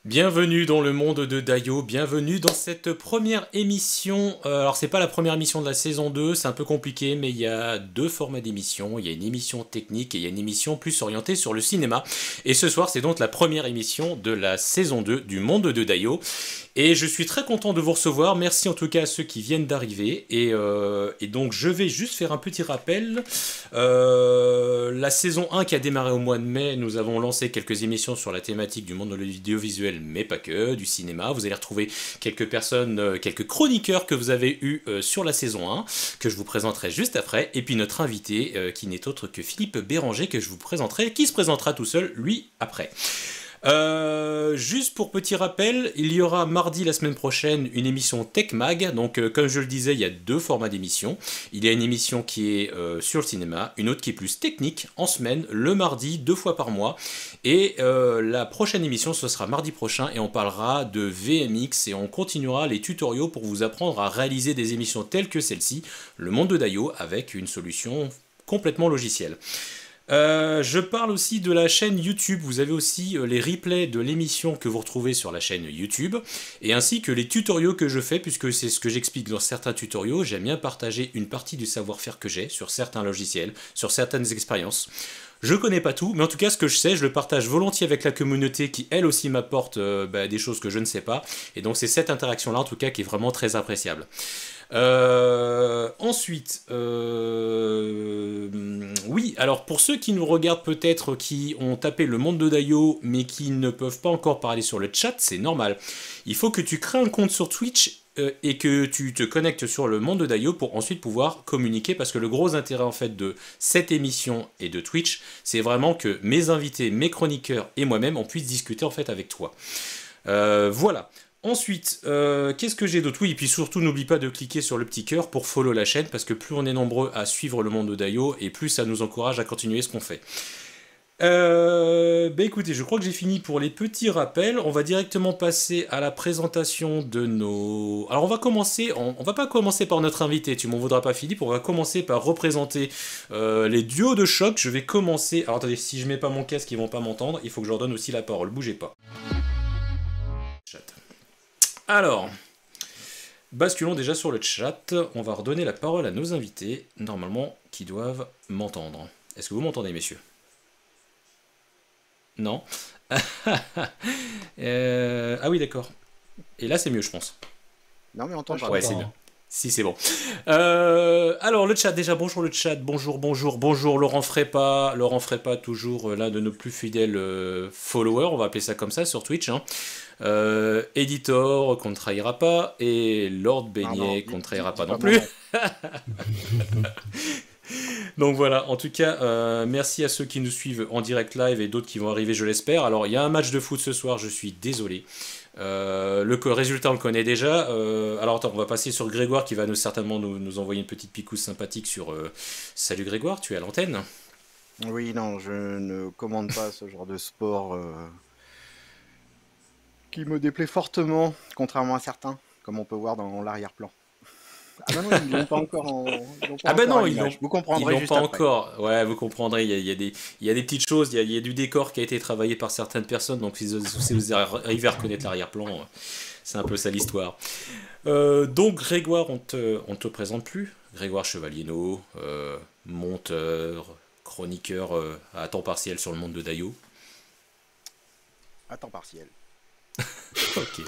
Bienvenue dans le monde de Dayo, bienvenue dans cette première émission. Alors c'est pas la première émission de la saison 2, c'est un peu compliqué, mais il y a deux formats d'émission. Il y a une émission technique et il y a une émission plus orientée sur le cinéma. Et ce soir c'est donc la première émission de la saison 2 du monde de Dayo. Et je suis très content de vous recevoir, merci en tout cas à ceux qui viennent d'arriver. Et donc je vais juste faire un petit rappel. La saison 1 qui a démarré au mois de mai, nous avons lancé quelques émissions sur la thématique du monde de l'audiovisuel, mais pas que, du cinéma. Vous allez retrouver quelques personnes, quelques chroniqueurs que vous avez eus sur la saison 1, que je vous présenterai juste après. Et puis notre invité, qui n'est autre que Philippe Béranger, que je vous présenterai, qui se présentera tout seul, lui, après. Juste pour petit rappel, il y aura mardi la semaine prochaine une émission Tech Mag. Donc comme je le disais, il y a deux formats d'émission. Il y a une émission qui est sur le cinéma, une autre qui est plus technique en semaine, le mardi, 2 fois par mois. Et la prochaine émission, ce sera mardi prochain et on parlera de VMX et on continuera les tutoriaux pour vous apprendre à réaliser des émissions telles que celle-ci, le monde de Dayo, avec une solution complètement logicielle. Je parle aussi de la chaîne YouTube. Vous avez aussi les replays de l'émission que vous retrouvez sur la chaîne YouTube, et ainsi que les tutoriaux que je fais, puisque c'est ce que j'explique dans certains tutoriaux. J'aime bien partager une partie du savoir-faire que j'ai sur certains logiciels, sur certaines expériences. Je connais pas tout, mais en tout cas ce que je sais, je le partage volontiers avec la communauté qui elle aussi m'apporte des choses que je ne sais pas. Et donc c'est cette interaction-là en tout cas qui est vraiment très appréciable. Ensuite, oui, alors pour ceux qui nous regardent peut-être, qui ont tapé le monde de Dayo, mais qui ne peuvent pas encore parler sur le chat, c'est normal. Il faut que tu crées un compte sur Twitch et que tu te connectes sur le monde de Dayo pour ensuite pouvoir communiquer, parce que le gros intérêt en fait de cette émission et de Twitch, c'est vraiment que mes invités, mes chroniqueurs et moi-même, on puisse discuter en fait avec toi. Voilà. Ensuite, qu'est-ce que j'ai d'autre? Oui, et puis surtout, n'oublie pas de cliquer sur le petit cœur pour follow la chaîne, parce que plus on est nombreux à suivre le monde de Dayo, et plus ça nous encourage à continuer ce qu'on fait. Écoutez, je crois que j'ai fini pour les petits rappels. On va directement passer à la présentation de nos... Alors on va commencer, on va pas commencer par notre invité, tu m'en voudras pas Philippe, on va commencer par représenter les duos de choc. Je vais commencer... Alors attendez, si je mets pas mon casque, ils vont pas m'entendre, il faut que je leur donne aussi la parole, bougez pas. Alors, basculons déjà sur le chat. On va redonner la parole à nos invités, normalement, qui doivent m'entendre. Est-ce que vous m'entendez, messieurs? Non. Ah oui, d'accord. Et là, c'est mieux, je pense. Non, mais on t'entend. Ouais, c'est mieux. Si, c'est bon. Alors, le chat, déjà, bonjour le chat, bonjour Laurent Frépa, toujours l'un de nos plus fidèles followers, on va appeler ça comme ça, sur Twitch. Hein. Editor, qu'on ne trahira pas, et Lord Beignet, qu'on ne trahira pas non plus. Donc voilà, en tout cas, merci à ceux qui nous suivent en direct live et d'autres qui vont arriver, je l'espère. Alors, il y a un match de foot ce soir, je suis désolé. Le résultat on le connaît déjà. Alors attends, on va passer sur Grégoire qui va certainement nous envoyer une petite picousse sympathique sur... Salut Grégoire, tu es à l'antenne? Oui, non, je ne commande pas ce genre de sport qui me déplaît fortement, contrairement à certains, comme on peut voir dans l'arrière-plan. Ah ben non, ils l'ont pas encore en... Ah ben non, vous comprendrez juste pas après. encore. Ouais, vous comprendrez, il y a des petites choses, il y a du décor qui a été travaillé par certaines personnes, donc si vous arrivez à reconnaître l'arrière-plan, c'est un peu ça l'histoire. Donc Grégoire, on te présente plus. Grégoire Chevalieno, monteur, chroniqueur à temps partiel sur le monde de Dayo. À temps partiel. Ok.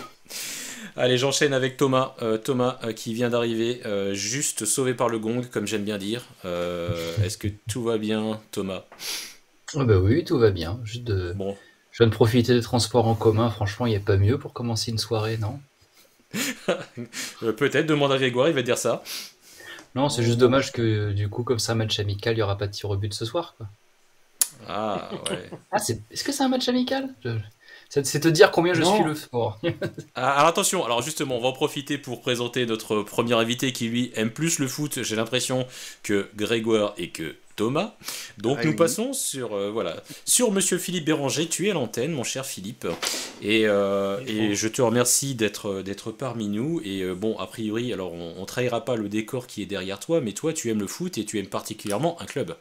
Allez, j'enchaîne avec Thomas. Thomas qui vient d'arriver, juste sauvé par le gong, comme j'aime bien dire. Est-ce que tout va bien, Thomas? Ah bah oui, tout va bien. Bon. Je viens de profiter des transports en commun. Franchement, il n'y a pas mieux pour commencer une soirée, non? Peut-être, demande à Grégoire, il va te dire ça. Non, c'est juste dommage que du coup, comme c'est un match amical, il n'y aura pas de tir au but ce soir, quoi. Ah, ouais. Ah, est-ce que c'est un match amical? C'est te dire combien je suis le sport. Alors attention, alors justement, on va en profiter pour présenter notre premier invité qui lui aime plus le foot, j'ai l'impression, que Grégoire et que Thomas. Donc nous passons sur Monsieur Philippe Béranger. Tu es à l'antenne, mon cher Philippe, et je te remercie d'être parmi nous. Et bon, a priori, alors on trahira pas le décor qui est derrière toi, mais toi, tu aimes le foot et tu aimes particulièrement un club.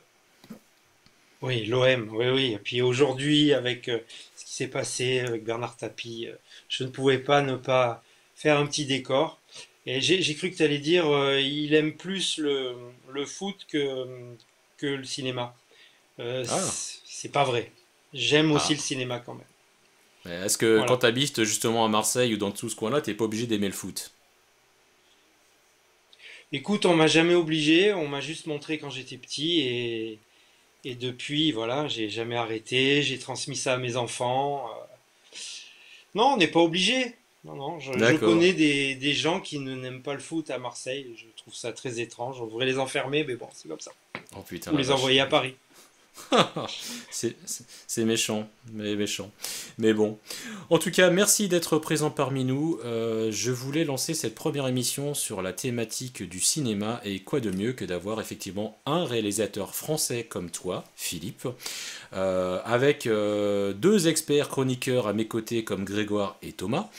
Oui, l'OM, oui. Et puis aujourd'hui, avec ce qui s'est passé avec Bernard Tapie. Je ne pouvais pas ne pas faire un petit décor. Et j'ai cru que tu allais dire il aime plus le foot que le cinéma. Ah, C'est pas vrai. J'aime aussi ah. le cinéma quand même. Mais est-ce que quand Voilà. t'habites justement à Marseille ou dans tout ce coin-là, t'es pas obligé d'aimer le foot? Écoute, on m'a jamais obligé, on m'a juste montré quand j'étais petit et depuis, voilà, j'ai jamais arrêté, j'ai transmis ça à mes enfants. Non, on n'est pas obligé. Non, non, je D'accord. connais des gens qui n'aiment pas le foot à Marseille. Je trouve ça très étrange. On devrait les enfermer, mais bon, c'est comme ça. Oh putain Ou la les vache. envoyer à Paris. C'est méchant, mais méchant. Mais bon. En tout cas, merci d'être présent parmi nous. Je voulais lancer cette première émission sur la thématique du cinéma et quoi de mieux que d'avoir effectivement un réalisateur français comme toi, Philippe, avec deux experts chroniqueurs à mes côtés comme Grégoire et Thomas.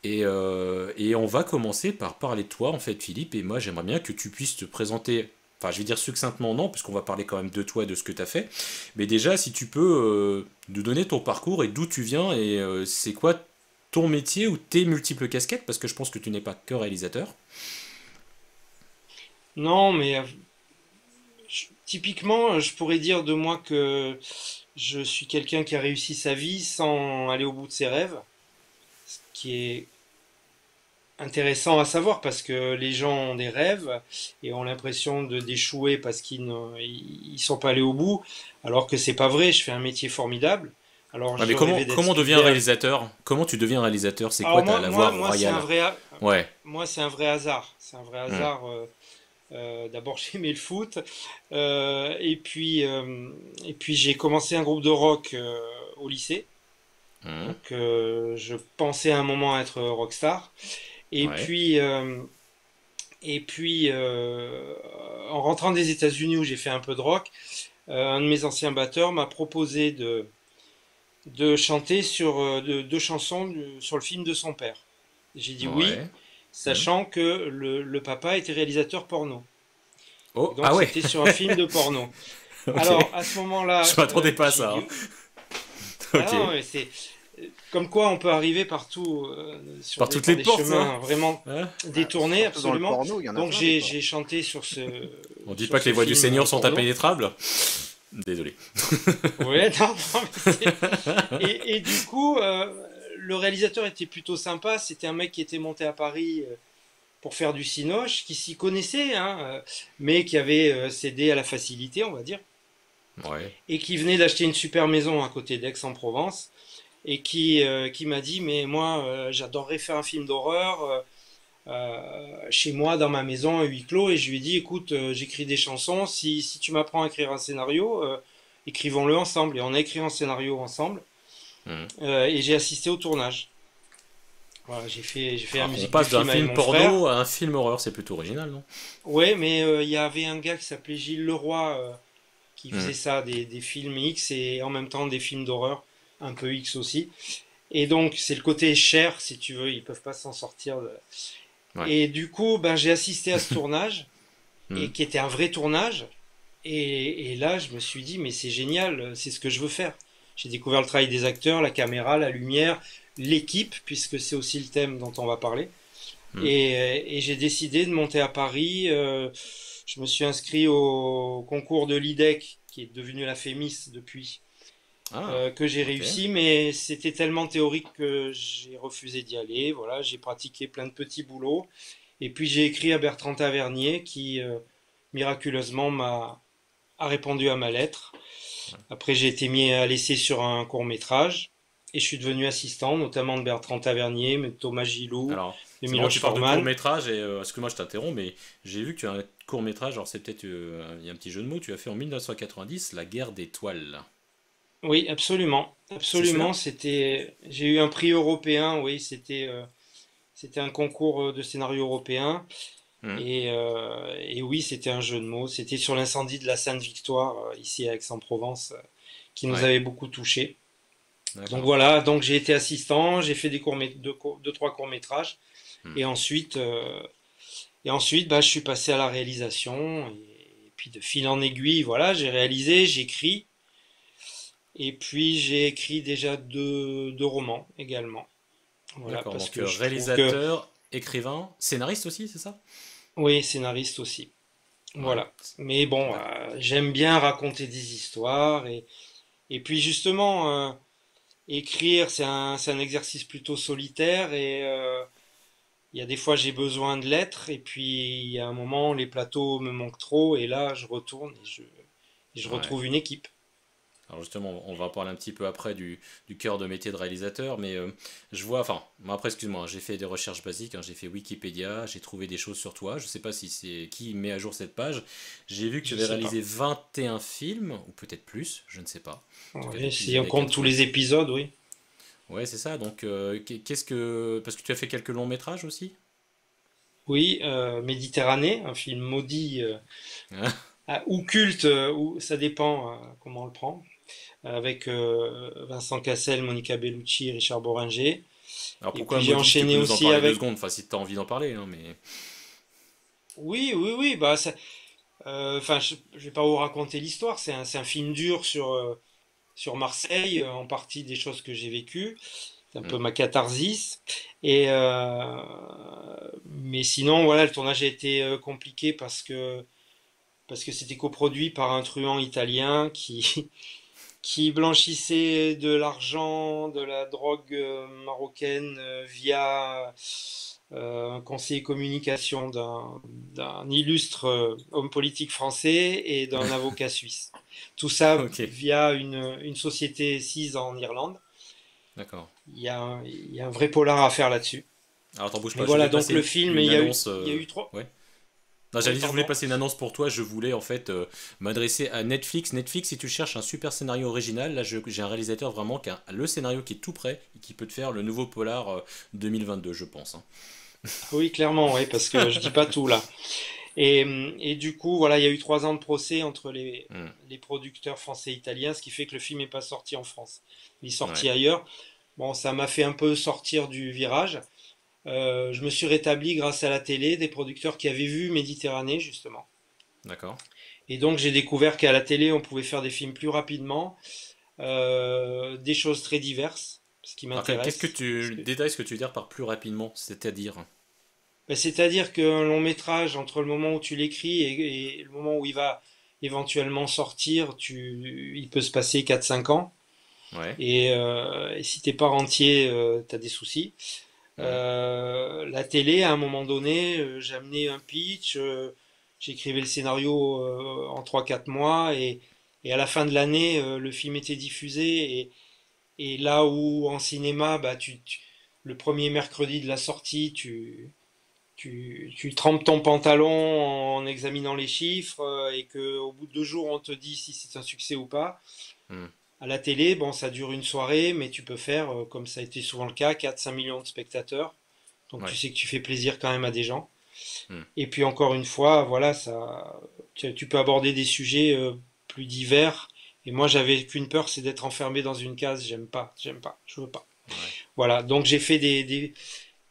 Et on va commencer par parler de toi, en fait, Philippe. Et moi, j'aimerais bien que tu puisses te présenter. Enfin, je vais dire succinctement non, puisqu'on va parler quand même de toi et de ce que tu as fait. Mais déjà, si tu peux nous donner ton parcours et d'où tu viens et c'est quoi ton métier ou tes multiples casquettes, parce que je pense que tu n'es pas que réalisateur. Non, mais typiquement, je pourrais dire de moi que je suis quelqu'un qui a réussi sa vie sans aller au bout de ses rêves, ce qui est intéressant à savoir parce que les gens ont des rêves et ont l'impression de d'échouer parce qu'ils sont pas allés au bout, alors que c'est pas vrai. Je fais un métier formidable. Alors Ouais, mais je rêvais d'être comment on devient Spielberg. réalisateur? Comment tu deviens réalisateur? C'est quoi Alors ta la voie moi c'est un royale? vrai, Ouais. moi c'est un vrai hasard. C'est un vrai Hmm. hasard. D'abord j'aimais le foot et puis j'ai commencé un groupe de rock au lycée. Hmm. Donc je pensais à un moment être rockstar. Et Ouais. puis Et puis, en rentrant des États-Unis où j'ai fait un peu de rock, un de mes anciens batteurs m'a proposé de chanter sur deux chansons sur le film de son père. J'ai dit oui, Ouais. Hmm. sachant que le papa était réalisateur porno. Et Oh, donc ah ouais. c'était sur un film de porno. Ok. Alors à ce moment-là, Je m'attendais pas à j'ai ça, dit hein. ah Ok. non, mais c'est comme quoi on peut arriver partout Par toutes par les des portes, hein. chemins vraiment Hein. Bah, détournés surtout dans le absolument. porno, il y en a Donc plein des j'ai portes. chanté On dit sur pas que les ce voix du film Seigneur sont porno. impénétrables? Désolé. Ouais, non, non, mais et du coup, le réalisateur était plutôt sympa. C'était un mec qui était monté à Paris pour faire du cinoche, qui s'y connaissait, hein, mais qui avait cédé à la facilité, on va dire, Ouais. et qui venait d'acheter une super maison à côté d'Aix-en-Provence, et qui m'a dit, mais moi, j'adorerais faire un film d'horreur chez moi, dans ma maison, à huis clos, et je lui ai dit, écoute, j'écris des chansons, si tu m'apprends à écrire un scénario, écrivons-le ensemble. Et on a écrit un scénario ensemble. Hmm. Et j'ai assisté au tournage. Voilà, j'ai fait la Alors, on musique du passe d'un film avec film mon frère. porno à un film horreur, c'est plutôt original, non? Ouais, mais il y avait un gars qui s'appelait Gilles Leroy qui Hmm. faisait ça, des films X et en même temps des films d'horreur, un peu X aussi. Et donc c'est le côté cher, si tu veux, ils peuvent pas s'en sortir. Ouais. Et du coup, ben, j'ai assisté à ce tournage, Hmm. et qui était un vrai tournage. Et là, je me suis dit, mais c'est génial, c'est ce que je veux faire. J'ai découvert le travail des acteurs, la caméra, la lumière, l'équipe, puisque c'est aussi le thème dont on va parler. Hmm. Et j'ai décidé de monter à Paris. Je me suis inscrit au concours de l'IDEC, qui est devenu la FEMIS depuis, Ah, que j'ai ok. réussi, mais c'était tellement théorique que j'ai refusé d'y aller. Voilà, j'ai pratiqué plein de petits boulots. Et puis j'ai écrit à Bertrand Tavernier, qui miraculeusement a répondu à ma lettre. Après, j'ai été mis à l'essai sur un court métrage. Et je suis devenu assistant, notamment de Bertrand Tavernier, de Thomas Gilou, Alors, de c'est marrant que Miloš tu parles de court Forman. métrage et excuse-moi, je t'interromps, mais j'ai vu que tu as un court métrage. Alors, c'est peut-être il y a un petit jeu de mots. Tu as fait en 1990 La guerre des toiles. Oui, absolument. C'est Absolument, celui-là? c'était. J'ai eu un prix européen, oui, c'était un concours de scénario européen. Hmm. Et oui, c'était un jeu de mots. C'était sur l'incendie de la Sainte-Victoire, ici à Aix-en-Provence, qui nous Ouais, avait beaucoup touchés. Donc d'accord. voilà, donc j'ai été assistant, j'ai fait deux, trois courts-métrages. Hmm. Et ensuite, bah, je suis passé à la réalisation. Et puis de fil en aiguille, voilà, j'ai réalisé, j'écris. Et puis j'ai écrit déjà deux romans également. Voilà, D'accord, parce donc que je trouve que, réalisateur, écrivain, scénariste aussi, c'est ça? oui, scénariste aussi. Ouais, Voilà. Mais bon, d'accord. j'aime bien raconter des histoires et puis justement, écrire, c'est un exercice plutôt solitaire et il y a des fois j'ai besoin de lettres et puis il y a un moment les plateaux me manquent trop et là je retourne et je Ouais. retrouve une équipe. Alors justement, on va parler un petit peu après du cœur de métier de réalisateur, mais je vois, enfin, moi après, excuse-moi, j'ai fait des recherches basiques, hein, j'ai fait Wikipédia, j'ai trouvé des choses sur toi, je sais pas si c'est qui met à jour cette page, j'ai vu que tu Je avais sais pas. réalisé 21 films, ou peut-être plus, je ne sais pas, en tout cas Ouais, depuis les si on années compte tous les 90. épisodes, oui. Ouais, c'est ça, donc qu'est-ce que... Parce que tu as fait quelques longs métrages aussi? Oui, Méditerranée, un film maudit ou culte, ou ça dépend comment on le prend, avec Vincent Cassel, Monica Bellucci, Richard Bohringer. Alors Et pourquoi puis j'ai Maudit, si tu peux enchaîné nous en aussi parler deux avec. secondes, enfin si tu as envie d'en parler, hein, mais... Oui, oui, oui, bah enfin, je vais pas vous raconter l'histoire. C'est un film dur sur Marseille, en partie des choses que j'ai vécues. C'est un peu Hmm, ma catharsis. Et mais sinon, voilà, le tournage a été compliqué parce que c'était coproduit par un truand italien qui blanchissait de l'argent, de la drogue marocaine via un conseiller communication d'un illustre homme politique français et d'un avocat suisse. Tout ça ok, via une société sise en Irlande. d'accord. Il y a un vrai polar à faire là-dessus. Alors t'en bouge Mais pas, je voilà, vais donc le passer film, une annonce... il y a eu trois. Ouais. Non, Oui, j'allais dire, je voulais pardon. passer une annonce pour toi. Je voulais en fait m'adresser à Netflix. Netflix, si tu cherches un super scénario original, là j'ai un réalisateur vraiment qui a le scénario qui est tout prêt et qui peut te faire le nouveau polar 2022, je pense, hein. Ah oui, clairement, oui, parce que je dis pas tout là. Et du coup, voilà, il y a eu 3 ans de procès entre Hmm, les producteurs français et italiens, ce qui fait que le film n'est pas sorti en France. Il est ouais, sorti ailleurs. Bon, ça m'a fait un peu sortir du virage. Je me suis rétabli grâce à la télé, des producteurs qui avaient vu Méditerranée, justement. d'accord. Et donc, j'ai découvert qu'à la télé, on pouvait faire des films plus rapidement, des choses très diverses, ce qui Alors qu'est-ce que m'intéresse. tu détailles ce que tu veux dire par plus rapidement, c'est-à-dire? Ben, c'est-à-dire qu'un long métrage, entre le moment où tu l'écris et le moment où il va éventuellement sortir, il peut se passer 4 5 ans. Ouais. Et si t'es pas rentier, t'as des soucis. Hmm, La télé, à un moment donné, j'amenais un pitch, j'écrivais le scénario en 3 4 mois et à la fin de l'année, le film était diffusé et là où en cinéma, bah, le premier mercredi de la sortie, tu trempes ton pantalon en examinant les chiffres et que au bout de 2 jours on te dit si c'est un succès ou pas. hmm, À la télé, bon, ça dure une soirée, mais tu peux faire, comme ça a été souvent le cas, 4 5 millions de spectateurs. Donc tu ouais. sais que tu fais plaisir quand même à des gens. Hmm. Et puis encore une fois, voilà, tu peux aborder des sujets plus divers. Et moi, j'avais qu'une peur, c'est d'être enfermé dans une case. J'aime pas, je veux pas. Ouais. Voilà, donc j'ai fait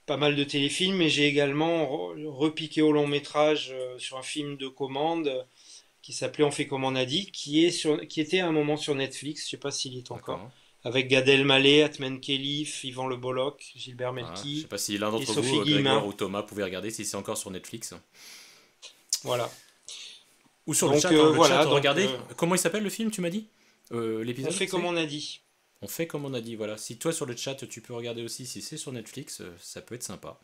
pas mal de téléfilms, et j'ai également repiqué au long métrage sur un film de commande qui s'appelait On fait comme on a dit, qui était à un moment sur Netflix, je sais pas s'il y est encore, D'accord. avec Gad Elmaleh, Atman Khelif, Yvan Le Bolloc, Gilbert Voilà. Je sais Melki pas si l'un et d'entre vous, Sophie Grégoire Guillemin. ou Thomas, pouvait regarder si c'est encore sur Netflix. Voilà. Ou sur le Donc chat, hein. Le chat, voilà, donc regardez. Comment il s'appelle le film, tu m'as dit? on L'épisode, fait comme c'est? on a dit. On fait comme on a dit, voilà. Si toi sur le chat tu peux regarder aussi si c'est sur Netflix, ça peut être sympa.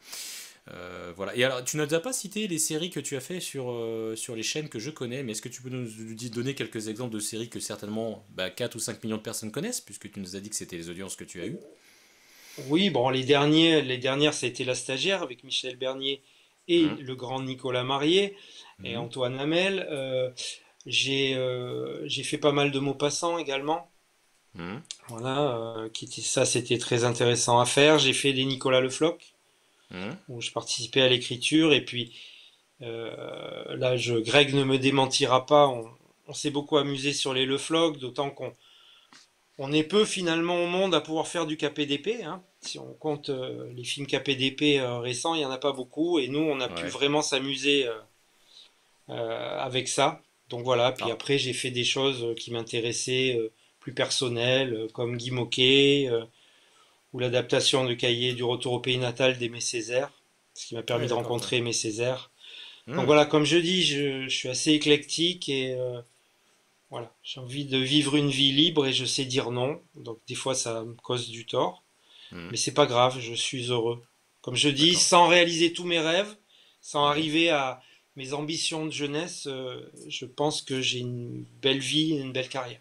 Voilà. Et alors, tu ne nous as pas cité les séries que tu as fait sur les chaînes que je connais, mais est-ce que tu peux nous donner quelques exemples de séries que certainement 4 ou 5 millions de personnes connaissent, puisque tu nous as dit que c'était les audiences que tu as eues? Oui, bon, les dernières, ça a été La Stagiaire avec Michel Bernier et Hum, le grand Nicolas Marié et hum, Antoine Hamel. J'ai fait pas mal de Maupassant également. hum, Voilà, ça, c'était très intéressant à faire. J'ai fait des Nicolas Le Floch, hum. où je participais à l'écriture. Et puis là, Greg ne me démentira pas. On s'est beaucoup amusé sur les Le Floch, d'autant qu'on est peu finalement au monde à pouvoir faire du KPDP, hein. Si on compte les films KPDP récents, il n'y en a pas beaucoup. Et nous, on a pu Ouais. vraiment s'amuser avec ça. Donc voilà, puis Ah, après, j'ai fait des choses qui m'intéressaient plus personnels, comme Guy Moquet, ou l'adaptation de cahier du retour au pays natal d'Aimé Césaire, ce qui m'a Ah permis ouais, de d'accord, ça. rencontrer Aimé Césaire. Donc Hmm. voilà, comme je dis, je suis assez éclectique et voilà, j'ai envie de vivre une vie libre et je sais dire non. Donc des fois ça me cause du tort, Hmm. mais c'est pas grave, je suis heureux. Comme je dis, D'accord. sans réaliser tous mes rêves, sans Ouais. arriver à mes ambitions de jeunesse, je pense que j'ai une belle vie et une belle carrière.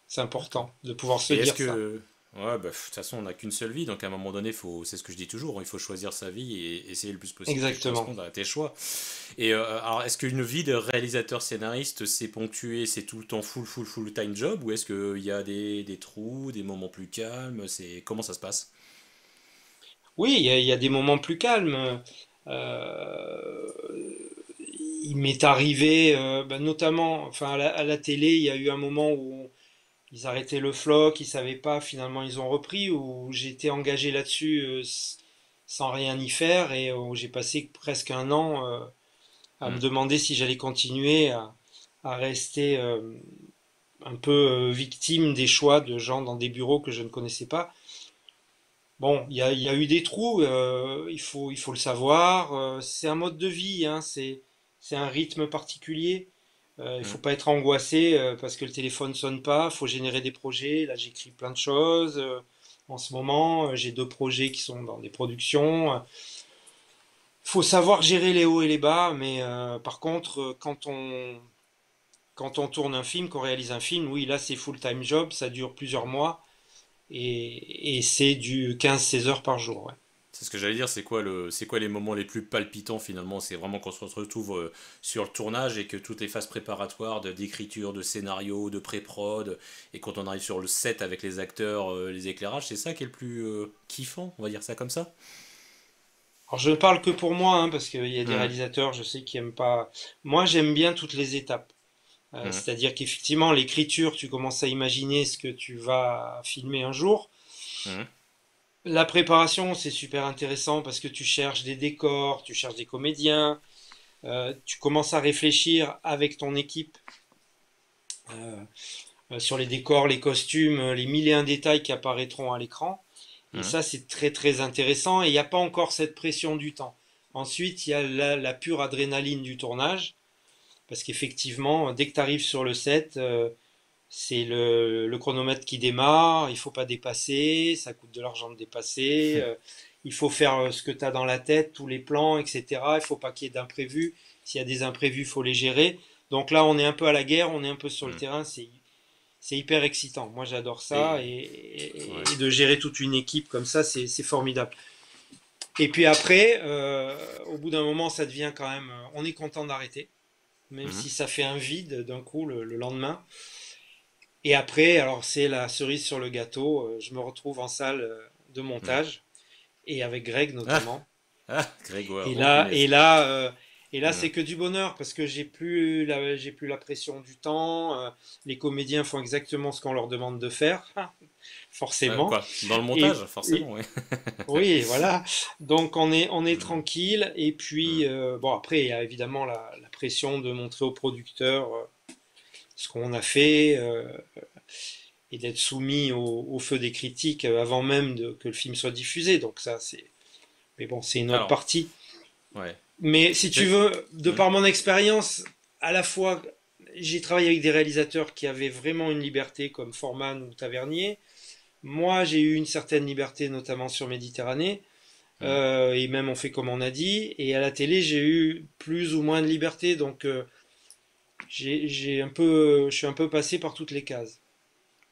C'est D'accord. important de pouvoir se Et est-ce dire ça. que... Ouais, bah, de toute façon, on n'a qu'une seule vie, donc à un moment donné, c'est ce que je dis toujours, il faut choisir sa vie et essayer le plus possible qu'elle Exactement. corresponde à tes choix. Et alors, est-ce qu'une vie de réalisateur scénariste, c'est ponctué, c'est tout le temps full time job, ou est-ce qu'il y a des trous, des moments plus calmes, comment ça se passe? Oui, il y a des moments plus calmes. Euh, il m'est arrivé, notamment, enfin à la télé, il y a eu un moment où ils arrêtaient le floc, ils savaient pas, finalement ils ont repris, où j'étais engagé là-dessus sans rien y faire et où j'ai passé presque un an à me Hmm. demander si j'allais continuer à rester un peu victime des choix de gens dans des bureaux que je ne connaissais pas. Bon, il y a eu des trous, il faut le savoir. C'est un mode de vie, hein, c'est un rythme particulier. Il Hmm. faut pas être angoissé parce que le téléphone sonne pas. Il faut générer des projets. Là, j'écris plein de choses. En ce moment, j'ai 2 projets qui sont dans des productions. Faut savoir gérer les hauts et les bas, mais par contre, quand on tourne un film, qu'on réalise un film, oui, là, c'est full-time job. Ça dure plusieurs mois et c'est du 15-16 heures par jour. Ouais. C'est ce que j'allais dire, c'est quoi les moments les plus palpitants finalement? C'est vraiment quand on se retrouve sur le tournage et que toutes les phases préparatoires d'écriture, de scénario, de pré-prod, et quand on arrive sur le set avec les acteurs, les éclairages, c'est ça qui est le plus kiffant, on va dire ça comme ça? Alors je ne parle que pour moi, hein, parce qu'il y a des Hmm. réalisateurs, je sais, qui aiment pas. Moi, j'aime bien toutes les étapes. Hmm. C'est-à-dire qu'effectivement, l'écriture, tu commences à imaginer ce que tu vas filmer un jour. Hmm. La préparation, c'est super intéressant parce que tu cherches des décors, tu cherches des comédiens, tu commences à réfléchir avec ton équipe euh, sur les décors, les costumes, les mille et un détails qui apparaîtront à l'écran. Et Hmm. ça, c'est très très intéressant. Et il n'y a pas encore cette pression du temps. Ensuite, il y a la pure adrénaline du tournage. Parce qu'effectivement, dès que tu arrives sur le set, c'est le chronomètre qui démarre, il faut pas dépasser, ça coûte de l'argent de dépasser, il faut faire ce que tu as dans la tête, tous les plans, etc. Il faut pas qu'il y ait d'imprévus. S'il y a des imprévus, il faut les gérer. Donc là, on est un peu à la guerre, on est un peu sur le Hmm. terrain, c'est hyper excitant. Moi, j'adore ça Et ouais. et de gérer toute une équipe comme ça, c'est formidable. Et puis après, au bout d'un moment, ça devient quand même, on est content d'arrêter, même Hmm. si ça fait un vide d'un coup le lendemain. Et après, alors c'est la cerise sur le gâteau, je me retrouve en salle de Hmm. montage et avec Greg Ah, notamment. ah, Grégoire, Et oh là, et punaise. là, euh, et là, Hmm. c'est que du bonheur parce que j'ai plus la pression du temps. Les comédiens font exactement ce qu'on leur demande de faire, forcément. Quoi? Dans le Et, montage, et- forcément, oui. oui, voilà. Donc on est Hmm. tranquille. Et Hmm. puis bon, après, il y a évidemment la pression de montrer au producteur ce qu'on a fait et d'être soumis au feu des critiques avant même que le film soit diffusé. Donc ça, c'est. Mais bon, c'est une autre Alors, partie. ouais. Mais si tu J'ai- veux, de Hmm. par mon expérience, à la fois, j'ai travaillé avec des réalisateurs qui avaient vraiment une liberté, comme Forman ou Tavernier. Moi, j'ai eu une certaine liberté, notamment sur Méditerranée. Hmm. Et même on fait comme on a dit. Et à la télé, j'ai eu plus ou moins de liberté. Donc, je suis un peu passé par toutes les cases.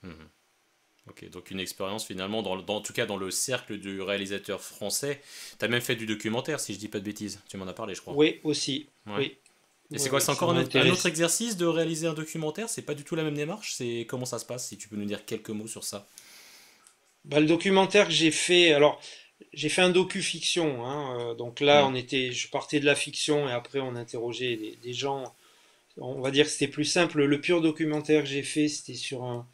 Hmm. Ok, donc une expérience finalement, en tout cas dans le cercle du réalisateur français. T'as même fait du documentaire, si je dis pas de bêtises. Tu m'en as parlé, je crois. Oui, aussi. Ouais. Oui, Et oui, c'est quoi, oui, c'est ça encore un autre m'intéresse. exercice de réaliser un documentaire? C'est pas du tout la même démarche? C'est comment ça se passe, si tu peux nous dire quelques mots sur ça? Bah, le documentaire que j'ai fait, alors j'ai fait un docu-fiction, hein, donc là Hmm. je partais de la fiction et après on interrogeait des gens. On va dire que c'était plus simple. Le pur documentaire que j'ai fait, c'était sur un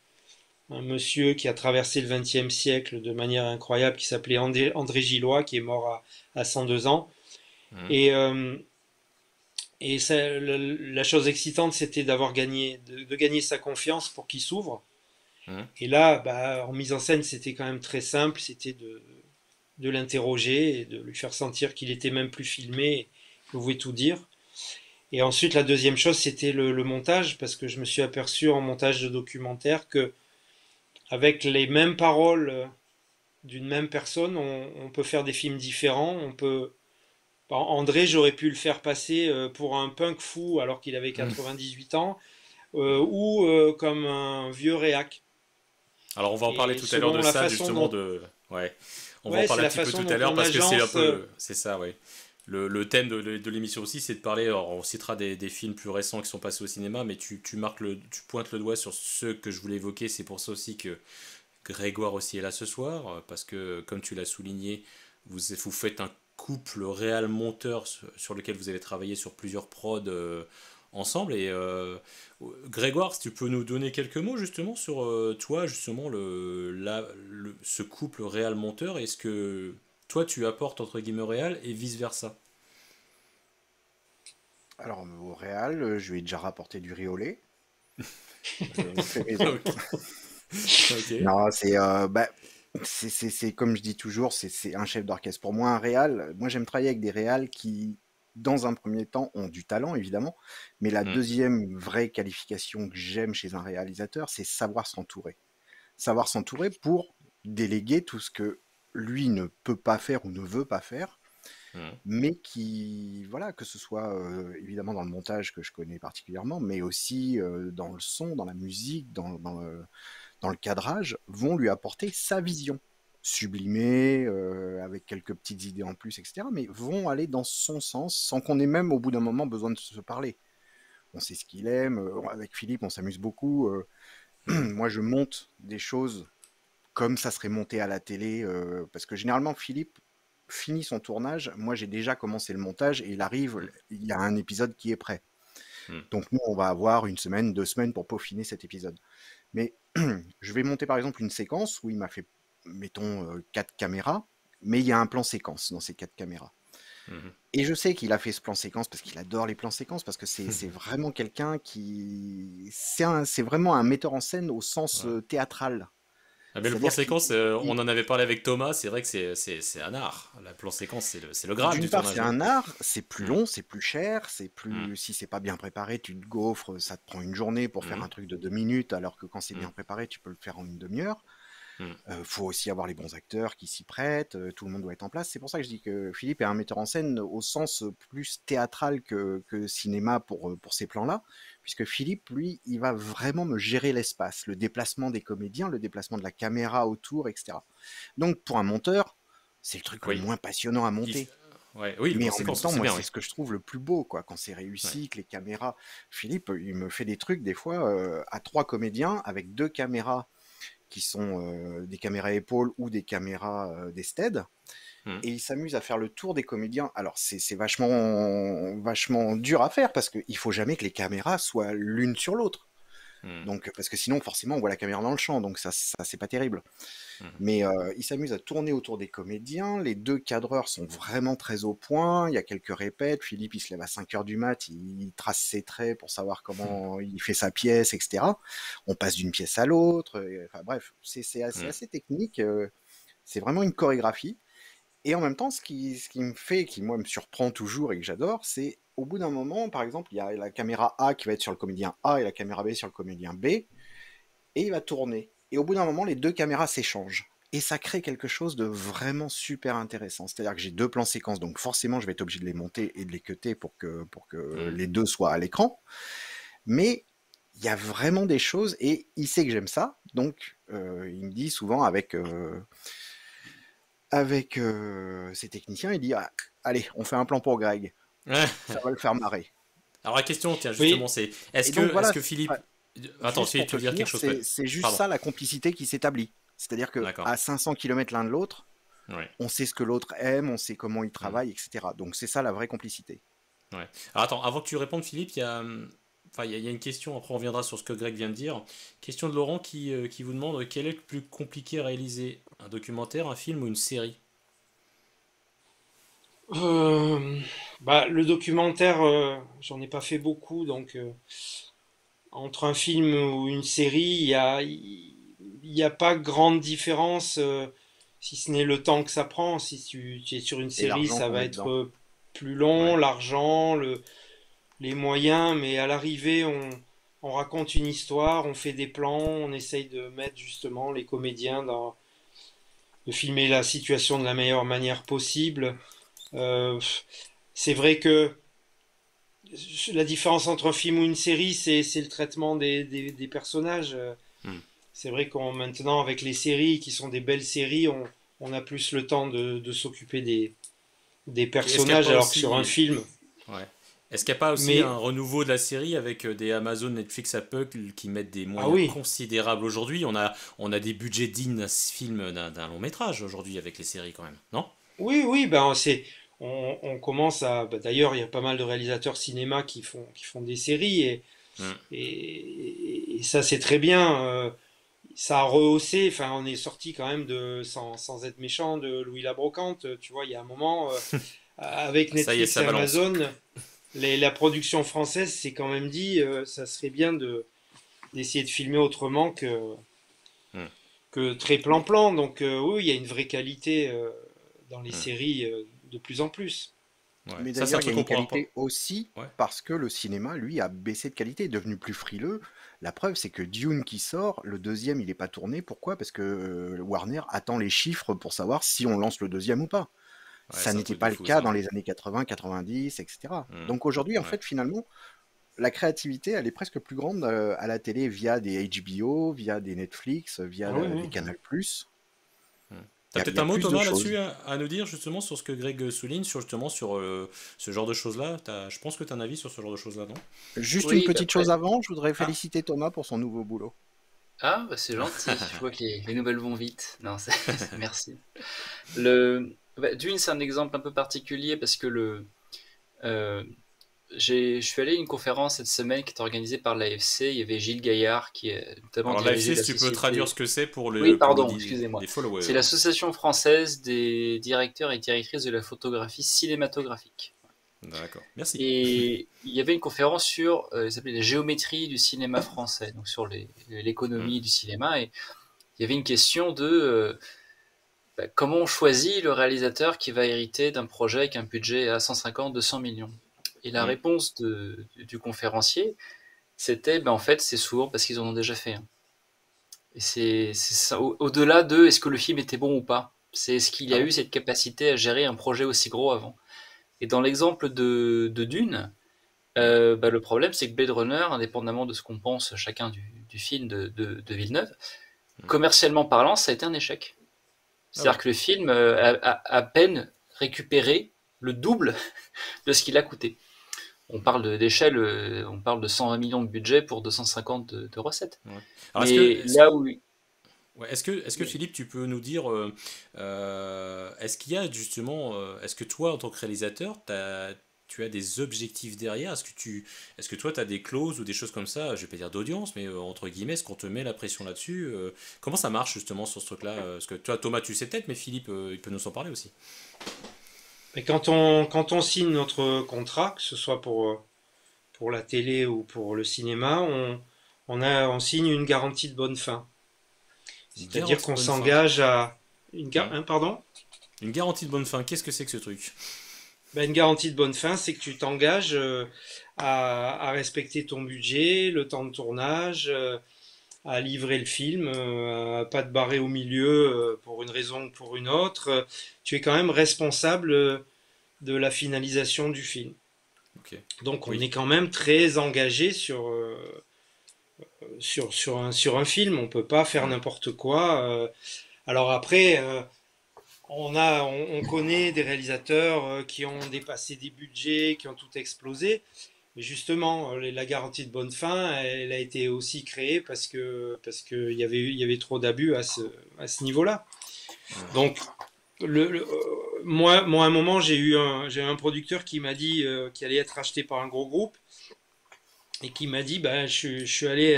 monsieur qui a traversé le XXe siècle de manière incroyable, qui s'appelait André Gillois, qui est mort à 102 ans. Hmm. Et, la chose excitante, c'était d'avoir gagné, de gagner sa confiance pour qu'il s'ouvre. Mhm. Et là, bah, en mise en scène, c'était quand même très simple, c'était de l'interroger et de lui faire sentir qu'il était même plus filmé, et qu'il pouvait tout dire. Et ensuite, la deuxième chose, c'était le montage, parce que je me suis aperçu en montage de documentaire que avec les mêmes paroles d'une même personne, on peut faire des films différents. On peut, André, j'aurais pu le faire passer pour un punk fou alors qu'il avait Mhm. 98 ans, Mhm. ou comme un vieux réac. Alors on va en parler Et tout à l'heure de selon la ça, façon justement dont, de... Ouais. On va en ouais, c'est parler un la petit peu façon tout à dont l'heure on parce que c'est un agence. peu... C'est ça, ouais. Le thème de l'émission aussi, c'est de parler... Alors on citera des films plus récents qui sont passés au cinéma, mais tu pointes le doigt sur ceux que je voulais évoquer. C'est pour ça aussi que Grégoire aussi est là ce soir, parce que comme tu l'as souligné, vous faites un couple réel monteur sur lequel vous avez travaillé sur plusieurs prods ensemble. Et Grégoire, si tu peux nous donner quelques mots justement sur toi, justement, ce couple réel monteur, et ce que toi tu apportes entre guillemets au réel et vice-versa. Alors, au Real, je lui ai déjà rapporté du riz au lait. Fait maison. Ok. Ok. Non, c'est comme je dis toujours, c'est un chef d'orchestre. Pour moi, un réal, moi j'aime travailler avec des réals qui, dans un premier temps, ont du talent, évidemment, mais la Hmm. deuxième vraie qualification que j'aime chez un réalisateur, c'est savoir s'entourer. Savoir s'entourer pour déléguer tout ce que lui ne peut pas faire ou ne veut pas faire, Hmm. mais qui, voilà, que ce soit évidemment dans le montage que je connais particulièrement, mais aussi dans le son, dans la musique, dans le cadrage, vont lui apporter sa vision, sublimée, avec quelques petites idées en plus, etc., mais vont aller dans son sens sans qu'on ait même au bout d'un moment besoin de se parler. On sait ce qu'il aime, avec Philippe on s'amuse beaucoup, Hmm. moi je monte des choses comme ça serait monté à la télé, parce que généralement Philippe finit son tournage, moi j'ai déjà commencé le montage et il arrive, Hmm. il y a un épisode qui est prêt. Hmm. Donc nous on va avoir une semaine, 2 semaines pour peaufiner cet épisode. Mais je vais monter par exemple une séquence où il m'a fait, mettons, 4 caméras, mais il y a un plan séquence dans ces 4 caméras. Hmm. Et je sais qu'il a fait ce plan séquence parce qu'il adore les plans séquences, parce que c'est vraiment quelqu'un qui... C'est vraiment un metteur en scène au sens Ouais. théâtral. Ah, mais le plan C'est-à-dire qu'il... séquence, on en avait parlé avec Thomas, c'est vrai que c'est un art. La plan séquence, c'est le Graal D'une du part, c'est tournage, hein. un art, c'est plus Hmm. long, c'est plus cher, c'est Hmm. plus... Si c'est pas bien préparé, tu te gaufres, ça te prend une journée pour faire Hmm. un truc de 2 minutes, alors que quand c'est Hmm. bien préparé, tu peux le faire en une demi-heure. Hmm. Faut aussi avoir les bons acteurs qui s'y prêtent, tout le monde doit être en place. C'est pour ça que je dis que Philippe est un metteur en scène au sens plus théâtral que cinéma pour ces plans-là, puisque Philippe, lui, il va vraiment me gérer l'espace, le déplacement des comédiens, le déplacement de la caméra autour, etc. Donc pour un monteur, c'est le truc le Oui. moins passionnant à Qui- monter. Ouais. Oui, le Mais plan en même séquence, temps, c'est moi, bien, c'est oui. ce que je trouve le plus beau, quoi, quand c'est Ouais. réussi, que les caméras. Philippe, il me fait des trucs, des fois, à 3 comédiens, avec 2 caméras qui sont des caméras épaules ou des caméras des steads, Hmm. et il s'amuse à faire le tour des comédiens. Alors c'est vachement dur à faire parce qu'il faut jamais que les caméras soient l'une sur l'autre. Hmm. Donc parce que sinon forcément on voit la caméra dans le champ, donc ça c'est pas terrible. Hmm. Mais il s'amuse à tourner autour des comédiens. Les 2 cadreurs sont vraiment très au point. Il y a quelques répètes. Philippe il se lève à 5 heures du mat, il trace ses traits pour savoir comment il fait sa pièce, etc. On passe d'une pièce à l'autre. Enfin bref, c'est assez, Hmm. assez technique. C'est vraiment une chorégraphie. Et en même temps, ce qui me fait, qui moi me surprend toujours et que j'adore, c'est au bout d'un moment, par exemple, il y a la caméra A qui va être sur le comédien A et la caméra B sur le comédien B, et il va tourner. Et au bout d'un moment, les 2 caméras s'échangent. Et ça crée quelque chose de vraiment super intéressant. C'est-à-dire que j'ai 2 plans séquences, donc forcément, je vais être obligé de les monter et de les cutter pour que Hmm. les deux soient à l'écran. Mais il y a vraiment des choses, et il sait que j'aime ça, donc il me dit souvent avec ses techniciens, il dit ah, allez, on fait un plan pour Greg, ça va le faire marrer. Alors la question, tiens, justement, Oui, c'est Et donc est-ce voilà, que Philippe... Attends, juste pour Philippe, tu te veux dire quelque finir, chose c'est juste Pardon, ça la complicité qui s'établit. C'est-à-dire que d'accord. à 500 km l'un de l'autre, Ouais. on sait ce que l'autre aime, on sait comment il Hmm. travaille, etc. Donc c'est ça la vraie complicité. Ouais. Alors attends, avant que tu répondes, Philippe, enfin, il y a une question, après on reviendra sur ce que Greg vient de dire. Question de Laurent qui vous demande quel est le plus compliqué à réaliser, un documentaire, un film ou une série? Euh, le documentaire, j'en ai pas fait beaucoup, donc entre un film ou une série, il n'y a pas grande différence, si ce n'est le temps que ça prend. Si tu es sur une Et série, l'argent ça qu'on va met dedans. être plus long, Ouais. l'argent, les moyens, mais à l'arrivée, on raconte une histoire, on fait des plans, on essaye de mettre justement les comédiens de filmer la situation de la meilleure manière possible. Euh, c'est vrai que la différence entre un film ou une série, c'est le traitement des personnages. Hmm. C'est vrai qu'on maintenant, avec les séries qui sont des belles séries, on a plus le temps de s'occuper des Et est-ce qu'il n'y a personnages, pas alors que sur un aussi. film. Ouais. Est-ce qu'il n'y a pas aussi un Mais, renouveau de la série avec des Amazon, Netflix, Apple qui mettent des ah moyens oui, considérables aujourd'hui? On a des budgets dignes d'un film, d'un long métrage aujourd'hui avec les séries quand même, non? oui, oui, ben on commence à. Ben, d'ailleurs, il y a pas mal de réalisateurs cinéma qui font des séries Hmm. et ça c'est très bien. Ça a rehaussé. Enfin, on est sorti quand même sans être méchant, de Louis la Brocante. Tu vois, il y a un moment avec Ça y est, Netflix ça et balance. Amazon, la production française s'est quand même dit, ça serait bien d'essayer de filmer autrement Hmm. que très Mais, plan-plan. Donc oui, il y a une vraie qualité dans les Hmm. séries de plus en plus. Ouais. mais Ça, c'est un d'ailleurs, il y a truc qu'on une pourra pas. qualité aussi Ouais. parce que le cinéma, lui, a baissé de qualité, est devenu plus frileux. La preuve, c'est que Dune qui sort, le deuxième, il n'est pas tourné. Pourquoi? Parce que Warner attend les chiffres pour savoir si on lance le deuxième ou pas. Ouais, Ça c'est un n'était truc de pas le fou cas ça. dans les années 80, 90, etc. Hmm. Donc aujourd'hui, en Ouais. fait, finalement, la créativité, elle est presque plus grande à la télé via des HBO, via des Netflix, via Ah oui, des oui. Canal+. Hmm. Il T'as y a, il peut-être y a un mot, plus de Thomas, choses. là-dessus à nous dire justement sur ce que Greg souligne, sur justement sur ce genre de choses-là. Je pense que tu as un avis sur ce genre de choses-là, non? Juste une Oui, bah petite après. chose avant, je voudrais Ah, féliciter Thomas pour son nouveau boulot. Ah, bah c'est gentil. Je vois que les nouvelles vont vite. Non, merci. Dune, c'est un exemple un peu particulier parce que euh, je suis allé à une conférence cette semaine qui est organisée par l'AFC. Il y avait Gilles Gaillard qui a notamment alors dirigé l'AFC, si la tu peux traduire ce société. que c'est Oui, pour pardon, excusez-moi. les C'est followers. l'Association française des directeurs et directrices de la photographie cinématographique. D'accord, merci. Et il y avait une conférence sur, ça s'appelait la géométrie du cinéma français, donc sur Hmm. l'économie du cinéma. Et il y avait une question de comment on choisit le réalisateur qui va hériter d'un projet avec un budget à 150, 200 millions. Et la Hmm. réponse du conférencier, c'était en fait, c'est souvent parce qu'ils en ont déjà fait un. Et c'est ça, au-delà de est-ce que le film était bon ou pas. C'est est-ce qu'il y Ah a bon? eu cette capacité à gérer un projet aussi gros avant. Et dans l'exemple de Dune, Hmm. le problème, c'est que Blade Runner, indépendamment de ce qu'on pense chacun du film de Villeneuve, Hmm. commercialement parlant, ça a été un échec. Ah C'est-à-dire oui. que le film a à peine récupéré le double de ce qu'il a coûté. On Hmm. parle d'échelle, on parle de 120 millions de budget pour 250 de recettes. Ouais. Alors Mais là où... ouais, est-ce que Oui. Philippe, tu peux nous dire, est-ce qu'il y a justement, est-ce que toi, en tant que réalisateur, tu as des objectifs derrière? Est-ce que toi, tu as des clauses ou des choses comme ça, je vais pas dire d'audience, mais entre guillemets, est-ce qu'on te met la pression là-dessus? Comment ça marche justement sur ce truc-là? Parce que toi, Thomas, tu sais peut-être, mais Philippe, il peut nous en parler aussi. Mais quand on signe notre contrat, que ce soit pour la télé ou pour le cinéma, on signe une garantie de bonne fin. Une C'est-à-dire garantie de qu'on bonne fin. s'engage à Hmm. pardon? Une garantie de bonne fin, qu'est-ce que c'est que ce truc? Ben, une garantie de bonne fin, c'est que tu t'engages à respecter ton budget, le temps de tournage, à livrer le film, à pas te barrer au milieu pour une raison ou pour une autre. Tu es quand même responsable de la finalisation du film. Ok. Donc on Oui. est quand même très engagé sur un film. On peut pas faire Hmm. n'importe quoi. Alors après, on connaît des réalisateurs qui ont dépassé des budgets, qui ont tout explosé. Mais justement, la garantie de bonne fin, elle a été aussi créée parce que il y avait trop d'abus à ce niveau-là. Hmm. Donc, moi, à un moment, j'ai eu un producteur qui m'a dit qu'il allait être acheté par un gros groupe et qui m'a dit, ben, je suis allé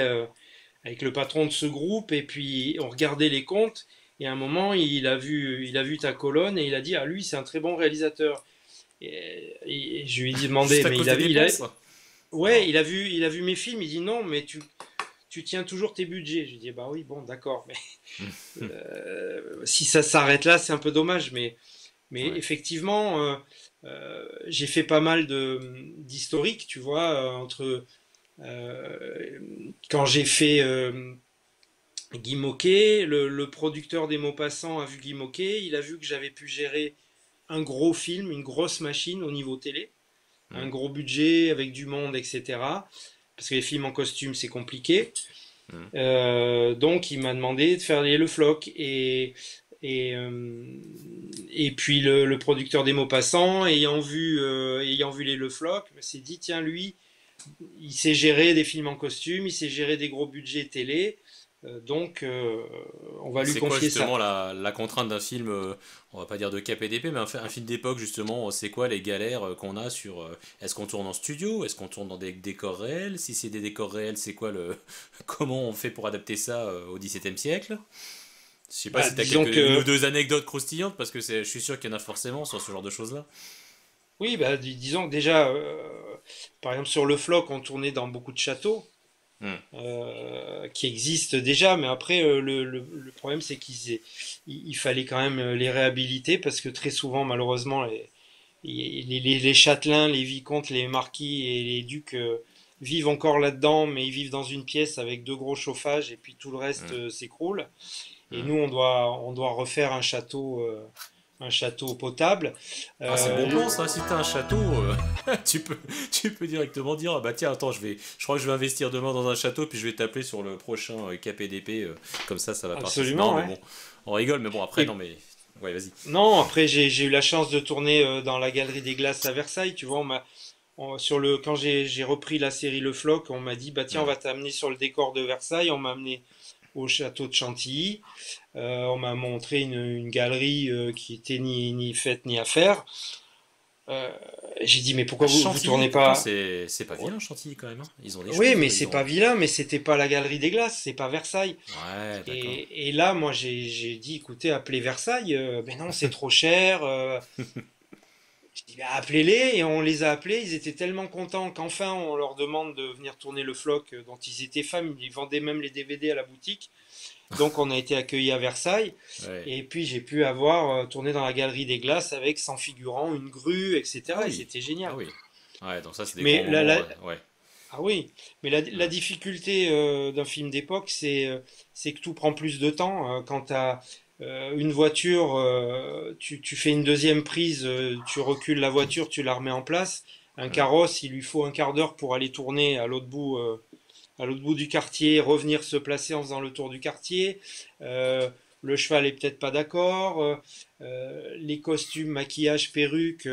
avec le patron de ce groupe et puis on regardait les comptes et à un moment, il a vu ta colonne et il a dit, ah lui, c'est un très bon réalisateur. Et je lui ai demandé, Juste à mais cause des dépenses? ouais, Non. il a vu mes films. Il dit non, mais tu tu tiens toujours tes budgets. Je dis, bah oui, bon, d'accord, mais si ça s'arrête là, c'est un peu dommage, mais Ouais. effectivement, j'ai fait pas mal d'historique, tu vois, entre euh, quand j'ai fait Guy Moquet, le producteur des Maupassants a vu Guy Moquet, il a vu que j'avais pu gérer un gros film, une grosse machine au niveau télé, un Mm. gros budget avec du monde, etc. Parce que les films en costume, c'est compliqué. Mm. Donc il m'a demandé de faire le floc et puis le producteur des Maupassants ayant vu les Le Floc s'est dit tiens lui il sait gérer des films en costume, il sait gérer des gros budgets télé, donc on va lui C'est quoi confier ça. justement la contrainte d'un film, on va pas dire de cap et d'épée, mais un film d'époque justement, c'est quoi les galères qu'on a sur... est-ce qu'on tourne en studio? Est-ce qu'on tourne dans des décors réels? Si c'est des décors réels, c'est quoi le... comment on fait pour adapter ça au XVIIe siècle? Je sais pas Bah, si t'as disons une ou que deux anecdotes croustillantes, parce que je suis sûr qu'il y en a forcément sur ce genre de choses-là. oui, bah, disons que déjà, par exemple sur Le Floc, on tournait dans beaucoup de châteaux. Hmm. Qui existent déjà, mais après le problème c'est il fallait quand même les réhabiliter parce que très souvent malheureusement les châtelains, les vicomtes, les marquis et les ducs vivent encore là-dedans, mais ils vivent dans une pièce avec deux gros chauffages et puis tout le reste Hmm. s'écroule. Et Hmm. nous on doit refaire un château potable. Ah, c'est le bon Le- plan ça, si t'as un château, tu peux directement dire, ah bah tiens, attends, je crois que je vais investir demain dans un château, puis je vais t'appeler sur le prochain KPDP, comme ça va partir. Non, Absolument, mais ouais. bon, on rigole, mais bon, après, non, Et mais. Ouais, vas-y. non, après j'ai eu la chance de tourner dans la Galerie des Glaces à Versailles. Tu vois, quand j'ai repris la série Le Floc, on m'a dit bah tiens on Hmm. va t'amener sur le décor de Versailles. On m'a amené au château de Chantilly. On m'a montré une galerie qui était ni faite ni à faire. Euh, j'ai dit mais Ah, pourquoi vous Chantilly, tournez pourtant, pas? c'est pas vilain, Chantilly, quand même, hein. Ils ont des Oui, choses, mais ils c'est ont. pas vilain, mais c'était pas la Galerie des Glaces, c'est pas Versailles. Ouais, d'accord. Et là, moi, j'ai dit, écoutez, appelez Versailles. Mais non, c'est trop cher. Je dis, bah, appelez-les. Et on les a appelés. Ils étaient tellement contents qu'enfin, on leur demande de venir tourner le floc dont ils étaient fans. Ils vendaient même les DVD à la boutique. Donc, on a été accueillis à Versailles. Ouais. Et puis, j'ai pu avoir tourné dans la Galerie des Glaces avec 100 figurants, une grue, Ah etc. Et oui, c'était ah génial. oui. Ouais, donc ça, c'est des grands Mais moments, ouais. ah oui, mais la Hmm. difficulté d'un film d'époque, c'est que tout prend plus de temps. Quand tu as une voiture, tu fais une deuxième prise, tu recules la voiture, tu la remets en place. Un Hmm. carrosse, il lui faut un quart d'heure pour aller tourner à l'autre bout du quartier, revenir se placer en faisant le tour du quartier. Euh, le cheval est peut-être pas d'accord. Les costumes, maquillage, perruque,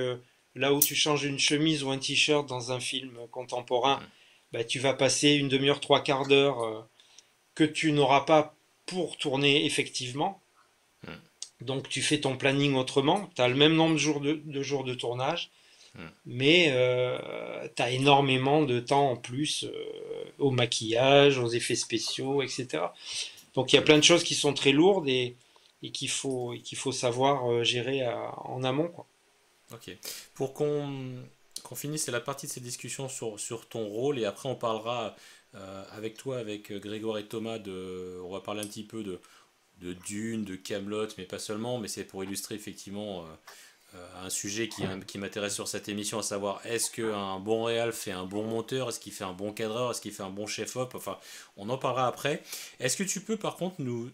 là où tu changes une chemise ou un t-shirt dans un film contemporain, Hmm. bah, tu vas passer une demi-heure, trois quarts d'heure que tu n'auras pas pour tourner effectivement. Hmm. Donc tu fais ton planning autrement. Tu as le même nombre de jours de tournage, Hmm. mais tu as énormément de temps en plus au maquillage, aux effets spéciaux, etc. Donc il y a Hmm. plein de choses qui sont très lourdes et qu'il faut savoir gérer en amont, quoi. Ok. Pour qu'on finisse la partie de cette discussion sur ton rôle, et après on parlera avec toi, avec Grégoire et Thomas, on va parler un petit peu de Dune, de Camelot, mais pas seulement, mais c'est pour illustrer effectivement un sujet qui m'intéresse sur cette émission, à savoir est-ce qu'un bon réal fait un bon monteur, est-ce qu'il fait un bon cadreur, est-ce qu'il fait un bon chef-op, enfin on en parlera après. Est-ce que tu peux par contre nous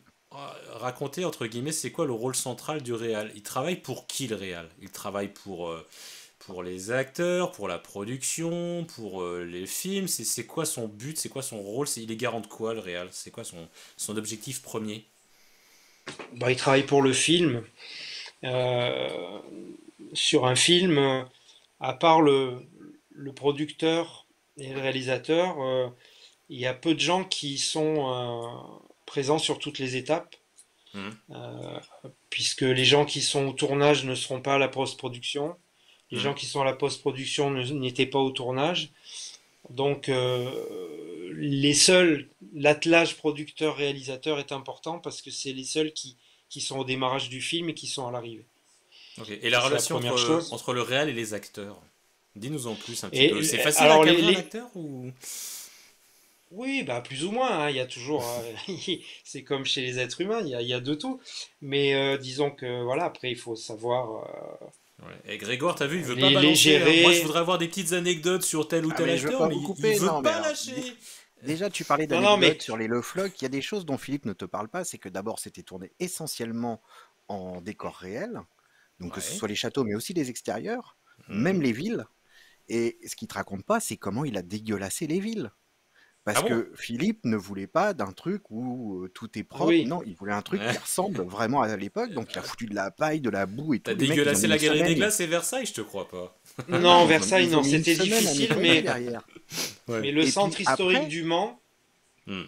raconter, entre guillemets, c'est quoi le rôle central du réal? Il travaille pour qui le réal? Il travaille pour les acteurs, pour la production, pour les films, c'est quoi son but, c'est quoi son rôle, il est garant de quoi le réal? C'est quoi son objectif premier? Bah, il travaille pour le film. Euh, sur un film, à part le producteur et le réalisateur, il y a peu de gens qui sont présents sur toutes les étapes, Hmm. euh, puisque les gens qui sont au tournage ne seront pas à la post-production, les Hmm. gens qui sont à la post-production n'étaient pas au tournage. Donc l'attelage producteur-réalisateur est important parce que c'est les seuls qui sont au démarrage du film et qui sont à l'arrivée. Ok. Et la Ça, c'est la relation première chose. entre le réal et les acteurs? Dis-nous en plus un petit peu. Et C'est facile à alors cadrer un acteur ou... Oui, bah plus ou moins, hein, il y a toujours, c'est comme chez les êtres humains, il y a de tout. Mais disons que voilà, après il faut savoir Ouais. Et Grégoire, t'as vu, il veut pas les balancer, hein. Moi, je gérer. voudrais avoir des petites anecdotes sur tel ou Ah tel mais je veux acteur, pas mais vous il couper, veut non mais pas alors, lâcher. déjà tu parlais Non, non, mais d'anecdotes sur les Lofloc, il y a des choses dont Philippe ne te parle pas, c'est que d'abord c'était tourné essentiellement en décor réel, donc que ce Ouais. soit les châteaux mais aussi les extérieurs, même Mhm. les villes, et ce qu'il te raconte pas, c'est comment il a dégueulassé les villes. Ah Parce bon? que Philippe ne voulait pas d'un truc où tout est ah propre. oui, Non, il voulait un truc Ouais. qui ressemble vraiment à l'époque. Donc il a foutu de la paille, de la boue et T'as tout. Les mecs, ils ont dégueulassé mis la une Galerie des semaine. Glaces et Versailles, je te crois pas. Non, non, non, Versailles, ils ont non, mis une c'était semaine à difficile, nettoyer mais derrière. Ouais. le Et puis centre historique après, du Mans, Hmm.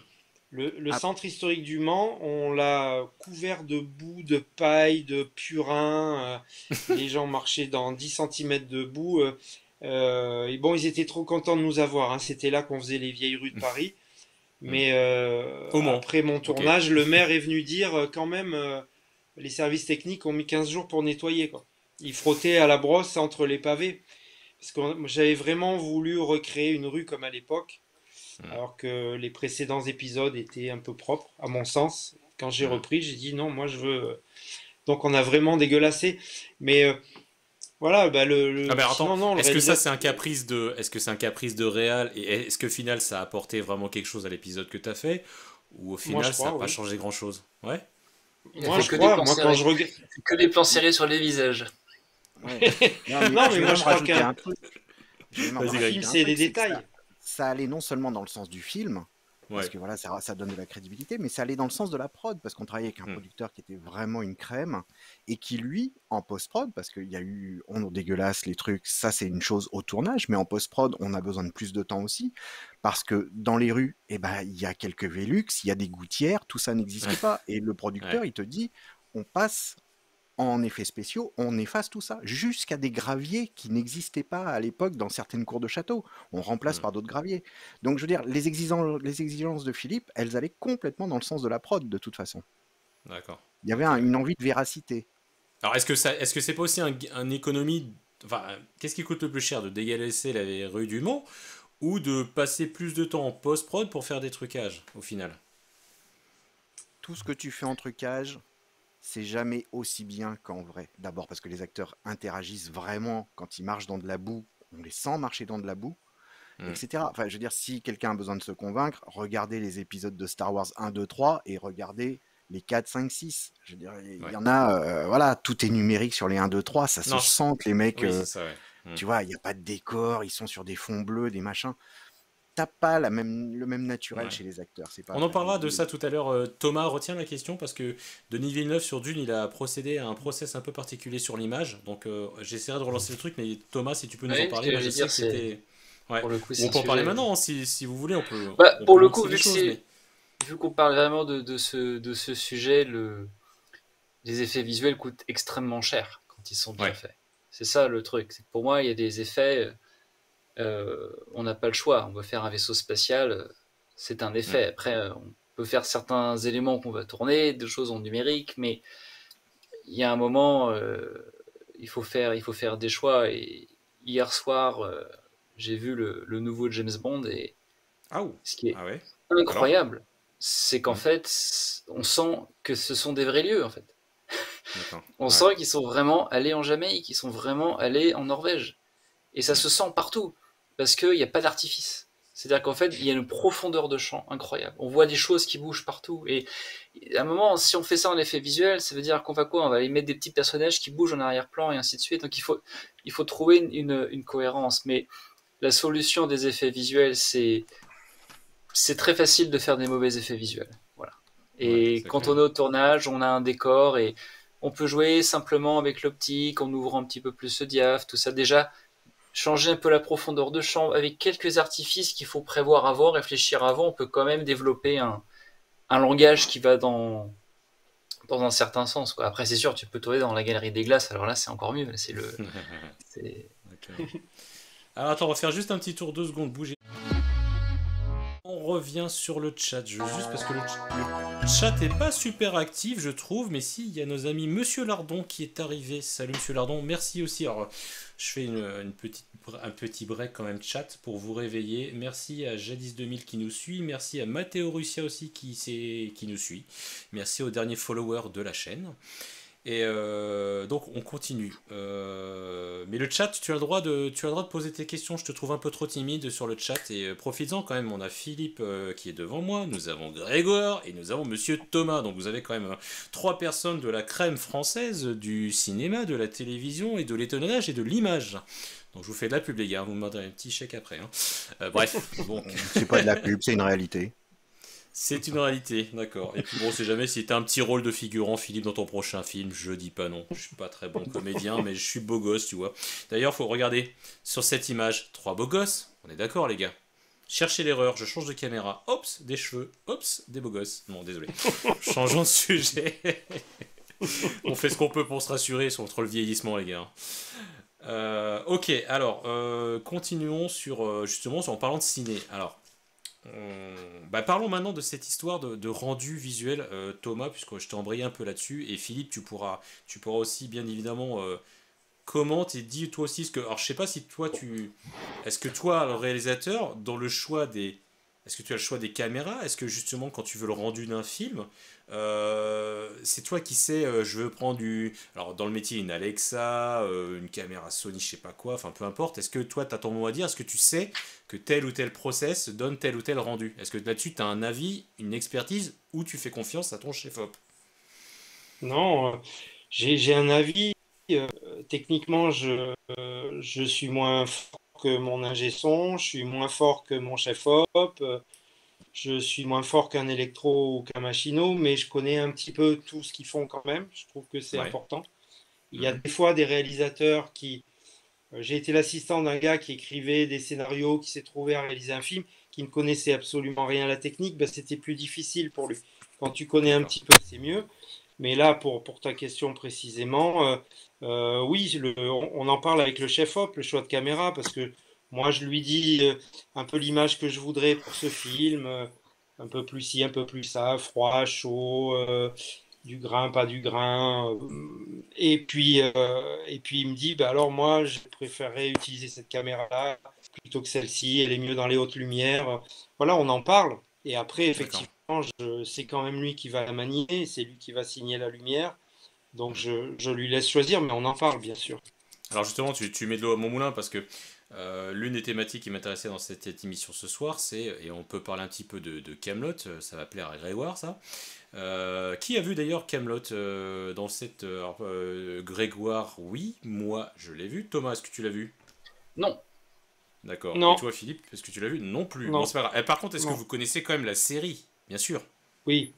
le ap- centre historique du Mans, on l'a couvert de boue, de paille, de purin. Les gens marchaient dans 10 centimètres de boue. Et bon, ils étaient trop contents de nous avoir, hein. C'était là qu'on faisait les vieilles rues de Paris. Hmm. Mais Au Mans. après mon Ok. tournage, le maire est venu dire quand même, les services techniques ont mis 15 jours pour nettoyer, quoi. Ils frottaient à la brosse entre les pavés. Parce que j'avais vraiment voulu recréer une rue comme à l'époque, Hmm. alors que les précédents épisodes étaient un peu propres, à mon sens. Quand j'ai Hmm. repris, j'ai dit non, moi je veux. Donc on a vraiment dégueulassé. Mais voilà, bah Ah ben attends, sinon non, le réalisateur. est-ce que c'est un caprice de réal et est-ce que au final ça a apporté vraiment quelque chose à l'épisode que t'as fait ou au Moi je final ça a crois, pas oui. changé grand-chose? Ouais? Il a Moi fait je que des crois, plans moi quand serrés. je regarde. Que des plans serrés sur les visages. ouais. Non, mais Non, je mais vais moi même je crois rajouter qu'un un truc. Je vais même Vas-y un Greg. film rajouter un c'est des truc, c'est que détails. ça allait non seulement dans le sens du film, parce Ouais. que voilà, ça donne de la crédibilité, mais ça allait dans le sens de la prod, parce qu'on travaillait avec un Hmm. producteur qui était vraiment une crème, et qui lui, en post-prod, parce qu'il y a eu, on dégueulasse les trucs, ça c'est une chose au tournage, mais en post-prod, on a besoin de plus de temps aussi, parce que dans les rues, eh ben, il y a quelques Velux, il y a des gouttières, tout ça n'existe pas, et le Ouais. producteur, il te dit, on passe en effets spéciaux, on efface tout ça, jusqu'à des graviers qui n'existaient pas à l'époque dans certaines cours de château. On remplace Hmm. par d'autres graviers. Donc, je veux dire, les exigences de Philippe, elles allaient complètement dans le sens de la prod, de toute façon. D'accord. Il y avait Ok, ouais. une envie de véracité. Alors est-ce que c'est pas aussi un économie, enfin qu'est-ce qui coûte le plus cher de dégager la rue du Mans ou de passer plus de temps en post-prod pour faire des trucages au final? Tout ce que tu fais en trucage, c'est jamais aussi bien qu'en vrai. D'abord parce que les acteurs interagissent vraiment quand ils marchent dans de la boue. On les sent marcher dans de la boue, Hmm. etc. Enfin, je veux dire, si quelqu'un a besoin de se convaincre, regardez les épisodes de Star Wars 1, 2, 3 et regardez les 4, 5, 6. Je veux dire, il Ouais. y en a, voilà, tout est numérique sur les 1, 2, 3. Ça se Non, sent que les mecs, oui c'est ça ouais. Hmm. tu vois, il n'y a pas de décor, ils sont sur des fonds bleus, des machins. T'as pas le même naturel Ouais. chez les acteurs. C'est pas On en vrai. parlera de ça tout à l'heure. Thomas, retiens la question parce que Denis Villeneuve sur Dune, il a procédé à un process un peu particulier sur l'image. Donc j'essaierai de relancer le truc, mais Thomas, si tu peux nous en Oui, ce parler, que moi je j'allais sais dire, que c'est c'était. Ouais. pour le coup, Ou c'est on un peut en parler sujet. maintenant, hein, si vous voulez, Bah, on pour peut le coup, lancer les choses, mais. vu qu'on parle vraiment de ce sujet, les effets visuels coûtent extrêmement cher quand ils sont bien Ouais. faits. C'est ça le truc. C'est que pour moi, il y a des effets, on n'a pas le choix. On veut faire un vaisseau spatial, c'est un Hmm. effet. Après, on peut faire certains éléments qu'on va tourner, des choses en numérique, mais il y a un moment, il faut faire des choix. Et hier soir, j'ai vu le nouveau James Bond et Ah ou. ce qui est Ah ouais. Alors. incroyable, c'est qu'en Hmm. fait, on sent que ce sont des vrais lieux, en fait. D'accord. On Ouais. sent qu'ils sont vraiment allés en Jamaïque, qu'ils sont vraiment allés en Norvège. Et ça Hmm. se sent partout, parce qu'il n'y a pas d'artifice. C'est-à-dire qu'en fait, il y a une profondeur de champ incroyable. On voit des choses qui bougent partout. Et à un moment, si on fait ça en effet visuel, ça veut dire qu'on va quoi? On va aller mettre des petits personnages qui bougent en arrière-plan et ainsi de suite. Donc il faut trouver une cohérence. Mais la solution des effets visuels, c'est très facile de faire des mauvais effets visuels. Voilà. Ouais, Et c'est quand clair. on est au tournage, on a un décor et on peut jouer simplement avec l'optique, en ouvrant un petit peu plus le diaph, tout ça. Déjà, changer un peu la profondeur de champ avec quelques artifices qu'il faut prévoir avant, réfléchir avant, on peut quand même développer un langage qui va dans un certain sens, quoi. Après, c'est sûr, tu peux tourner dans la galerie des glaces, alors là, c'est encore mieux. C'est... Ok. Alors attends, on va faire juste un petit tour 2 secondes, bouger. On revient sur le chat, juste parce que le chat est pas super actif, je trouve, mais si, il y a nos amis Monsieur Lardon qui est arrivé. Salut Monsieur Lardon, merci aussi. Alors, je fais une petite un petit break quand même chat pour vous réveiller. Merci à Jadis 2000 qui nous suit. Merci à Matteo Russia aussi qui nous suit. Merci aux derniers followers de la chaîne. Et donc on continue. Mais le chat, tu as le droit de poser tes questions. Je te trouve un peu trop timide sur le chat. Et profites-en quand même. On a Philippe qui est devant moi. Nous avons Grégoire et nous avons Monsieur Thomas. Donc vous avez quand même 3 personnes de la crème française du cinéma, de la télévision et de l'étonnage et de l'image. Donc je vous fais de la pub les gars. Vous me demanderez un petit chèque après. Bref. Donc. C'est pas de la pub, c'est une réalité. C'est une réalité, d'accord. Et puis bon, on sait jamais si t'as un petit rôle de figurant, Philippe, dans ton prochain film. Je dis pas non. Je suis pas très bon comédien, mais je suis beau gosse, tu vois. D'ailleurs, faut regarder sur cette image 3 beaux gosses. On est d'accord, les gars. Cherchez l'erreur, je change de caméra. Ops, des cheveux. Ops, des beaux gosses. Non, désolé. Changeons de sujet. On fait ce qu'on peut pour se rassurer contre le vieillissement, les gars. Ok, alors, continuons justement en parlant de ciné. Alors. Parlons maintenant de cette histoire de rendu visuel, Thomas, puisque je t'ai embrayé un peu là-dessus, et Philippe, tu pourras aussi bien évidemment commenter et dis toi aussi ce que. Alors je sais pas si toi est-ce que toi, le réalisateur, dans le choix est-ce que tu as le choix des caméras? Est-ce que justement quand tu veux le rendu d'un film, c'est toi qui sais, je veux prendre alors dans le métier une Alexa, une caméra Sony, je sais pas quoi, enfin peu importe. Est-ce que toi tu as ton mot à dire? Est-ce que tu sais que tel ou tel process donne tel ou tel rendu? Est-ce que là-dessus tu as un avis, une expertise, ou tu fais confiance à ton chef-op? Non, j'ai un avis. euh, Techniquement, je suis moins fort que mon ingé son, je suis moins fort que mon chef-op, je suis moins fort qu'un électro ou qu'un machino, mais je connais un petit peu tout ce qu'ils font quand même. Je trouve que c'est Ouais. important. Il y a Mhm. des fois des réalisateurs qui... J'ai été l'assistant d'un gars qui écrivait des scénarios, qui s'est trouvé à réaliser un film, qui ne connaissait absolument rien à la technique, ben, c'était plus difficile pour lui. Quand tu connais un D'accord. petit peu, c'est mieux. Mais là, pour ta question précisément, oui, on en parle avec le chef-op, le choix de caméra, parce que moi, je lui dis un peu l'image que je voudrais pour ce film, un peu plus ci, un peu plus ça, froid, chaud, du grain, pas du grain. Et puis il me dit, bah alors moi, je préférerais utiliser cette caméra-là plutôt que celle-ci, elle est mieux dans les hautes lumières. Voilà, on en parle. Et après, D'accord. effectivement, c'est quand même lui qui va la manier, c'est lui qui va signer la lumière. Donc Mhm. je lui laisse choisir, mais on en parle, bien sûr. Alors justement, tu mets de l'eau à mon moulin parce que l'une des thématiques qui m'intéressait dans cette émission ce soir, et on peut parler un petit peu de Camelot, ça va plaire à Grégoire ça. Qui a vu d'ailleurs Camelot dans cette... Grégoire, oui, moi je l'ai vu. Thomas, est-ce que tu l'as vu? Non, D'accord. Et Non, toi Philippe, est-ce que tu l'as vu? Non plus. Bon, non, c'est pas grave. Par contre, est-ce que non. vous connaissez quand même la série? Bien sûr. Oui,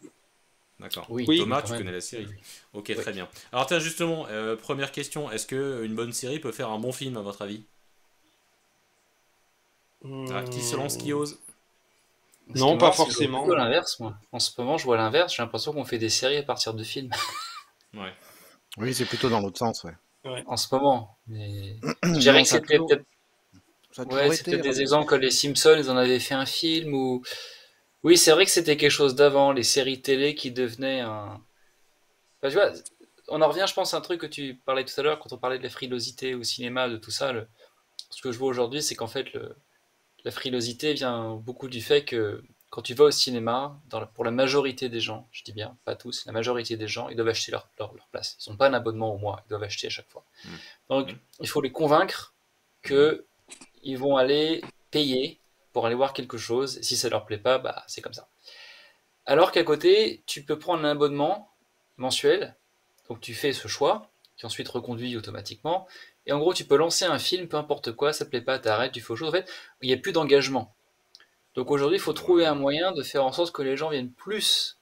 D'accord. oui, oui. oui, Thomas, quand tu connais même. la Oui, série. oui. Ok, Oui. très bien. Alors tiens, justement, première question, est-ce que une bonne série peut faire un bon film à votre avis? Ah, qui se lance, qui Hmm, ose? Ce qui est non, pas marrant, c'est que je vois plutôt forcément. l'inverse, moi. En ce moment, je vois l'inverse, j'ai l'impression qu'on fait des séries à partir de films. Ouais. Oui, c'est plutôt dans l'autre sens, ouais. Ouais. En ce moment. Mais je dirais Non, que c'était peut-être. ça a Ouais, toujours c'est été. peut-être des exemples comme les Simpsons, ils en avaient fait un film ou. Oui, c'est vrai que c'était quelque chose d'avant, les séries télé qui devenaient un. Enfin, tu vois, on en revient, je pense, à un truc que tu parlais tout à l'heure quand on parlait de la frilosité au cinéma, de tout ça. Ce que je vois aujourd'hui, c'est qu'en fait, la frilosité vient beaucoup du fait que quand tu vas au cinéma, pour la majorité des gens, je dis bien, pas tous, la majorité des gens, ils doivent acheter leur place. Ils n'ont pas un abonnement au mois, ils doivent acheter à chaque fois. Hmm. Donc, Hmm. il faut les convaincre Hmm. que ils vont aller payer pour aller voir quelque chose. Et si ça leur plaît pas, bah c'est comme ça. Alors qu'à côté, tu peux prendre un abonnement mensuel, donc tu fais ce choix, qui ensuite reconduit automatiquement. Et en gros, tu peux lancer un film, peu importe quoi, ça te plaît pas, t'arrêtes, tu fais autre chose. En fait, il n'y a plus d'engagement. Donc aujourd'hui, il faut trouver Ouais. un moyen de faire en sorte que les gens viennent plus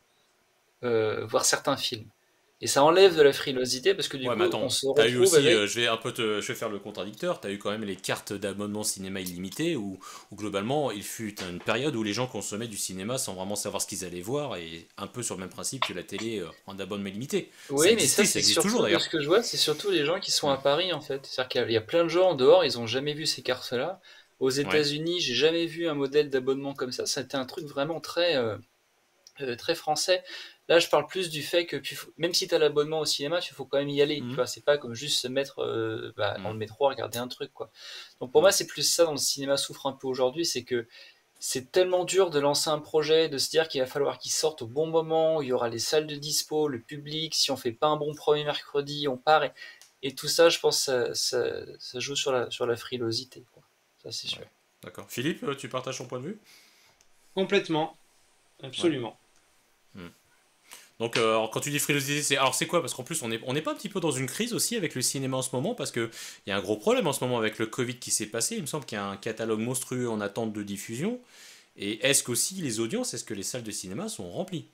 voir certains films. Et ça enlève de la frilosité parce que du Ouais, mais coup, on attends, se t'as eu retrouve aussi, avec. je vais faire le contradicteur, t'as eu quand même les cartes d'abonnement cinéma illimité où globalement il fut une période où les gens consommaient du cinéma sans vraiment savoir ce qu'ils allaient voir et un peu sur le même principe que la télé en abonnement illimité. Ça Oui, mais existait, ça c'est existe toujours surtout de d'ailleurs. ce que je vois, c'est surtout les gens qui sont Hmm. à Paris en fait. C'est-à-dire qu'il y a plein de gens en dehors, ils ont jamais vu ces cartes-là. Aux Ouais. États-Unis, j'ai jamais vu un modèle d'abonnement comme ça. C'était un truc vraiment très français. Là, je parle plus du fait que même si tu as l'abonnement au cinéma, il faut quand même y aller. Tu Mhm. vois, c'est pas comme juste se mettre dans Mhm. le métro à regarder un truc, quoi. Donc pour moi, c'est plus ça dont le cinéma souffre un peu aujourd'hui, c'est que c'est tellement dur de lancer un projet, de se dire qu'il va falloir qu'il sorte au bon moment, où il y aura les salles de dispo, le public, si on fait pas un bon premier mercredi, on part. Et tout ça, je pense, ça joue sur la frilosité, quoi. Ça, c'est sûr. Ouais, d'accord. Philippe, tu partages ton point de vue? Complètement, Ouais. absolument. Hmm. Donc, alors, quand tu dis frilosité, c'est quoi? Parce qu'en plus, on n'est pas un petit peu dans une crise aussi avec le cinéma en ce moment, parce que il y a un gros problème en ce moment avec le Covid qui s'est passé. Il me semble qu'il y a un catalogue monstrueux en attente de diffusion. Et est-ce qu'aussi les audiences, est-ce que les salles de cinéma sont remplies?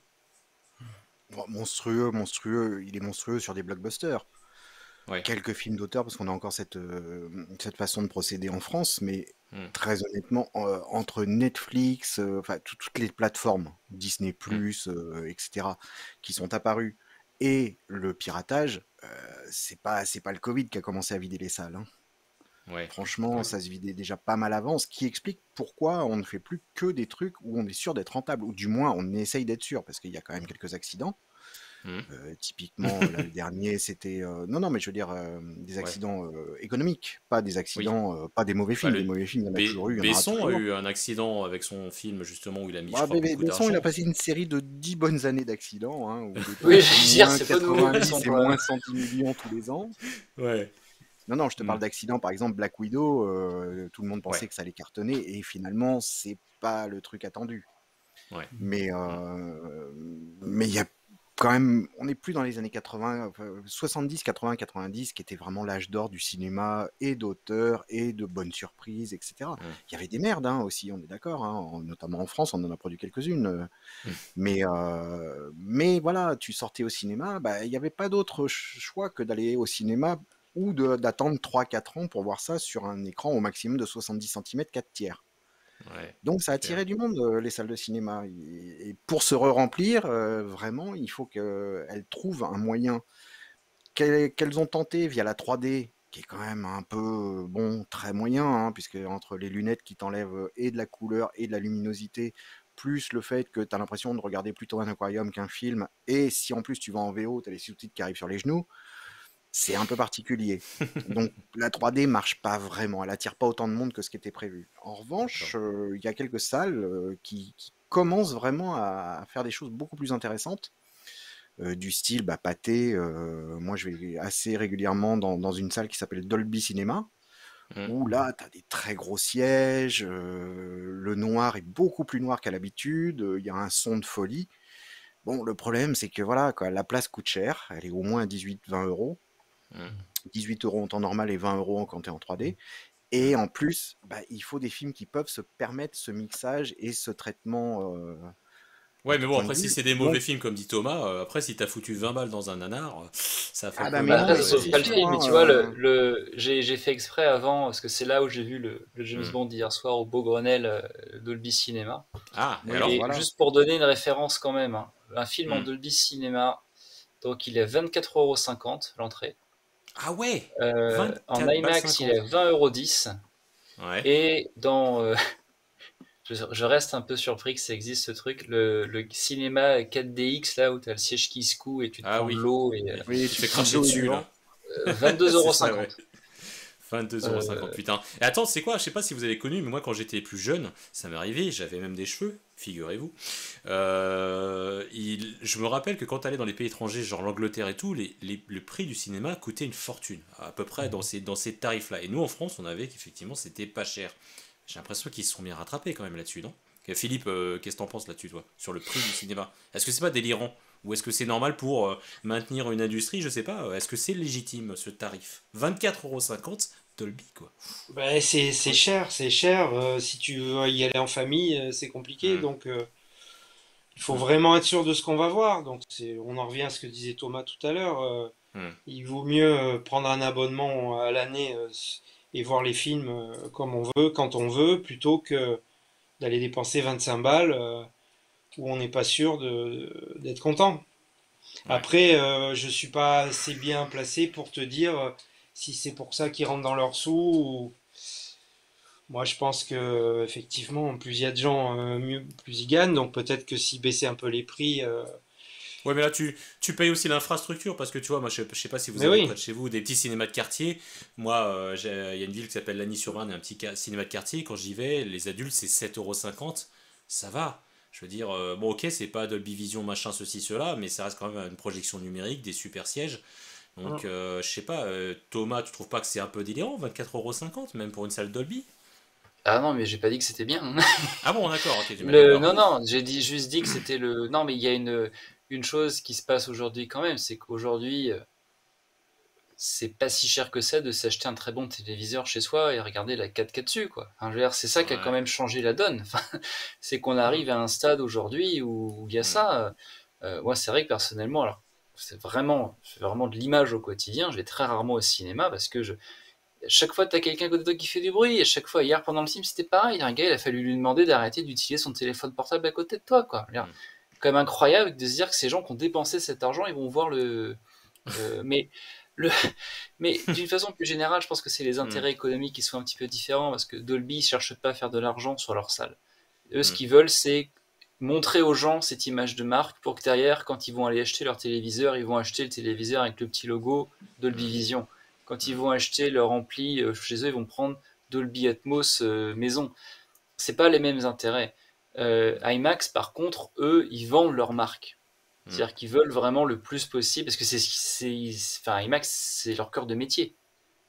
Bon, monstrueux, monstrueux, il est monstrueux sur des blockbusters. Ouais. Quelques films d'auteur, parce qu'on a encore cette façon de procéder en France, mais Hmm. très honnêtement, entre Netflix, enfin toutes les plateformes, Disney+, Hmm. etc., qui sont apparues, et le piratage, c'est pas le Covid qui a commencé à vider les salles, hein. Ouais. Franchement, Ouais. ça se vidait déjà pas mal avant, ce qui explique pourquoi on ne fait plus que des trucs où on est sûr d'être rentable, ou du moins on essaye d'être sûr, parce qu'il y a quand même quelques accidents. Hmm. Typiquement, là, le dernier, c'était... non, non, mais je veux dire, des Ouais. accidents économiques, pas des Oui. accidents, pas des mauvais Bah, films. Des mauvais films, il y en a toujours eu, il y en aura Besson a toujours. eu un accident avec son film, justement, où il a mis, je Bah, crois, beaucoup Besson, il a d'argent. passé une série de 10 bonnes années d'accidents, hein, où il était Oui, entre je veux dire, moins c'est pas nouveau, Besson, 90 et quand même. moins 110 millions tous les ans. Ouais. Non, non, je te Hmm. parle d'accidents, par exemple, Black Widow, tout le monde Ouais. pensait que ça allait cartonner, et finalement, c'est pas le truc attendu. Ouais. Mais Hmm. mais il y a quand même, on n'est plus dans les années 80, enfin, 70, 80, 90, qui était vraiment l'âge d'or du cinéma et d'auteurs et de bonnes surprises, etc. Hmm. Il y avait des merdes hein, aussi, on est d'accord, hein, notamment en France, on en a produit quelques-unes. Hmm. Mais voilà, tu sortais au cinéma, bah, il n'y avait pas d'autre choix que d'aller au cinéma ou d'attendre 3 4 ans pour voir ça sur un écran au maximum de 70 cm 4 tiers. Ouais. Donc ça a C'est clair. attiré du monde, les salles de cinéma. Et pour se re-remplir, vraiment, il faut qu'elles trouvent un moyen qu'elles ont tenté via la 3D, qui est quand même un peu, bon, très moyen, hein, puisque entre les lunettes qui t'enlèvent et de la couleur et de la luminosité, plus le fait que tu as l'impression de regarder plutôt un aquarium qu'un film, et si en plus tu vas en VO, tu as les sous-titres qui arrivent sur les genoux, c'est un peu particulier. Donc la 3D marche pas vraiment, elle attire pas autant de monde que ce qui était prévu. En D'accord. revanche, il y a quelques salles qui commencent vraiment à faire des choses beaucoup plus intéressantes, du style bah, Pathé. Moi, je vais assez régulièrement dans une salle qui s'appelle Dolby Cinema, Hmm. où là, tu as des très gros sièges, le noir est beaucoup plus noir qu'à l'habitude, il y a un son de folie. Bon, le problème, c'est que voilà, quoi, la place coûte cher, elle est au moins à 18-20 euros. Hmm. 18 euros en temps normal et 20 euros quand tu es en 3D. Hmm. Et en plus, bah, il faut des films qui peuvent se permettre ce mixage et ce traitement Ouais, mais du bon, point de après, si vue. c'est des mauvais Donc, films, comme dit Thomas, après, si t'as foutu 20 balles dans un nanar, ça fait un ah peu bah mais Bah, mal. non, après, mais ça ça sauve c'est pas le sûr, film, mais hein, tu vois, j'ai fait exprès avant, parce que c'est là où j'ai vu le James Hmm. Bond hier soir au Beau Grenelle Dolby Cinéma. Ah, et Oui, bah alors? Et voilà. juste pour donner une référence quand même, hein, un film en Hmm. Dolby Cinéma, donc il est 24,50 € l'entrée. Ah ouais! En 24 balles IMAX, il est 50. 20,10 €. Ouais. Et je reste un peu surpris que ça existe ce truc, le cinéma 4DX, là où tu as le siège qui se et tu te Ah prends de oui. l'eau, et Oui, Tu te tu fais prends de cracher l'eau et du dessus, là. vent. 22,50 C'est ça, ouais. €. 22,50 €, Euh, putain. Et attends, c'est quoi? Je sais pas si vous avez connu, mais moi, quand j'étais plus jeune, ça m'est arrivé, j'avais même des cheveux, figurez-vous. Je me rappelle que quand t'allais dans les pays étrangers, genre l'Angleterre et tout, le prix du cinéma coûtait une fortune, à peu près dans ces tarifs-là. Et nous, en France, on avait qu'effectivement, c'était pas cher. J'ai l'impression qu'ils se sont bien rattrapés quand même là-dessus, non? Philippe, qu'est-ce que t'en penses là-dessus, toi, sur le prix du cinéma? Est-ce que c'est pas délirant? Ou est-ce que c'est normal pour maintenir une industrie? Je sais pas. Est-ce que c'est légitime ce tarif? 24,50 € Dolby, quoi. Bah, c'est Oui. cher, c'est cher. Si tu veux y aller en famille, c'est compliqué. Hmm, Donc, il faut hmm, vraiment être sûr de ce qu'on va voir. Donc, on en revient à ce que disait Thomas tout à l'heure. hmm. Il vaut mieux prendre un abonnement à l'année et voir les films comme on veut, quand on veut, plutôt que d'aller dépenser 25 balles où on n'est pas sûr d'être content. Ouais. Après, je suis pas assez bien placé pour te dire si c'est pour ça qu'ils rentrent dans leurs sous. Moi, je pense que effectivement, plus il y a de gens, mieux, plus ils gagnent. Donc peut-être que si baisser un peu les prix, Ouais, mais là, tu payes aussi l'infrastructure parce que tu vois, moi, je sais pas si vous Mais avez oui. près de chez vous des petits cinémas de quartier. Moi, il y a une ville qui s'appelle Lagny-sur-Marne, un petit cinéma de quartier. Quand j'y vais, les adultes, c'est 7,50 €. Ça va. Je veux dire, bon, ok, c'est pas Dolby Vision, machin, ceci, cela, mais ça reste quand même une projection numérique, des super sièges. Donc, Mm. je sais pas, Thomas, tu trouves pas que c'est un peu délirant, 24,50 € même pour une salle Dolby? Ah non, mais j'ai pas dit que c'était bien. Ah bon, d'accord, ok, tu m'as dit, bah Non, oui. non, juste dit que c'était le. Non, mais il y a une chose qui se passe aujourd'hui quand même, c'est qu'aujourd'hui, c'est pas si cher que ça de s'acheter un très bon téléviseur chez soi et regarder la 4K dessus, quoi. Enfin, je veux dire, c'est ça qui a quand Ouais. même changé la donne. Enfin, c'est qu'on Hmm, arrive à un stade aujourd'hui où il y a hmm, ça. Moi, c'est vrai que personnellement, alors, c'est vraiment de l'image au quotidien. Je vais très rarement au cinéma parce que à chaque fois, t'as quelqu'un à côté de toi qui fait du bruit. À chaque fois, hier pendant le film, c'était pareil. Un gars, il a fallu lui demander d'arrêter d'utiliser son téléphone portable à côté de toi, quoi. C'est hmm, quand même incroyable de se dire que ces gens qui ont dépensé cet argent, ils vont voir mais le, mais d'une façon plus générale, je pense que c'est les hmm, intérêts économiques qui sont un petit peu différents parce que Dolby ne cherche pas à faire de l'argent sur leur salle. Eux, ce hmm, qu'ils veulent, c'est montrer aux gens cette image de marque pour que derrière, quand ils vont aller acheter leur téléviseur, ils vont acheter le téléviseur avec le petit logo Dolby hmm, Vision. Quand ils hmm. vont acheter leur ampli chez eux, ils vont prendre Dolby Atmos maison. C'est pas les mêmes intérêts. IMAX, par contre, eux, ils vendent leur marque. Hmm. C'est-à-dire qu'ils veulent vraiment le plus possible, parce que enfin, IMAX, c'est leur cœur de métier.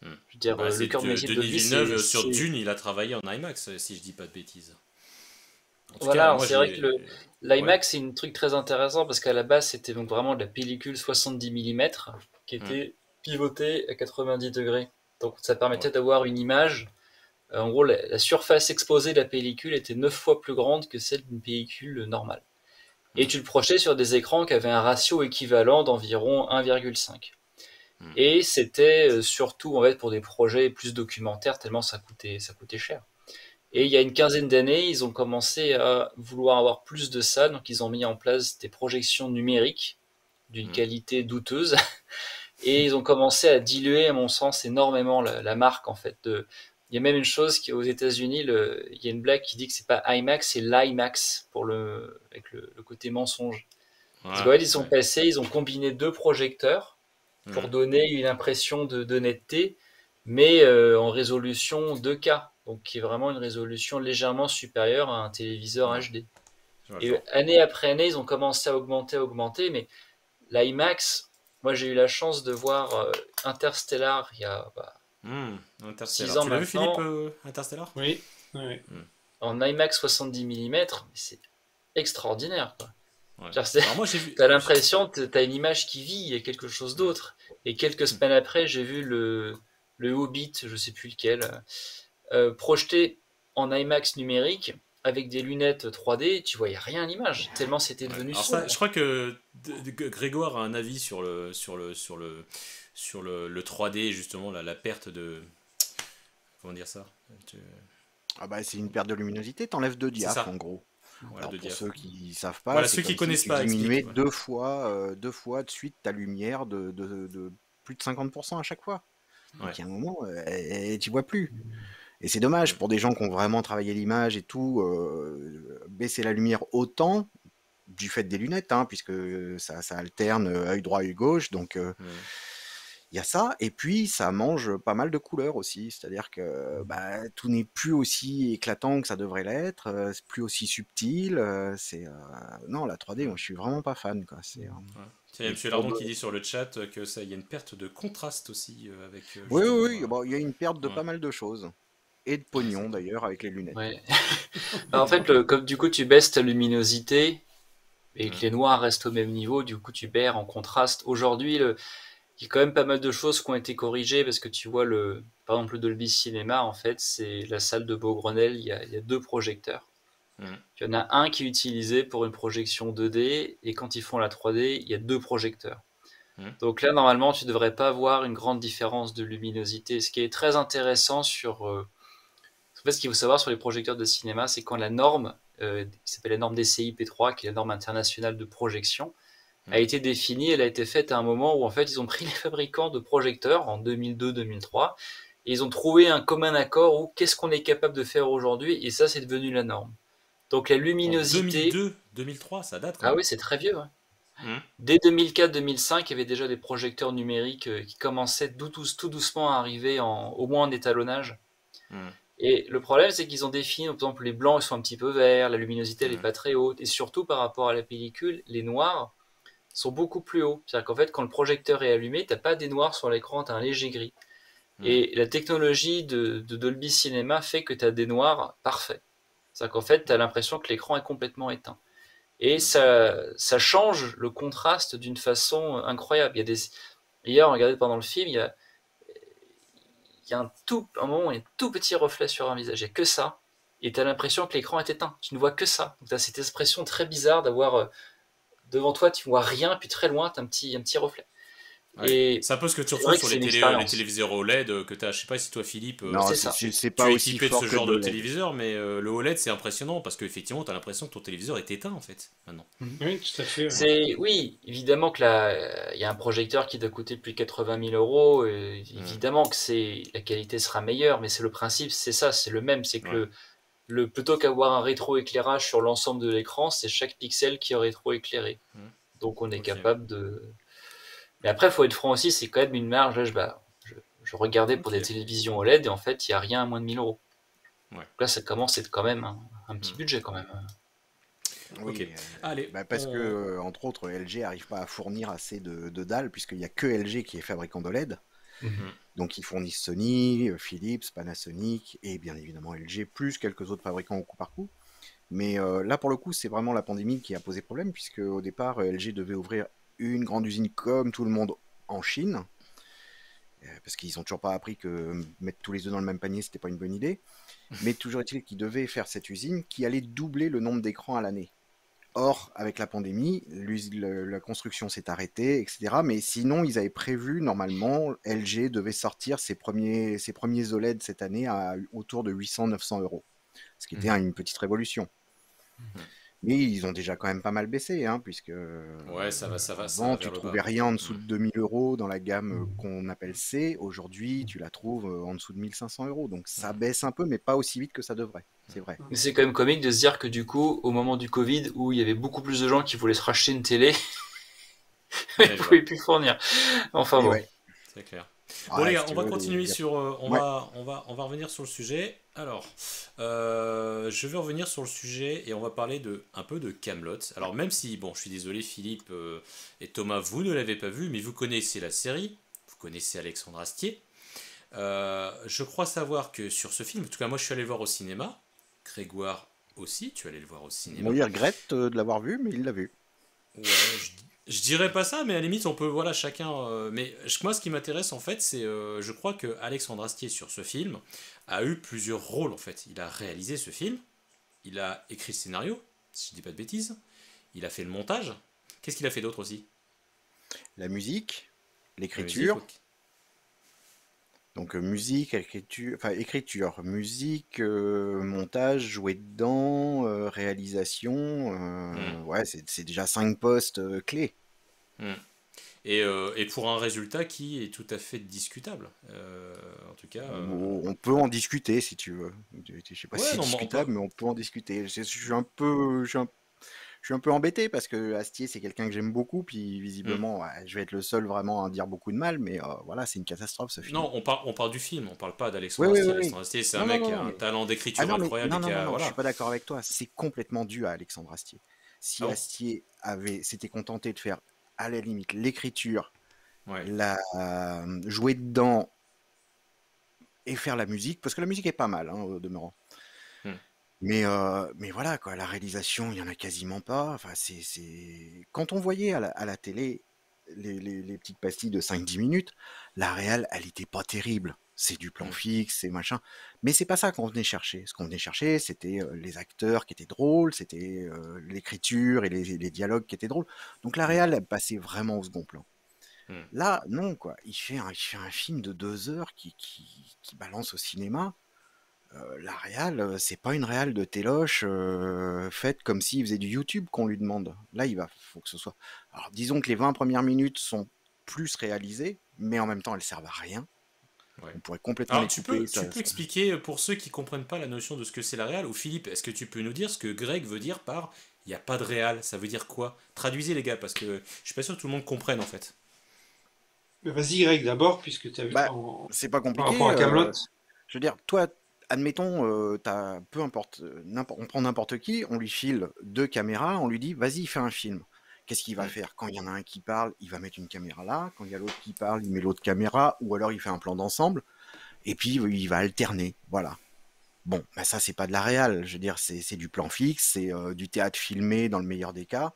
Hmm. Je veux dire, Bah, le c'est cœur de métier de Denis Dolby, Villeneuve sur Dune, il a travaillé en IMAX, si je dis pas de bêtises. En tout cas, Voilà, moi c'est vrai que j'ai. Ouais. l'IMAX, c'est un truc très intéressant, parce qu'à la base, c'était donc vraiment de la pellicule 70 mm qui Hmm. était pivotée à 90 degrés. Donc ça Ouais. permettait d'avoir une image. En gros, la surface exposée de la pellicule était 9 fois plus grande que celle d'une pellicule normale. Et Hmm. tu le projetais sur des écrans qui avaient un ratio équivalent d'environ 1,5. Hmm. Et c'était surtout en fait pour des projets plus documentaires tellement ça coûtait cher. Et Hmm. il y a une quinzaine d'années, ils ont commencé à vouloir avoir plus de ça, donc ils ont mis en place des projections numériques d'une Hmm. qualité douteuse et ils ont commencé à diluer, à mon sens, énormément la marque en fait. Il y a même une chose qui aux États-Unis, il y a une blague qui dit que c'est pas IMAX, c'est l'IMAX pour avec le côté mensonge. Parce qu'en Ouais. fait, ils sont Ouais. passés, ils ont combiné deux projecteurs Hmm. pour donner une impression de netteté, mais en résolution 2K, donc qui est vraiment une résolution légèrement supérieure à un téléviseur Ouais. HD. Je vois le Et genre. année après année, ils ont commencé à augmenter, mais l'IMAX, moi j'ai eu la chance de voir Interstellar il y a Hmm. 6 Interstellar. ans Tu l'as vu, Philippe, maintenant, Interstellar? Oui. Oui. Hmm. en IMAX 70 mm, c'est extraordinaire, quoi. Ouais. C'est- Alors moi j'ai vu. T'as l'impression que t'as une image qui vit, il y a quelque chose Hmm. d'autre. Et quelques Hmm. semaines après, j'ai vu le Hobbit, je sais plus lequel, projeté en IMAX numérique avec des lunettes 3D, tu voyais rien à l'image, tellement c'était Ouais. devenu Alors ça, je sombre. crois que Grégoire a un avis le 3D, justement, la perte de. Comment dire ça? Tu- Ah bah, c'est une perte de luminosité, t'enlèves 2 C'est diaphes en ça. gros. Voilà, Alors de pour diaph. ceux qui savent pas, Voilà, c'est ceux qui comme si connaissent tu pas diminuais expliquent. Ouais. deux fois de suite ta lumière de plus de 50% à chaque fois. Ouais. Donc il y a un moment, tu vois plus. Et c'est dommage Hmm. pour des gens qui ont vraiment travaillé l'image et tout, baisser la lumière autant du fait des lunettes, hein, puisque ça alterne œil droit, œil gauche, donc Hmm. il y a ça, et puis ça mange pas mal de couleurs aussi, c'est-à-dire que bah, tout n'est plus aussi éclatant que ça devrait l'être, c'est plus aussi subtil, non, la 3D, moi Hmm. je suis vraiment pas fan, quoi. Ouais. Tiens, il y a Et M. pour Lardon de... qui dit sur le chat que ça, il y a une perte de contraste aussi avec Oui, oui, justement. oui, bon, il y a une perte de Ouais. pas mal de choses, et de Ouais, c'est pognon clair. d'ailleurs avec les lunettes. Ouais. Bah, en fait, comme du coup tu baisses ta luminosité et que Hmm. les noirs restent au même niveau, du coup tu perds en contraste. Aujourd'hui, il y a quand même pas mal de choses qui ont été corrigées parce que tu vois par exemple le Dolby Cinema, en fait, c'est la salle de Beaugrenelle, il y a deux projecteurs. Hmm. Il y en a un qui est utilisé pour une projection 2D et quand ils font la 3D, il y a deux projecteurs. Hmm. Donc là, normalement, tu ne devrais pas avoir une grande différence de luminosité. Ce qui est très intéressant en fait, ce qu'il faut savoir sur les projecteurs de cinéma, c'est quand la norme, qui s'appelle la norme DCI P3, qui est la norme internationale de projection, a Hmm. été définie, elle a été faite à un moment où en fait ils ont pris les fabricants de projecteurs en 2002-2003 et ils ont trouvé un commun accord où qu'est-ce qu'on est capable de faire aujourd'hui et ça c'est devenu la norme. Donc la En luminosité, 2002, 2003, ça date quand ah même. oui c'est très vieux, hein. Hmm. Dès 2004-2005, il y avait déjà des projecteurs numériques qui commençaient tout doucement à arriver, au moins en étalonnage. Hmm. Et le problème, c'est qu'ils ont défini, par exemple, les blancs, ils sont un petit peu verts, la luminosité, elle n'est pas très haute, et surtout par rapport à la pellicule, les noirs sont beaucoup plus hauts. C'est-à-dire qu'en fait, quand le projecteur est allumé, tu n'as pas des noirs sur l'écran, tu as un léger gris. Et la technologie de Dolby Cinema fait que tu as des noirs parfaits. C'est-à-dire qu'en fait, tu as l'impression que l'écran est complètement éteint. Et ça change le contraste d'une façon incroyable. Hier, on regardait pendant le film, il y a un moment où il y a un tout petit reflet sur un visage. Il n'y a que ça. Et tu as l'impression que l'écran est éteint. Tu ne vois que ça. Donc tu as cette expression très bizarre d'avoir devant toi, tu ne vois rien, puis très loin, tu as un petit reflet. Ouais. Et C'est un peu ce que tu c'est retrouves vrai que sur c'est une les expérience. téléviseurs OLED que tu as. Je sais pas si toi, Philippe, Non, C'est ça. c'est tu pas es aussi équipé de fort ce que genre de de LED. téléviseur, mais le OLED, c'est impressionnant parce qu'effectivement, tu as l'impression que ton téléviseur est éteint en fait, maintenant. Oui, tout à fait. Ouais. Oui, évidemment que là, il y a un projecteur qui doit coûter plus de 80 000 euros. Et évidemment que la qualité sera meilleure, mais c'est le principe, c'est ça, c'est le même. C'est que plutôt qu'avoir un rétroéclairage sur l'ensemble de l'écran, c'est chaque pixel qui est rétroéclairé. Donc on est capable de. Mais après, il faut être franc aussi, c'est quand même une marge. Là, je regardais pour des télévisions OLED et en fait, il n'y a rien à moins de 1000 euros. Ouais. Donc là, ça commence à être quand même un petit budget quand même. Oui, Allez, parce que, entre autres, LG n'arrive pas à fournir assez de dalles, puisqu'il n'y a que LG qui est fabricant de LED. Donc ils fournissent Sony, Philips, Panasonic et bien évidemment LG, plus quelques autres fabricants au coup par coup. Mais là, pour le coup, c'est vraiment la pandémie qui a posé problème, puisque au départ, LG devait ouvrir une grande usine comme tout le monde en Chine, parce qu'ils n'ont toujours pas appris que mettre tous les œufs dans le même panier, c'était pas une bonne idée. Mais toujours est-il qu'ils devaient faire cette usine qui allait doubler le nombre d'écrans à l'année. Or, avec la pandémie, la construction s'est arrêtée, etc. Mais sinon, ils avaient prévu, normalement, LG devait sortir ses premiers OLED cette année à autour de 800-900 euros. Ce qui était une petite révolution. Mais ils ont déjà quand même pas mal baissé, hein, puisque ça va avant, tu vers le bas. trouvais rien en dessous de 2000 euros dans la gamme qu'on appelle C. Aujourd'hui, tu la trouves en dessous de 1500 euros. Donc ça baisse un peu, mais pas aussi vite que ça devrait. C'est vrai. Mais c'est quand même comique de se dire que du coup, au moment du Covid, où il y avait beaucoup plus de gens qui voulaient se racheter une télé, ils ne pouvaient plus fournir. Enfin bon. Ouais. C'est clair. Ouais, Bon les gars, si on tu va veux, continuer sur, on Ouais. va revenir sur le sujet. Alors, je vais revenir sur le sujet et on va parler un peu de Kaamelott. Alors même si, bon, je suis désolé Philippe et Thomas, vous ne l'avez pas vu, mais vous connaissez la série, vous connaissez Alexandre Astier. Je crois savoir que sur ce film, en tout cas moi je suis allé le voir au cinéma. Grégoire aussi, tu es allé le voir au cinéma. Bon, il regrette de l'avoir vu, mais il l'a vu. Ouais, je dirais pas ça, mais à la limite, on peut, voilà, chacun. Moi, ce qui m'intéresse, en fait, c'est. Je crois que Alexandre Astier, sur ce film, a eu plusieurs rôles, en fait. Il a réalisé ce film, il a écrit le scénario, si je dis pas de bêtises, il a fait le montage. Qu'est-ce qu'il a fait d'autre aussi? La musique, La musique, l'écriture. ok. Donc musique, écriture, musique, montage, jouer dedans, réalisation. Ouais, c'est déjà 5 postes clés. Hmm. Et pour un résultat qui est tout à fait discutable. En tout cas. On peut en discuter si tu veux. Je sais pas si Ouais, c'est non, mais on peut. discutable, mais on peut en discuter. Je suis un peu embêté parce que Astier, c'est quelqu'un que j'aime beaucoup, puis Hmm. visiblement, ouais, je vais être le seul vraiment à en dire beaucoup de mal, mais voilà, c'est une catastrophe ce film. Non, on parle du film, on parle pas Oui, d'Alexandre oui, Astier. oui, oui. Alexandre Astier, c'est un Non, non, mec non, qui non, a un mais talent ah d'écriture non, mais incroyable non, et non, qui non, a. non, je suis Voilà. pas d'accord avec toi. C'est complètement dû à Alexandre Astier. Ah Si bon? Astier s'était contenté de faire, à la limite, l'écriture, Ouais. jouer dedans et faire la musique, parce que la musique est pas mal, hein, au demeurant. Hmm. Mais voilà, quoi, la réalisation, il y en a quasiment pas. Enfin, quand on voyait à la télé les petites pastilles de 5-10 minutes, la réal, elle était pas terrible. C'est du plan Hmm. fixe, c'est machin. Mais c'est pas ça qu'on venait chercher. Ce qu'on venait chercher, c'était les acteurs qui étaient drôles, c'était l'écriture et les dialogues qui étaient drôles. Donc la Hmm. réal, elle passait vraiment au second plan. Hmm. Là, non, quoi. Il fait un film de 2 heures qui balance au cinéma. La réal, c'est pas une réal de téloche faite comme s'il faisait du YouTube qu'on lui demande. Là, faut que ce soit. Alors, disons que les 20 premières minutes sont plus réalisées, mais en même temps, elles servent à rien. Ouais. On pourrait complètement Alors, les couper. tu peux expliquer pour ceux qui comprennent pas la notion de ce que c'est la réal, ou Philippe, est-ce que tu peux nous dire ce que Greg veut dire par il n'y a pas de réal? Ça veut dire quoi? Traduisez les gars, parce que je suis pas sûr que tout le monde comprenne en fait. Mais vas-y, Greg, d'abord, puisque tu as vu Bah, c'est pas par rapport compliqué. à Camelot. Je veux dire, toi, admettons, peu importe, on prend n'importe qui, on lui file 2 caméras, on lui dit, vas-y, fais un film. Qu'est-ce qu'il va faire? Quand il y en a un qui parle, il va mettre une caméra là. Quand il y a l'autre qui parle, il met l'autre caméra, ou alors il fait un plan d'ensemble. Et puis il va alterner. Voilà. Bon, bah ça, c'est pas de la réal. Je veux dire, c'est du plan fixe, c'est du théâtre filmé dans le meilleur des cas,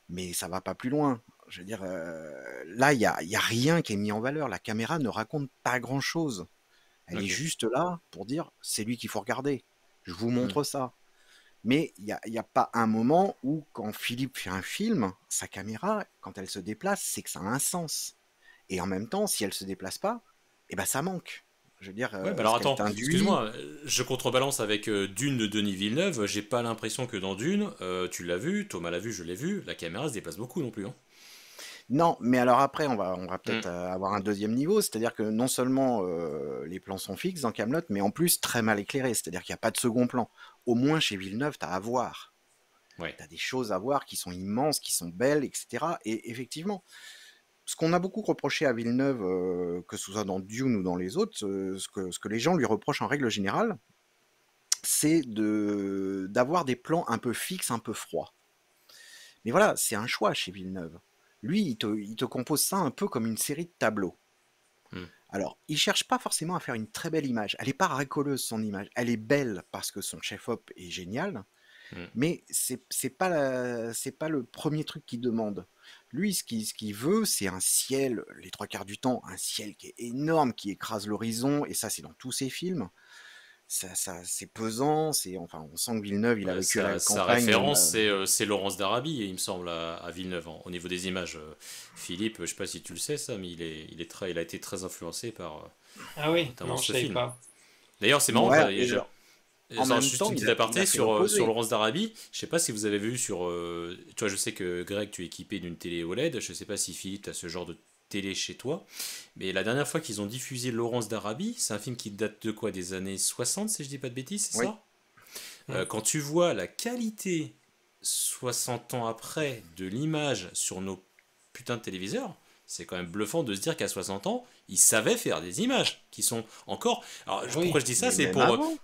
mais ça va pas plus loin. Je veux dire, là, il y a rien qui est mis en valeur. La caméra ne raconte pas grand-chose. Elle est Ok. juste là pour dire, c'est lui qu'il faut regarder. Je vous Hmm. montre ça. Mais il y a pas un moment où, quand Philippe fait un film, sa caméra, quand elle se déplace, c'est que ça a un sens. Et en même temps, si elle se déplace pas, eh ben ça manque. Je veux dire, Ouais, bah ce alors qu'elle attends, t'induit. excuse-moi, je contrebalance avec Dune de Denis Villeneuve. J'ai pas l'impression que dans Dune, tu l'as vu, Thomas l'a vu, je l'ai vu, la caméra se déplace beaucoup non plus. Hein. Non, mais alors après, on va Hmm. peut-être avoir un deuxième niveau, c'est-à-dire que non seulement les plans sont fixes dans Camelot, mais en plus très mal éclairés, c'est-à-dire qu'il n'y a pas de second plan. Au moins chez Villeneuve, tu as à voir. Ouais. Tu as des choses à voir qui sont immenses, qui sont belles, etc. Et effectivement, ce qu'on a beaucoup reproché à Villeneuve, que ce soit dans Dune ou dans les autres, ce que les gens lui reprochent en règle générale, c'est d'avoir des plans un peu fixes, un peu froids. Mais voilà, c'est un choix chez Villeneuve. Lui, il te compose ça un peu comme une série de tableaux. Hmm. Alors, il cherche pas forcément à faire une très belle image. Elle n'est pas racoleuse, son image. Elle est belle parce que son chef-op est génial, Hmm. mais c'est pas le premier truc qu'il demande. Lui, ce qu'il veut, c'est un ciel, les 3 quarts du temps, un ciel qui est énorme, qui écrase l'horizon, et ça, c'est dans tous ses films. C'est pesant, enfin, on sent que Villeneuve, il a vécu à la Sa campagne. référence, c'est Laurence d'Arabie, il me semble, à Villeneuve, au niveau des images. Philippe, je sais pas si tu le sais, ça, mais il a été très influencé par Ah oui, notamment non, je ce savais film. pas. D'ailleurs, c'est marrant, Ouais, et en alors, même juste temps, une petite il aparté a fait sur l'opposé. Laurence d'Arabie. Je sais pas si vous avez vu sur. Toi, je sais que Greg, tu es équipé d'une télé OLED. Je sais pas si Philippe, tu as ce genre de télé chez toi. Mais la dernière fois qu'ils ont diffusé Laurence d'Arabie, c'est un film qui date de quoi? Des années 60, si je dis pas de bêtises, c'est Oui. ça? Hmm. Quand tu vois la qualité 60 ans après de l'image sur nos putains de téléviseurs, c'est quand même bluffant de se dire qu'à 60 ans, ils savaient faire des images qui sont encore. Alors, Ah pourquoi oui. je dis ça? Mais C'est même pour. avant.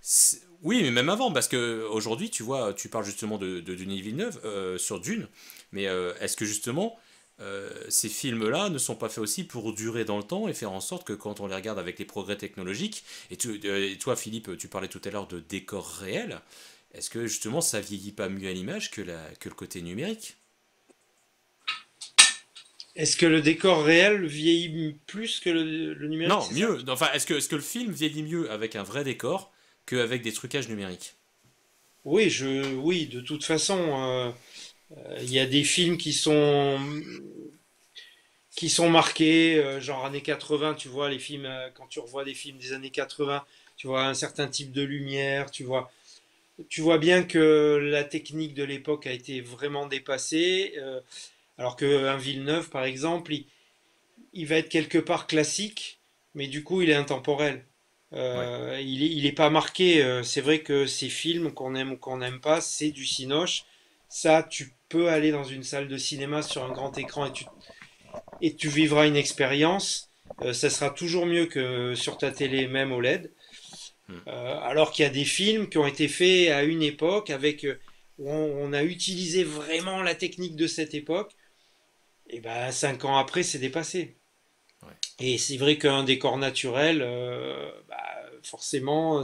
Oui, mais même avant, parce que aujourd'hui, tu vois, tu parles justement de Denis Villeneuve sur Dune, mais est-ce que justement ces films-là ne sont pas faits aussi pour durer dans le temps et faire en sorte que quand on les regarde avec les progrès technologiques, et toi Philippe, tu parlais tout à l'heure de décors réels, est-ce que justement ça vieillit pas mieux à l'image que le côté numérique? Est-ce que le décor réel vieillit plus que le numérique, Non, c'est ça? mieux. Enfin, est-ce que le film vieillit mieux avec un vrai décor qu'avec des trucages numériques? Oui, oui, de toute façon, il y a des films qui sont marqués, genre années 80, tu vois, les films, quand tu revois des films des années 80, tu vois un certain type de lumière, tu vois bien que la technique de l'époque a été vraiment dépassée, alors qu'un Villeneuve, par exemple, il va être quelque part classique, mais du coup, il est intemporel. Ouais. Il est pas marqué. C'est vrai que ces films, qu'on aime ou qu'on n'aime pas, c'est du cinoche. Ça, tu peux aller dans une salle de cinéma sur un grand écran et tu vivras une expérience. Ça sera toujours mieux que sur ta télé, même OLED. Hmm. Alors qu'il y a des films qui ont été faits à une époque où on a utilisé vraiment la technique de cette époque. Et ben 5 ans après, c'est dépassé. Ouais. Et c'est vrai qu'un décor naturel, forcément,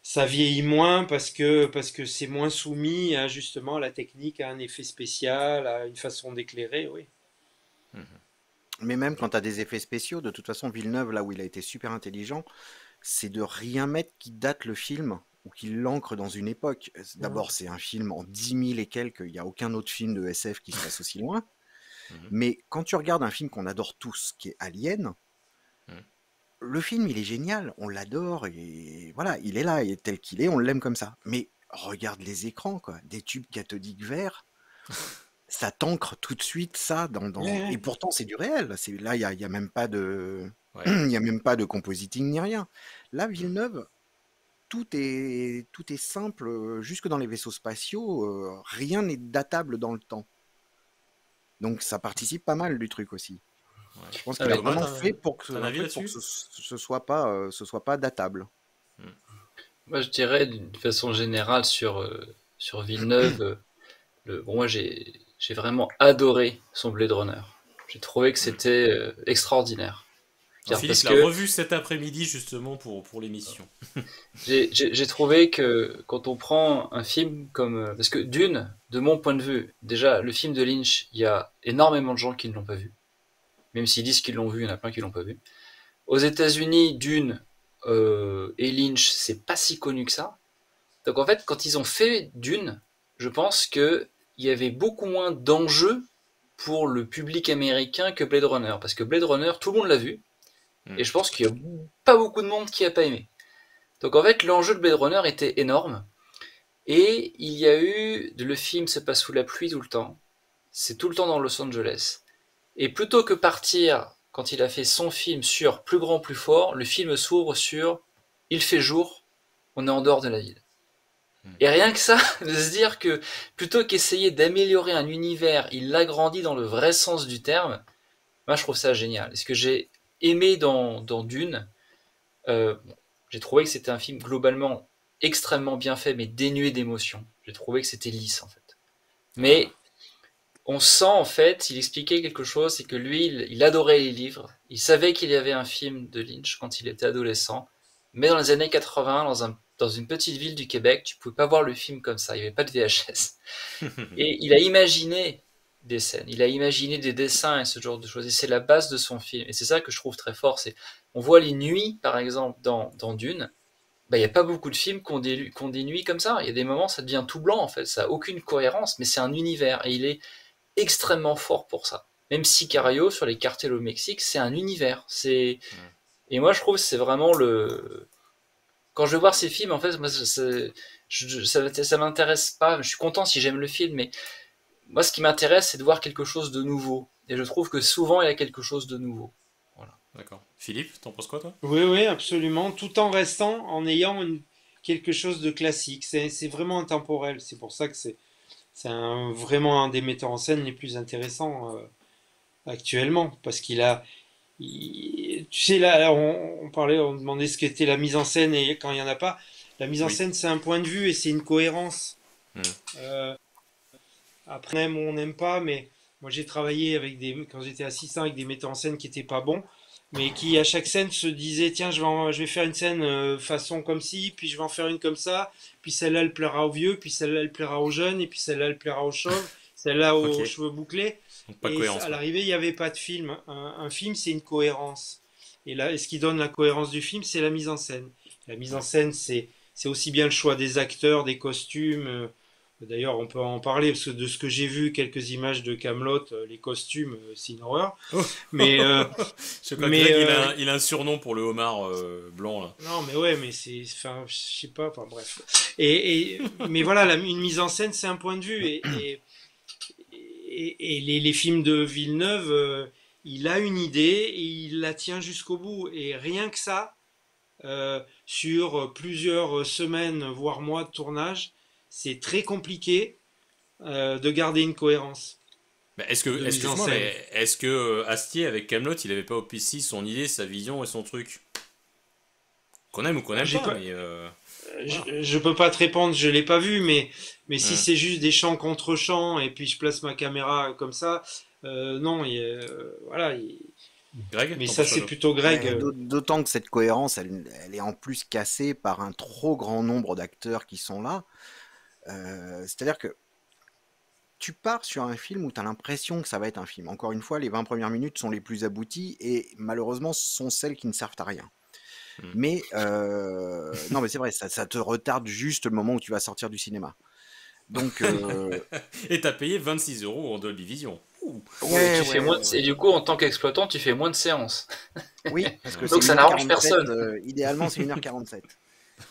ça vieillit moins parce que c'est moins soumis à justement à la technique, à un effet spécial, à une façon d'éclairer, oui. Mhm. Mais même quand Ok. tu as des effets spéciaux, de toute façon, Villeneuve, là où il a été super intelligent, c'est de rien mettre qui date le film ou qui l'ancre dans une époque. Mhm. D'abord, c'est un film en 10 000 et quelques, il n'y a aucun autre film de SF qui se passe aussi loin. Mhm. Mais quand tu regardes un film qu'on adore tous, qui est Alien, Mhm. le film, il est génial, on l'adore, et voilà, il est là, et tel qu'il est, on l'aime comme ça. Mais regarde les écrans, quoi, des tubes cathodiques verts, ça t'ancre tout de suite ça Ouais, Et ouais. pourtant, c'est du réel. Là, il y a même pas de. Ouais. Il n'y a même pas de compositing ni rien. Là, Villeneuve, tout est simple, jusque dans les vaisseaux spatiaux, rien n'est datable dans le temps. Donc ça participe pas mal du truc aussi. Ouais. Je pense Ah, qu'il a mais Thomas, vraiment t'as fait pour que, un en avis fait, pour que là-dessus? ce soit pas datable. moi, je dirais d'une façon générale sur Villeneuve, bon, moi j'ai vraiment adoré son Blade Runner. J'ai trouvé que c'était extraordinaire. Je veux Alors, dire, Philippe parce l'a que revu cet après-midi justement pour l'émission. j'ai trouvé que quand on prend un film comme... Parce que Dune, de mon point de vue, déjà, le film de Lynch, il y a énormément de gens qui ne l'ont pas vu. Même s'ils disent qu'ils l'ont vu, il y en a plein qui l'ont pas vu. Aux États-Unis, Dune et Lynch, c'est pas si connu que ça. Donc en fait, quand ils ont fait Dune, je pense que il y avait beaucoup moins d'enjeux pour le public américain que Blade Runner. Parce que Blade Runner, tout le monde l'a vu, et je pense qu'il y a pas beaucoup de monde qui a pas aimé. Donc en fait, l'enjeu de Blade Runner était énorme, et il y a eu, le film se passe sous la pluie tout le temps, c'est tout le temps dans Los Angeles. Et plutôt que partir, quand il a fait son film sur plus grand, plus fort, le film s'ouvre sur il fait jour, on est en dehors de la ville. Et rien que ça, de se dire que plutôt qu'essayer d'améliorer un univers, il l'agrandit dans le vrai sens du terme, moi je trouve ça génial. Et ce que j'ai aimé dans Dune, bon, j'ai trouvé que c'était un film globalement extrêmement bien fait, mais dénué d'émotion. J'ai trouvé que c'était lisse en fait. Mais on sent en fait, il expliquait quelque chose, c'est que lui, il adorait les livres. Il savait qu'il y avait un film de Lynch quand il était adolescent. Mais dans les années 80, dans une petite ville du Québec, tu pouvais pas voir le film comme ça. Il n'y avait pas de VHS. Et il a imaginé des scènes, il a imaginé des dessins et ce genre de choses. Et c'est la base de son film. Et c'est ça que je trouve très fort. C'est, on voit les nuits, par exemple, dans Dune. Bah, il n'y a pas beaucoup de films qui ont des nuits comme ça. Il y a des moments, ça devient tout blanc, en fait. Ça n'a aucune cohérence, mais c'est un univers. Et il est extrêmement fort pour ça. Même Sicario sur les cartels au Mexique, c'est un univers. Et moi je trouve que c'est vraiment le. Quand je vais voir ces films, en fait, moi, ça m'intéresse pas. Je suis content si j'aime le film, mais moi ce qui m'intéresse, c'est de voir quelque chose de nouveau. Et je trouve que souvent il y a quelque chose de nouveau. Voilà. D'accord. Philippe, t'en penses quoi toi? Oui, oui, absolument. Tout en restant, en ayant quelque chose de classique. C'est vraiment intemporel. C'est pour ça que vraiment un des metteurs en scène les plus intéressants actuellement. Parce tu sais, là, on parlait, on demandait ce qu'était la mise en scène et quand il n'y en a pas. La mise en Oui. scène, c'est un point de vue et c'est une cohérence. Hmm. Euh, Après, on aime ou on n'aime pas, mais moi j'ai travaillé quand j'étais assistant avec des metteurs en scène qui étaient pas bons, mais qui à chaque scène se disaient, tiens, je vais faire une scène façon comme ci, puis je vais en faire une comme ça, puis celle-là elle plaira aux vieux, puis celle-là elle plaira aux jeunes, et puis celle-là elle plaira aux chauves, celle-là Ok. aux cheveux bouclés. Donc pas de Et cohérence à quoi. l'arrivée, il n'y avait pas de film. Un film, c'est une cohérence. Et là, ce qui donne la cohérence du film, c'est la mise en scène. La mise en Ouais. scène, c'est aussi bien le choix des acteurs, des costumes. D'ailleurs, on peut en parler parce que de ce que j'ai vu, quelques images de Camelot, les costumes, c'est une horreur. Oh. Mais, Je crois que mais Greg il a un surnom pour le homard blanc là. non, mais ouais, mais enfin, je sais pas, enfin bref. Mais voilà, une mise en scène, c'est un point de vue. Et les films de Villeneuve, il a une idée et il la tient jusqu'au bout. Et rien que ça, sur plusieurs semaines, voire mois de tournage, c'est très compliqué de garder une cohérence Bah, de mise en excuse-moi, scène. mais est-ce que Astier avec Camelot, il avait pas au PC son idée, sa vision et son truc? Qu'on aime ou qu'on Alors, aime j'ai pas, pas, mais voilà. je peux pas te répondre, je l'ai pas vu, mais si Hmm. c'est juste des chants contre chants et puis je place ma caméra comme ça, non, voilà. Greg, Mais t'en ça, penses quoi c'est toi? plutôt Greg. D'autant que cette cohérence, elle est en plus cassée par un trop grand nombre d'acteurs qui sont là. C'est-à-dire que tu pars sur un film où tu as l'impression que ça va être un film. Encore une fois, les 20 premières minutes sont les plus abouties et malheureusement sont celles qui ne servent à rien. Hmm. Mais non, mais c'est vrai, ça te retarde juste le moment où tu vas sortir du cinéma. Donc, Et t'as payé 26 € en Dolby Vision. Ouh. Et ouais, tu fais ouais, moins ouais, et ouais. du coup, en tant qu'exploitant, tu fais moins de séances. Oui, parce que c'est Donc ça n'arrange 1h47, personne. idéalement c'est 1h47.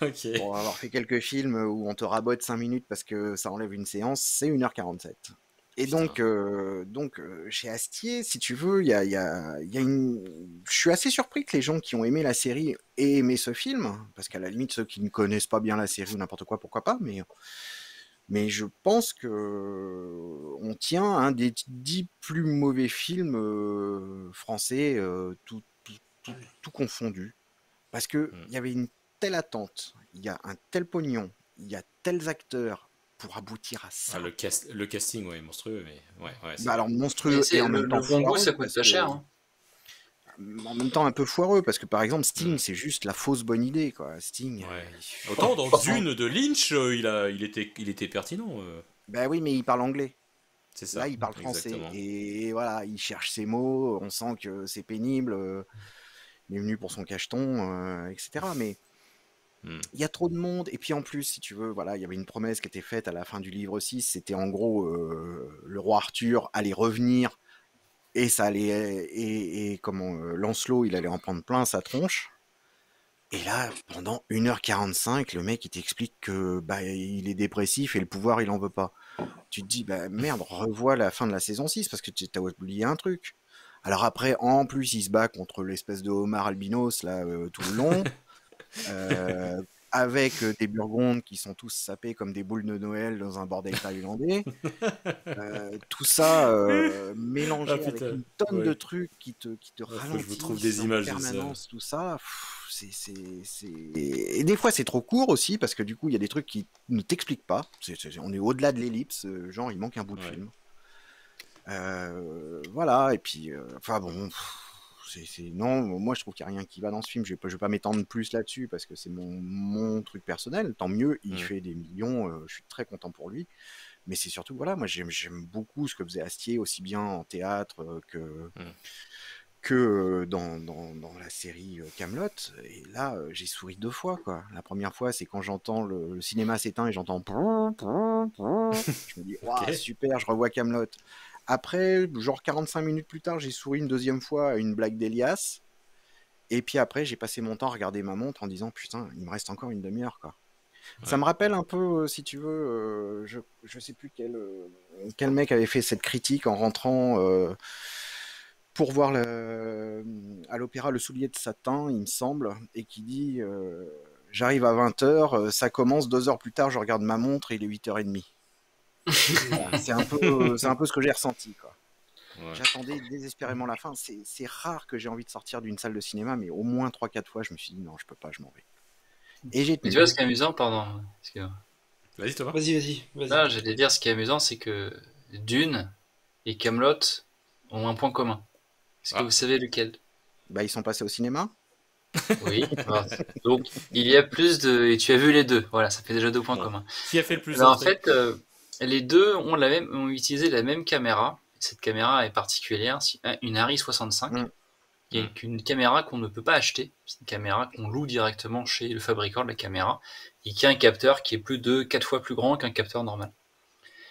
Ok. Pour avoir fait quelques films où on te rabote 5 minutes parce que ça enlève une séance, c'est 1h47. Et donc, chez Astier, si tu veux, il y a une... Je suis assez surpris que les gens qui ont aimé la série aient aimé ce film, parce qu'à la limite, ceux qui ne connaissent pas bien la série ou n'importe quoi, pourquoi pas, mais je pense que on tient un des 10 plus mauvais films français, tout confondu. Parce qu'il y avait une telle attente, il y a un tel pognon, il y a tels acteurs pour aboutir à ça. Le casting, ouais, monstrueux, mais ouais, c'est Bah alors vrai. monstrueux et en même temps le bon goût, foireux, ça coûte parce pas que cher. Hein. en même temps un peu foireux, parce que par exemple Sting, c'est juste la fausse bonne idée, quoi. Sting, Ouais. Autant dans Dune de Lynch, il était pertinent. bah oui, mais il parle anglais. C'est Là, ça, il parle français. exactement. Et voilà, il cherche ses mots, on sent que c'est pénible, il est venu pour son cacheton, etc. Mais il y a trop de monde. Et puis en plus, si tu veux, voilà, il y avait une promesse qui était faite à la fin du livre 6. C'était en gros, le roi Arthur allait revenir et ça allait. Et comment Lancelot, il allait en prendre plein sa tronche. Et là, pendant 1h45, le mec, il t'explique que bah, il est dépressif et le pouvoir, il en veut pas. Tu te dis, bah merde, revois la fin de la saison 6 parce que tu as oublié un truc. Alors après, en plus, il se bat contre l'espèce de homard albinos là tout le long, euh, avec des burgondes qui sont tous sapés comme des boules de Noël dans un bordel thaïlandais. Tout ça Ah mélangé avec putain, une tonne de ouais. trucs qui te Ah, faut que je vous trouve des ralentissent en images de ça. permanence, tout ça. Et des fois, c'est trop court aussi, parce que du coup, il y a des trucs qui ne t'expliquent pas. On est au-delà de l'ellipse, genre, il manque un bout de Ouais. film. Voilà, et puis, enfin bon, non, moi je trouve qu'il n'y a rien qui va dans ce film. Je vais pas m'étendre plus là-dessus, parce que c'est mon truc personnel. Tant mieux, il fait des millions, je suis très content pour lui. Mais c'est surtout, voilà, moi j'aime beaucoup ce que faisait Astier, aussi bien en théâtre que dans la série Camelot. Et là, j'ai souri 2 fois, quoi. La première fois, c'est quand j'entends le cinéma s'éteint et j'entends. Je me dis, waouh, Ok. super, je revois Camelot. Après, genre 45 minutes plus tard, j'ai souri une deuxième fois à une blague d'Elias. Et puis après, j'ai passé mon temps à regarder ma montre en disant, putain, il me reste encore une demi-heure, quoi. Ça Ouais. me rappelle un peu, si tu veux, je sais plus quel mec avait fait cette critique en rentrant pour voir à l'opéra Le Soulier de Satin, il me semble, et qui dit j'arrive à 20h, ça commence 2 heures plus tard, je regarde ma montre et il est 8h30. Voilà, c'est un peu ce que j'ai ressenti, quoi. Ouais. J'attendais désespérément la fin. C'est rare que j'ai envie de sortir d'une salle de cinéma, mais au moins 3-4 fois, je me suis dit non, je peux pas, je m'en vais. Et j'ai Mais tu tenu. vois, ce qui est amusant, pardon. Vas-y Thomas. Vas-y. Non, j'allais dire, ce qui est amusant, c'est que Dune et Camelot ont un point commun. Est-ce que vous savez lequel? Bah, ils sont passés au cinéma. Oui. Donc, il y a plus de... Et tu as vu les deux. Voilà, ça fait déjà 2 points Bon. communs. Qui a fait le plus En d'entrées? fait, les deux ont utilisé la même caméra. Cette caméra est particulière, une Arri 65, qui est une caméra qu'on ne peut pas acheter. C'est une caméra qu'on loue directement chez le fabricant de la caméra et qui a un capteur qui est plus de 4 fois plus grand qu'un capteur normal.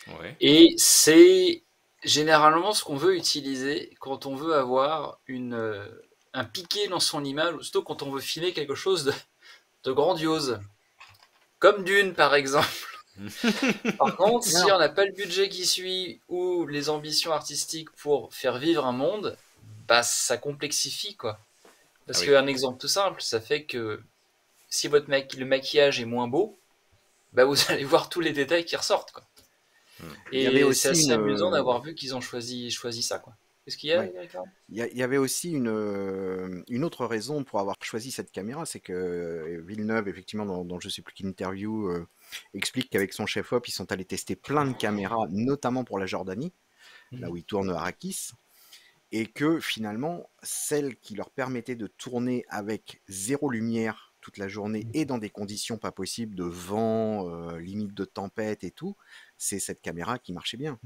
Ouais. Et c'est généralement ce qu'on veut utiliser quand on veut avoir un piqué dans son image, ou surtout quand on veut filmer quelque chose de grandiose. Comme Dune, par exemple. Par contre, si on n'a pas le budget qui suit ou les ambitions artistiques pour faire vivre un monde, bah ça complexifie, quoi. Parce qu'un exemple tout simple, ça fait que si le maquillage est moins beau, bah vous allez voir tous les détails qui ressortent, quoi. Et c'est assez amusant d'avoir vu qu'ils ont choisi ça, quoi. Qu'est-ce qu'il y a, Il y avait aussi une autre raison pour avoir choisi cette caméra, c'est que Villeneuve, effectivement, dans je sais plus quelle interview, explique qu'avec son chef-op, ils sont allés tester plein de caméras, notamment pour la Jordanie, là où ils tournent Arrakis, et que finalement, celle qui leur permettait de tourner avec zéro lumière toute la journée et dans des conditions pas possibles de vent, limite de tempête et tout, c'est cette caméra qui marchait bien.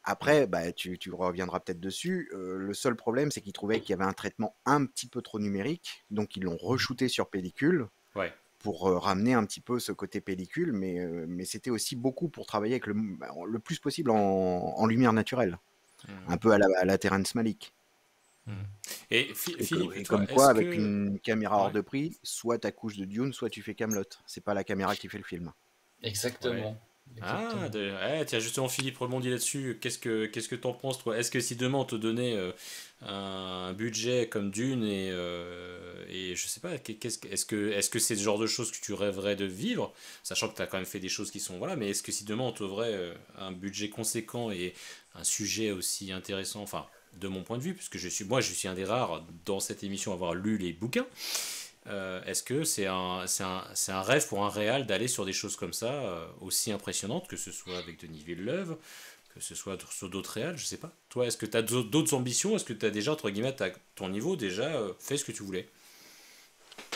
Après, bah, tu reviendras peut-être dessus. Le seul problème, c'est qu'ils trouvaient qu'il y avait un traitement un petit peu trop numérique, donc ils l'ont re-shooté sur pellicule pour ramener un petit peu ce côté pellicule, mais c'était aussi beaucoup pour travailler avec le plus possible en lumière naturelle, un peu à la Terrence Malick. Et Philippe, Et toi, comme quoi, est-ce avec que... une caméra hors de prix, soit t'accouches de Dune, soit tu fais Camelot. C'est pas la caméra qui fait le film. Exactement. Ah, exactement. tiens, justement, Philippe rebondit là-dessus. Qu'est-ce que t'en penses, toi? Est-ce que si demain on te donnait un budget comme Dune et je sais pas, est-ce que c'est le genre de choses que tu rêverais de vivre, sachant que tu as quand même fait des choses qui sont, voilà, mais est-ce que si demain on t'offrait un budget conséquent et un sujet aussi intéressant, enfin, de mon point de vue, puisque moi je suis un des rares dans cette émission à avoir lu les bouquins, est-ce que c'est un rêve pour un réal d'aller sur des choses comme ça, aussi impressionnantes, que ce soit avec Denis Villeneuve, que ce soit sur d'autres réals, je sais pas. Toi, est-ce que tu as d'autres ambitions? Est-ce que tu as déjà, entre guillemets, à ton niveau, déjà fait ce que tu voulais?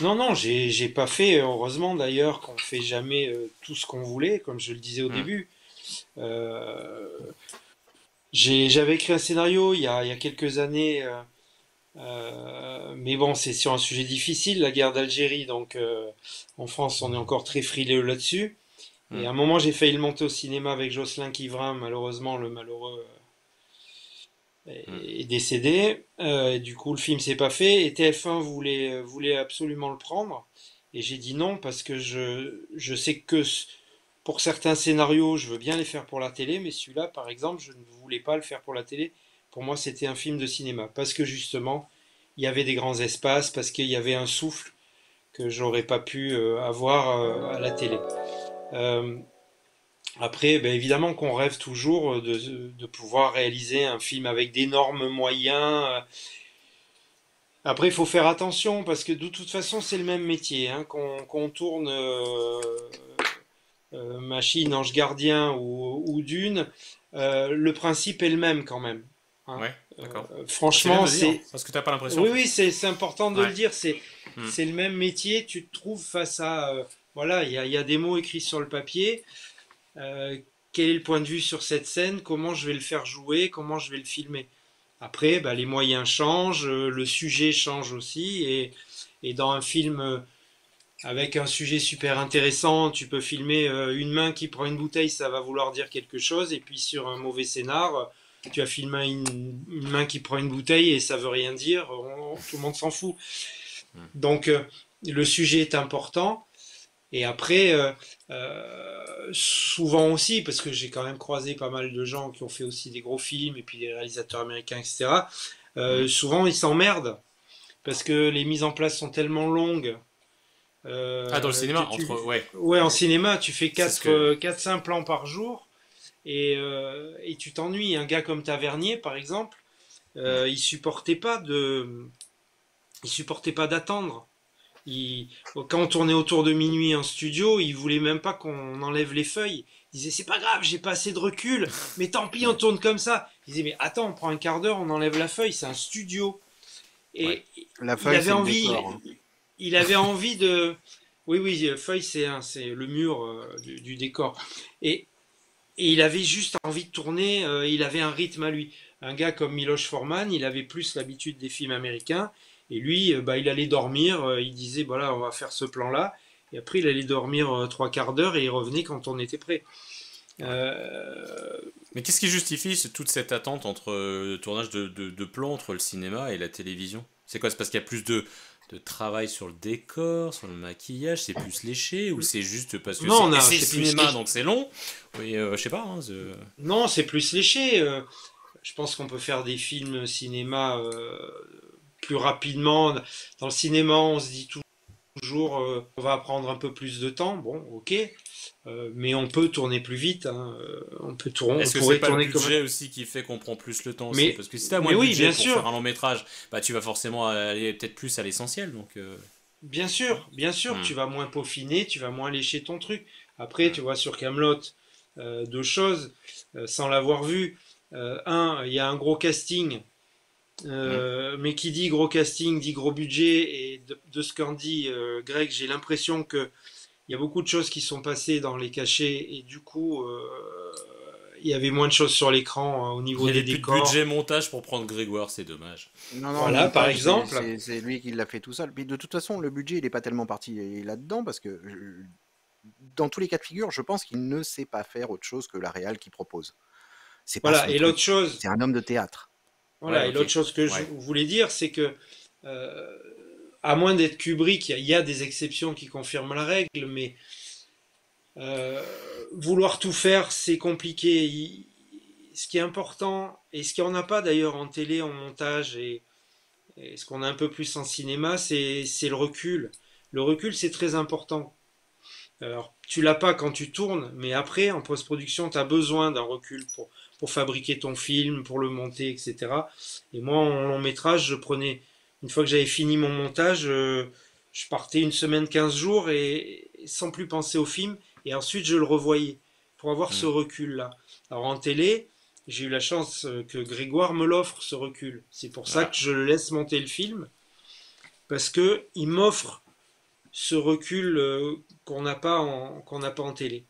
Non, non, j'ai pas fait, heureusement d'ailleurs, qu'on fait jamais tout ce qu'on voulait, comme je le disais au Hmm. début. Euh, j'avais écrit un scénario il y a quelques années, mais bon, c'est sur un sujet difficile, la guerre d'Algérie, donc en France, on est encore très frileux là-dessus. Et Hmm. à un moment, j'ai failli le monter au cinéma avec Jocelyn Quivrin, malheureusement, le malheureux Hmm. est décédé. Et du coup, le film s'est pas fait. Et TF1 voulait absolument le prendre. Et j'ai dit non parce que je sais que pour certains scénarios, je veux bien les faire pour la télé, mais celui-là, par exemple, je ne voulais pas le faire pour la télé. Pour moi, c'était un film de cinéma. Parce que justement, il y avait des grands espaces, parce qu'il y avait un souffle que j'aurais pas pu avoir à la télé. Euh, Après, ben évidemment qu'on rêve toujours de pouvoir réaliser un film avec d'énormes moyens. Après, il faut faire attention parce que de toute façon, c'est le même métier. Hein, qu'on tourne Machine, Ange Gardien ou Dune, le principe est le même quand même. Hein. Ouais, d'accord. C'est bien Franchement, de le dire, c'est parce que t'as pas l'impression, en oui, fait. oui, c'est important de le Ouais. dire. Hmm. C'est le même métier. Tu te trouves face à voilà, il y a des mots écrits sur le papier. Euh, Quel est le point de vue sur cette scène, comment je vais le faire jouer, comment je vais le filmer. Après, bah, les moyens changent, le sujet change aussi, et dans un film avec un sujet super intéressant, tu peux filmer une main qui prend une bouteille, ça va vouloir dire quelque chose, et puis sur un mauvais scénar, tu as filmé une main qui prend une bouteille et ça veut rien dire, tout le monde s'en fout. Hmm. Donc le sujet est important, et après, souvent aussi, parce que j'ai quand même croisé pas mal de gens qui ont fait aussi des gros films, et puis des réalisateurs américains, etc. Hmm. Souvent, ils s'emmerdent, parce que les mises en place sont tellement longues. Ah, dans le Que cinéma, tu... ouais, Ouais, en cinéma, tu fais c'est ce que... 4-5 plans par jour, et tu t'ennuies. Un gars comme Tavernier, par exemple, Hmm. il supportait pas d'attendre. Quand on tournait autour de minuit en studio, il voulait même pas qu'on enlève les feuilles. Il disait c'est pas grave, j'ai pas assez de recul, mais tant pis, on Ouais, tourne comme ça. Il disait mais attends, on prend un quart d'heure, on enlève la feuille, c'est un studio. ouais. Et La il feuille, avait c'est le envie, décor, hein. il avait envie de. Oui, oui, feuille c'est le mur du décor. Et, et il avait juste envie de tourner, il avait un rythme à lui. Un gars comme Miloš Forman, il avait plus l'habitude des films américains, et lui, bah, il allait dormir, il disait, voilà, on va faire ce plan-là, et après il allait dormir trois quarts d'heure, et il revenait quand on était prêt. Ouais. Euh, Mais qu'est-ce qui justifie toute cette attente entre le tournage de plans entre le cinéma et la télévision? C'est quoi? C'est parce qu'il y a plus de travail sur le décor, sur le maquillage, c'est plus léché, ou c'est juste parce que non, et c'est le c'est plus cinéma donc c'est long? Oui, je sais pas, hein, non, c'est plus léché. Je pense qu'on peut faire des films cinéma plus rapidement. Dans le cinéma, on se dit toujours, on va prendre un peu plus de temps. Bon, ok. Mais on peut tourner plus vite. Hein. On Est-ce que c'est pourrait pas le tourner comme. budget aussi qui fait qu'on prend plus le temps aussi? Mais, Parce que si t'as moins mais de oui, budget bien pour faire sûr. un long métrage, bah tu vas forcément aller peut-être plus à l'essentiel, donc... Bien sûr, Hmm, tu vas moins peaufiner, tu vas moins lécher ton truc. Après, hmm, tu vois, sur Camelot, deux choses, sans l'avoir vu. Un, il y a un gros casting. hmm. Mais qui dit gros casting dit gros budget, et de ce qu'en dit Greg, j'ai l'impression que il y a beaucoup de choses qui sont passées dans les cachets, et du coup il y avait moins de choses sur l'écran au Il niveau y des avait plus de budget décors. montage pour prendre Grégoire, c'est dommage. Non, non, le Voilà, par montage, exemple. c'est lui qui l'a fait tout seul. Puis de toute façon, le budget, il n'est pas tellement parti là-dedans parce que dans tous les cas de figure, je pense qu'il ne sait pas faire autre chose que la réal qui propose. C'est pas Voilà, son et l'autre truc. chose, C'est un homme de théâtre. Ouais, voilà, et ok. l'autre chose que je Ouais. voulais dire, c'est que euh, à moins d'être Kubrick, il y a des exceptions qui confirment la règle, mais Euh, Vouloir tout faire, c'est compliqué. Ce qui est important, et ce qu'on n'a pas d'ailleurs en télé, en montage, et ce qu'on a un peu plus en cinéma, c'est le recul. Le recul, c'est très important. Alors, tu l'as pas quand tu tournes, mais après, en post-production, tu as besoin d'un recul pour fabriquer ton film, pour le monter, etc. Et moi, en long métrage, une fois que j'avais fini mon montage, je partais une semaine, 15 jours, et sans plus penser au film, et ensuite je le revoyais, pour avoir ce Hmm. recul-là. Alors en télé, j'ai eu la chance que Grégoire me l'offre, ce recul. C'est pour ça Ah. que je le laisse monter le film, parce que il m'offre ce recul qu'on n'a pas en télé.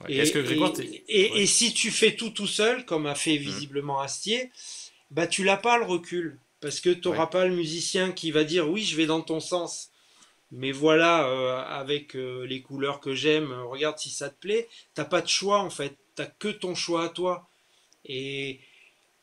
Ouais. Et, Est-ce que Grégoire, ouais. et si tu fais tout seul, comme a fait Hmm. visiblement Astier, bah tu n'as pas le recul. Parce que tu Ouais. n'auras pas le musicien qui va dire oui, je vais dans ton sens. Mais voilà, avec les couleurs que j'aime, regarde si ça te plaît. T'as pas de choix en fait. T'as que ton choix à toi. Et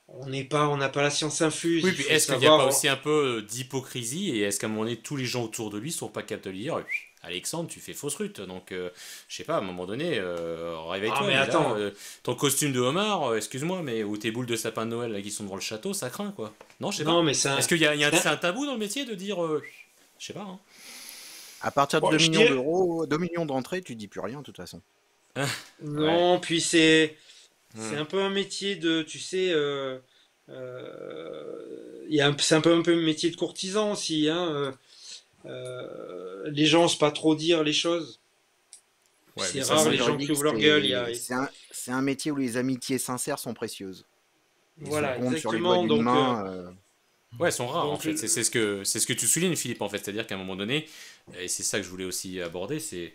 on n'a pas la science infuse. Oui, Il puis faut est-ce qu'il n'y a pas savoir. aussi un peu d'hypocrisie et est-ce qu'à un moment donné, tous les gens autour de lui sont pas capables de lui dire Alexandre, tu fais fausse rute. Donc, je sais pas, à un moment donné, Ah réveille-toi. mais Mais là, attends. ton costume de homard, excuse-moi, mais ou tes boules de sapin de Noël là, qui sont devant le château, ça craint quoi. Non, je sais Non pas. mais Est-ce qu'il y a, c'est c'est un tabou dans le métier de dire je sais pas, hein. À partir de bon, 2 je millions dirais. d'euros, 2 millions d'entrées, tu dis plus rien de toute façon. Ouais. Non, puis c'est Hmm. un peu un métier de, tu sais, c'est un peu un métier de courtisan aussi, hein. Les gens n'osent pas trop dire les choses. Ouais, mais C'est ça, Ouais, rare moi les c'est. gens j'aurais qui dit que ouvrent leur gueule. c'est un métier où les amitiés sincères sont précieuses. Et se Voilà, comptent sur les doigts exactement. d'une Donc, main. Ouais, elles sont rares en donc, fait. C'est ce que tu soulignes, Philippe, en fait. C'est-à-dire qu'à un moment donné, et c'est ça que je voulais aussi aborder, c'est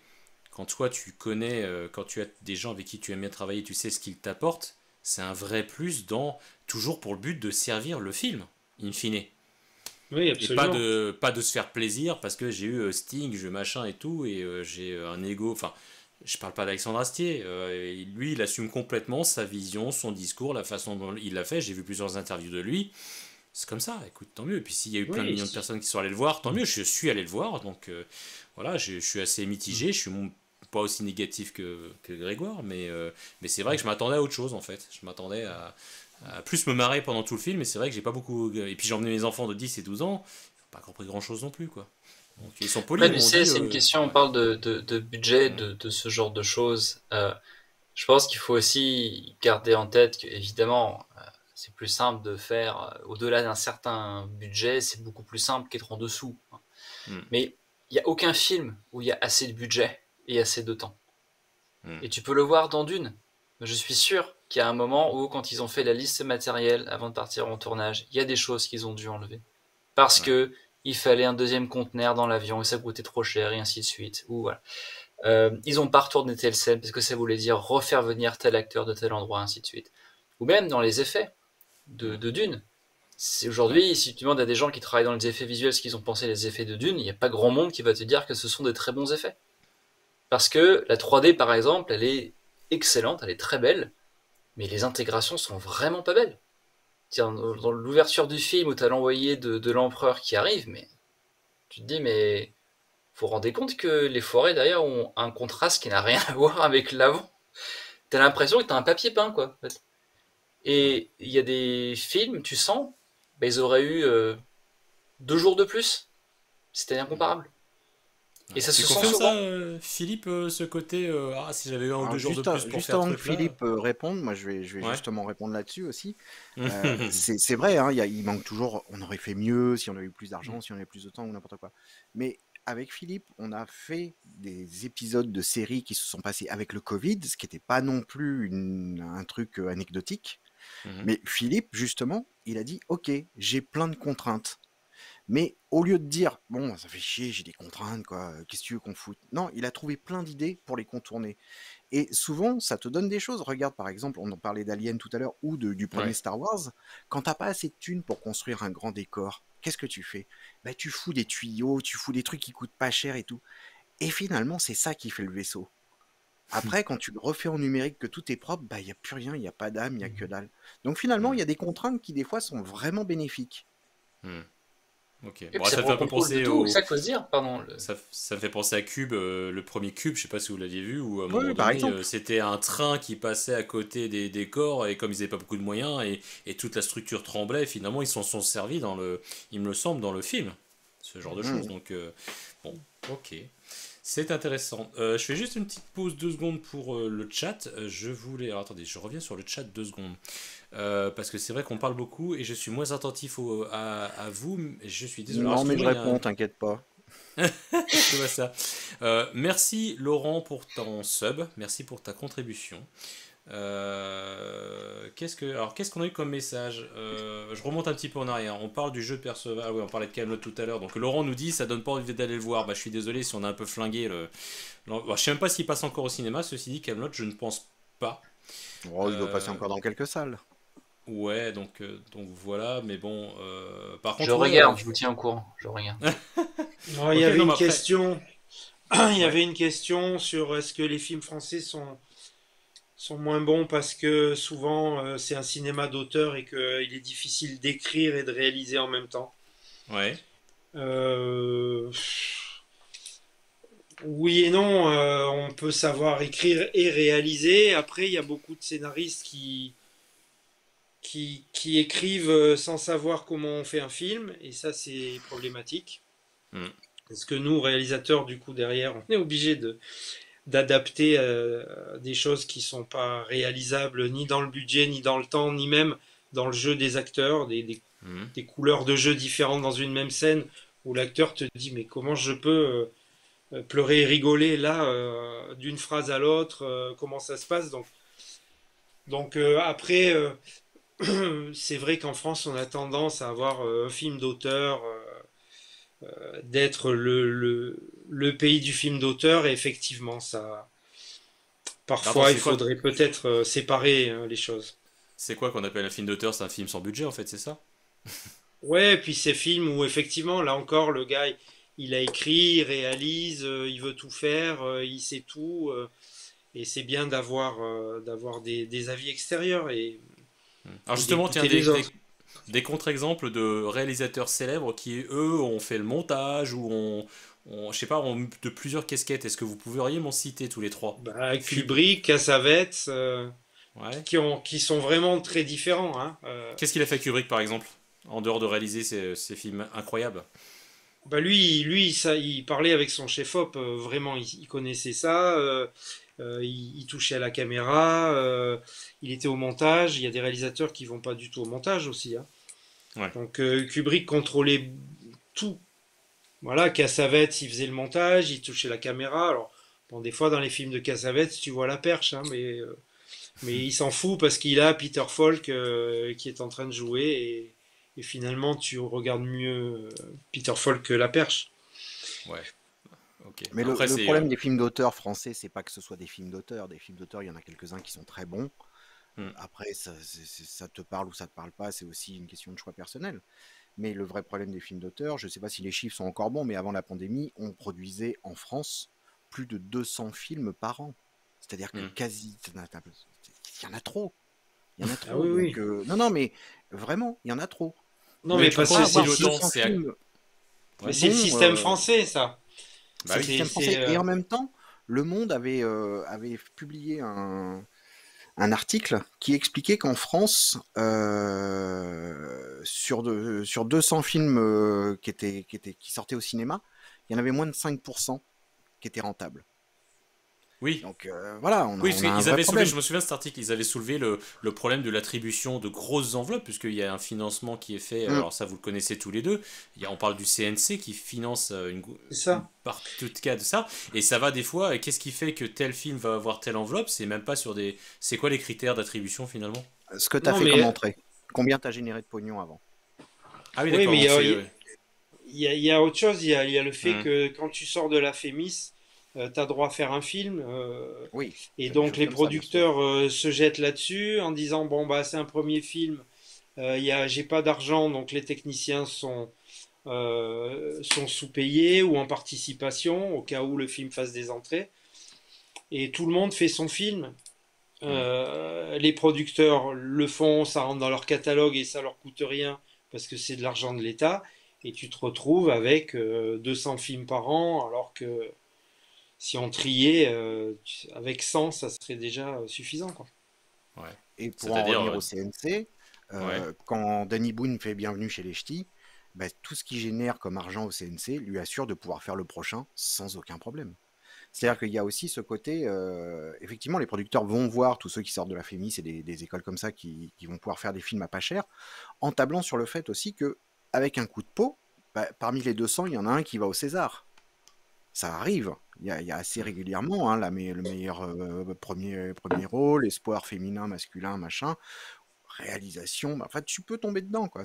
quand toi tu connais, quand tu as des gens avec qui tu aimes bien travailler, tu sais ce qu'ils t'apportent, c'est un vrai plus dans, toujours pour le but de servir le film, in fine. oui, Et absolument. pas de se faire plaisir parce que j'ai eu Sting, je machin et tout, et j'ai un ego. Enfin, je parle pas d'Alexandre Astier. Et lui, il assume complètement sa vision, son discours, la façon dont il l'a fait. J'ai vu plusieurs interviews de lui. C'est comme ça, écoute, tant mieux. Et puis s'il y a eu plein de Oui, millions de personnes qui sont allées le voir, tant mieux, je suis allé le voir. Donc voilà, je suis assez mitigé, je suis pas aussi négatif que Grégoire, mais c'est vrai que je m'attendais à autre chose en fait. Je m'attendais à plus me marrer pendant tout le film, et c'est vrai que j'ai pas beaucoup. Et puis j'ai emmené mes enfants de 10 et 12 ans, ils n'ont pas compris grand chose non plus, quoi. Donc ils sont polis, Après, ils tu m'ont sais, dit. c'est une question, on Ouais. parle de budget, Mm. de ce genre de choses. Je pense qu'il faut aussi garder en tête que, évidemment, c'est plus simple de faire au-delà d'un certain budget, c'est beaucoup plus simple qu'être en dessous. Mm. Mais il n'y a aucun film où il y a assez de budget et assez de temps. Mm. Et tu peux le voir dans Dune. Je suis sûr qu'il y a un moment où, quand ils ont fait la liste matérielle avant de partir en tournage, il y a des choses qu'ils ont dû enlever. Parce Ouais. que il fallait un deuxième conteneur dans l'avion et ça coûtait trop cher et ainsi de suite. Ou voilà. Ils ont pas retourné telle scène parce que ça voulait dire refaire venir tel acteur de tel endroit, ainsi de suite. Ou même dans les effets Mm. de Dune. Ouais. Aujourd'hui, si tu demandes à des gens qui travaillent dans les effets visuels ce qu'ils ont pensé des effets de Dune, il n'y a pas grand monde qui va te dire que ce sont des très bons effets. Parce que la 3D, par exemple, elle est excellente, elle est très belle, mais les intégrations sont vraiment pas belles. Dans l'ouverture du film où tu as l'envoyé de l'empereur qui arrive, mais tu te dis, mais vous vous rendez compte que les forêts derrière ont un contraste qui n'a rien à voir avec l'avant. T'as l'impression que t'as un papier peint, quoi. En fait. Ouais. Et il y a des films, tu sens, bah, ils auraient eu 2 jours de plus. C'était Mm. incomparable. Et Ouais. ça Tu se sent confirmes ça, souvent. Philippe, ce côté ah, si j'avais eu un ou Alors, deux jours de plus pour juste faire ce avant que truc-là. Philippe réponde, moi je vais Ouais. justement répondre là-dessus aussi. C'est vrai, hein, il manque toujours, on aurait fait mieux si on avait eu plus d'argent, si on avait plus de temps ou n'importe quoi. Mais avec Philippe, on a fait des épisodes de séries qui se sont passés avec le Covid, ce qui n'était pas non plus un truc anecdotique. Mhm. Mais Philippe, justement, il a dit, OK, j'ai plein de contraintes. Mais au lieu de dire, bon, ça fait chier, j'ai des contraintes, quoi, qu'est-ce que tu veux qu'on foute? Non, il a trouvé plein d'idées pour les contourner. Et souvent, ça te donne des choses. Regarde, par exemple, on en parlait d'Alien tout à l'heure, ou du premier Ouais. Star Wars. Quand t'as pas assez de thunes pour construire un grand décor, qu'est-ce que tu fais? Bah, tu fous des tuyaux, tu fous des trucs qui coûtent pas cher et tout. Et finalement, c'est ça qui fait le vaisseau. Après, quand tu le refais en numérique, que tout est propre, bah, il n'y a plus rien, il n'y a pas d'âme, il n'y a que dalle. Donc finalement, il Mm. y a des contraintes qui, des fois, sont vraiment bénéfiques. Mm. Ok. Et Bon, puis ça ça me fait prend un peu contrôle de penser tout, c'est au. ça qu'il faut se dire, pardon. Ça me fait penser à Cube, le premier Cube, je sais pas si vous l'aviez vu, où à un Oui, moment par donné, exemple. c'était un train qui passait à côté des décors, et comme ils n'avaient pas beaucoup de moyens, et toute la structure tremblait, finalement, ils s'en sont servis il me semble, dans le film. Ce genre de choses. Mhm. Donc, bon, ok. C'est intéressant. Je fais juste une petite pause 2 secondes pour le chat. Je voulais. Alors attendez, je reviens sur le chat 2 secondes. Parce que c'est vrai qu'on parle beaucoup et je suis moins attentif à vous. Je suis désolé. Alors, Non, mais je excusez-moi, il y a un. réponds, t'inquiète pas. Je vois ça. Merci Laurent pour ton sub. Merci pour ta contribution. Qu'est-ce qu'on a eu comme message? Je remonte un petit peu en arrière. On parle du jeu de Perceval. Ah oui, on parlait de Camelot tout à l'heure. Donc Laurent nous dit ça donne pas envie d'aller le voir. Bah, je suis désolé si on a un peu flingué Bon, je sais même pas s'il passe encore au cinéma. Ceci dit, Camelot, je ne pense pas. Oh, il doit passer Euh, encore dans quelques salles. ouais, donc voilà. Mais bon, par Je contre, ouais. regarde, je vous tiens au courant, je regarde. Non, il y Ok, avait non, une mais après. question. Il y Ouais. avait une question sur est-ce que les films français sont moins bons parce que souvent c'est un cinéma d'auteur et qu'il est difficile d'écrire et de réaliser en même temps. Ouais. Euh, oui et non, on peut savoir écrire et réaliser. Après, il y a beaucoup de scénaristes qui écrivent sans savoir comment on fait un film, et ça c'est problématique. Hmm. Parce que nous, réalisateurs, du coup, derrière, on est obligé d'adapter des choses qui sont pas réalisables ni dans le budget, ni dans le temps, ni même dans le jeu des acteurs, Hmm. des couleurs de jeu différentes dans une même scène, où l'acteur te dit mais comment je peux pleurer et rigoler là d'une phrase à l'autre, comment ça se passe. Donc après, c'est vrai qu'en France, on a tendance à avoir un film d'auteur, d'être le pays du film d'auteur, et effectivement, ça, Attends, parfois, il faudrait peut-être séparer les choses. c'est quoi qu'on appelle un film d'auteur? C'est un film sans budget en fait, c'est ça? Ouais, puis ces films où effectivement, là encore, le gars, il a écrit, il réalise, il veut tout faire, il sait tout, et c'est bien d'avoir des avis extérieurs Alors et justement, tiens, d'écouter les autres. des contre-exemples de réalisateurs célèbres qui, eux, ont fait le montage ou je sais pas, ont de plusieurs casquettes. Est-ce que vous pourriez m'en citer tous les trois? Bah, Film. Kubrick, Cassavetes, Ouais. qui sont vraiment très différents, hein. Qu'est-ce qu'il a fait Kubrick, par exemple? En dehors de réaliser ces films incroyables. Bah lui, ça, il parlait avec son chef-op, vraiment, il connaissait ça, il touchait à la caméra, il était au montage. Il y a des réalisateurs qui vont pas du tout au montage aussi, hein. Ouais. Donc Kubrick contrôlait tout. Voilà, Cassavetes, il faisait le montage, il touchait la caméra. Alors, bon, des fois dans les films de Cassavetes, tu vois la perche, hein, mais il s'en fout parce qu'il a Peter Falk qui est en train de jouer, et finalement tu regardes mieux Peter Falk que la perche. Ouais. Ok. Mais Après, le c'est. problème des films d'auteur français, c'est pas que ce soit des films d'auteur. Des films d'auteur, il y en a quelques-uns qui sont très bons. Hmm. Après, ça te parle ou ça te parle pas, c'est aussi une question de choix personnel. Mais le vrai problème des films d'auteur, je sais pas si les chiffres sont encore bons, mais avant la pandémie, on produisait en France plus de 200 films par an. C'est-à-dire que Hmm. quasi, il y en a trop. Il y en a Ah trop. oui, Donc, oui. non, mais vraiment, il y en a trop. Non, Donc, Mais mais tu tu peux parce crois pas que aussi avoir le temps, 200 c'est. films mais c'est le bons. système français, ça. Bah C'est le oui. système C'est, français. Et en même temps, Le Monde avait publié un article qui expliquait qu'en France, sur 200 films qui sortaient au cinéma, il y en avait moins de 5% qui étaient rentables. Oui. Donc voilà, Oui, parce on a un qu'ils vrai avaient soulevé, problème. je me souviens de cet article, ils avaient soulevé le problème de l'attribution de grosses enveloppes, puisqu'il y a un financement qui est fait, Mm. alors ça vous le connaissez tous les deux, on parle du CNC qui finance c'est une ça. partie tout cas de ça, et ça va des fois, et qu'est-ce qui fait que tel film va avoir telle enveloppe, c'est même pas sur des. C'est quoi les critères d'attribution finalement? Ce que tu as Non, fait comme mais entrée, combien tu as généré de pognon avant? Ah oui, oui, d'accord, mais donc c'est. il y a autre chose. Il y a le fait Hmm, que quand tu sors de la Fémis, tu as droit à faire un film. Oui, Et tu as des donc choses les comme ça, bien sûr. producteurs se jettent là-dessus en disant bon bah c'est un premier film, j'ai pas d'argent, donc les techniciens sont sous-payés ou en participation au cas où le film fasse des entrées, et tout le monde fait son film. hmm. Les producteurs le font, ça rentre dans leur catalogue et ça leur coûte rien parce que c'est de l'argent de l'État. Et tu te retrouves avec 200 films par an, alors que si on triait, avec 100, ça serait déjà suffisant, quoi. Ouais. Et pour en C'est-à-dire, revenir au CNC, ouais. quand Danny Boone fait Bienvenue chez les Ch'tis, bah, tout ce qu'il génère comme argent au CNC lui assure de pouvoir faire le prochain sans aucun problème. C'est-à-dire qu'il y a aussi ce côté, effectivement, les producteurs vont voir tous ceux qui sortent de la FEMIS et des écoles comme ça qui vont pouvoir faire des films à pas cher, en tablant sur le fait aussi que, avec un coup de peau, bah, parmi les 200, il y en a un qui va au César. Ça arrive. Il y a assez régulièrement hein, le meilleur premier rôle, espoir féminin, masculin, machin, réalisation. Bah, enfin, tu peux tomber dedans, quoi.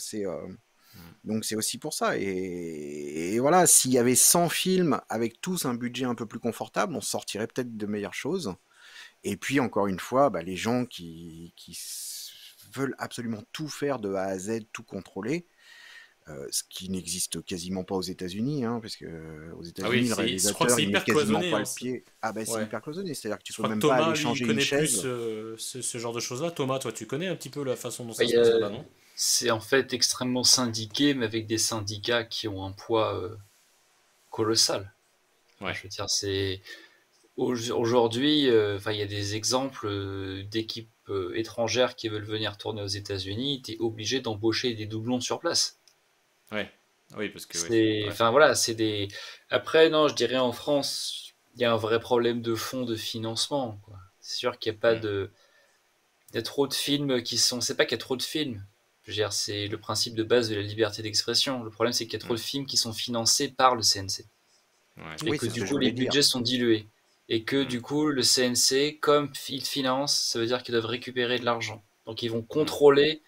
Donc c'est aussi pour ça. Et voilà, s'il y avait 100 films avec tous un budget un peu plus confortable, on sortirait peut-être de meilleures choses. Et puis encore une fois, bah, les gens qui veulent absolument tout faire de A à Z, tout contrôler, ce qui n'existe quasiment pas aux États-Unis, hein, parce que aux Ah oui, États-Unis, le je crois que réalisateur, c'est il met hyper quasiment cloisonné, pas hein. le pied. Ah ben c'est Ouais. hyper cloisonné, c'est-à-dire que tu Je peux crois que même pas aller Thomas, lui, il changer une connaît plus chaise. ce genre de choses-là. Thomas, toi, tu connais un petit peu la façon dont ça Ouais, se passe là-bas, non? c'est en fait extrêmement syndiqué, mais avec des syndicats qui ont un poids colossal. Enfin, Ouais. je veux dire, c'est aujourd'hui, enfin, il y a des exemples d'équipes étrangères qui veulent venir tourner aux États-Unis. Tu es obligé d'embaucher des doublons sur place. Ouais. Oui, parce que, oui. C'est, Ouais. enfin voilà, c'est des. Après, non, je dirais en France, il y a un vrai problème de fond de financement, quoi. C'est sûr qu'il n'y a pas Mm. de. Il y a trop de films qui sont. C'est pas qu'il y a trop de films. Je veux dire, c'est le principe de base de la liberté d'expression. Le problème, c'est qu'il y a trop Mm. de films qui sont financés par le CNC. Ouais. Et Oui, que c'est ce du que je coup, les voulais dire. budgets sont dilués. Et que Mm. du coup, le CNC, comme il finance, ça veut dire qu'ils doivent récupérer de l'argent. Donc, ils vont Mm. contrôler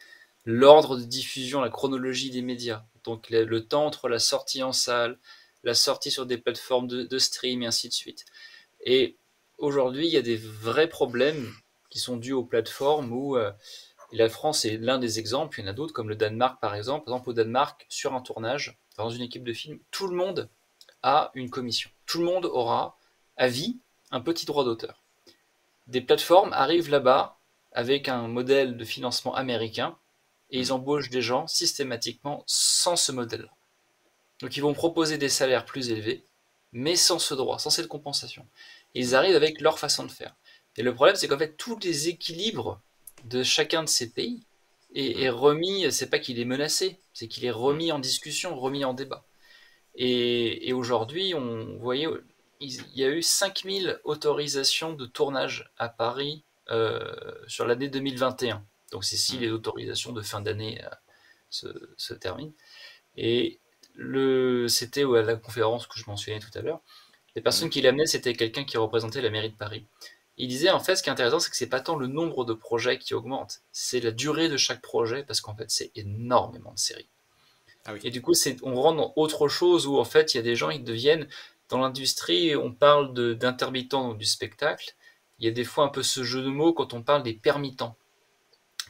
l'ordre de diffusion, la chronologie des médias. Donc, le temps entre la sortie en salle, la sortie sur des plateformes de stream et ainsi de suite. Et aujourd'hui, il y a des vrais problèmes qui sont dus aux plateformes où la France est l'un des exemples. Il y en a d'autres, comme le Danemark par exemple. Par exemple, au Danemark, sur un tournage, dans une équipe de film, tout le monde a une commission. Tout le monde aura, à vie, un petit droit d'auteur. Des plateformes arrivent là-bas avec un modèle de financement américain et ils Mm. embauchent des gens systématiquement sans ce modèle-là. Donc ils vont proposer des salaires plus élevés, mais sans ce droit, sans cette compensation. Et ils Mm. arrivent avec leur façon de faire. Et le problème, c'est qu'en fait, tous les équilibres de chacun de ces pays est Mm. remis, c'est pas qu'il est menacé, c'est qu'il est Mm. remis en discussion, remis en débat. Et aujourd'hui, on voyait, il y a eu 5000 autorisations de tournage à Paris sur l'année 2021. Donc c'est si Mm. les autorisations de fin d'année se terminent. Et c'était à la conférence que je mentionnais tout à l'heure. Les personnes Mm. qui l'amenaient, c'était quelqu'un qui représentait la mairie de Paris. Il disait en fait, ce qui est intéressant, c'est que c'est pas tant le nombre de projets qui augmente, c'est la durée de chaque projet, parce qu'en fait, c'est énormément de séries. Ah oui. Et du coup, on rentre dans autre chose où en fait, il y a des gens qui deviennent dans l'industrie, on parle d'intermittents du spectacle. Il y a des fois un peu ce jeu de mots quand on parle des permittents,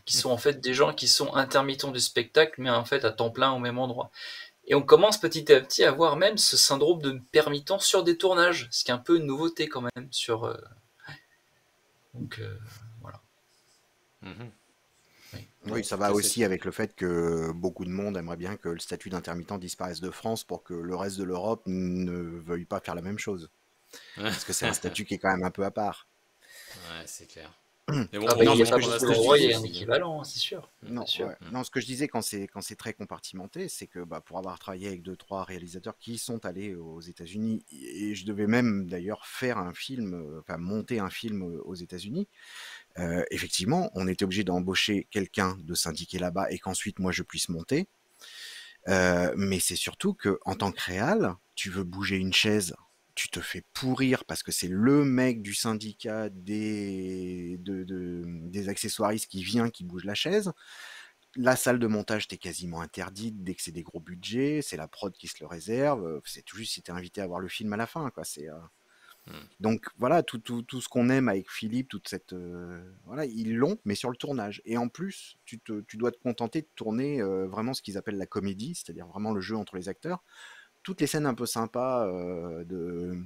qui sont en fait des gens qui sont intermittents du spectacle, mais en fait à temps plein au même endroit. Et on commence petit à petit à voir même ce syndrome de permittant sur des tournages, ce qui est un peu une nouveauté quand même sur. Donc voilà. Mhm. Oui. Oui, Bon, ça va ça c'est. aussi avec le fait que beaucoup de monde aimerait bien que le statut d'intermittent disparaisse de France pour que le reste de l'Europe ne veuille pas faire la même chose. Parce que c'est un statut qui est quand même un peu à part. Ouais, c'est clair. Mais bon, Ah bah il Non, n'y mais a ce pas que je, pour ce tout que je l'endroit, il y disais, a un aussi. équivalent, hein, c'est sûr. non, C'est sûr. ouais. Non, ce que je disais quand c'est très compartimenté, c'est que bah, pour avoir travaillé avec deux, trois réalisateurs qui sont allés aux États-Unis, et je devais même d'ailleurs faire un film, enfin monter un film aux États-Unis, effectivement, on était obligé d'embaucher quelqu'un de syndiqué là-bas et qu'ensuite moi je puisse monter. Mais c'est surtout que en tant que réal, tu veux bouger une chaise, tu te fais pourrir parce que c'est le mec du syndicat des accessoiristes qui vient, qui bouge la chaise. La salle de montage, t'es quasiment interdite dès que c'est des gros budgets, c'est la prod qui se le réserve. C'est tout juste si t'es invité à voir le film à la fin, quoi. Mm. Donc voilà, tout ce qu'on aime avec Philippe, toute cette voilà, ils l'ont, mais sur le tournage. Et en plus, tu dois te contenter de tourner vraiment ce qu'ils appellent la comédie, c'est-à-dire vraiment le jeu entre les acteurs. Toutes les scènes un peu sympas de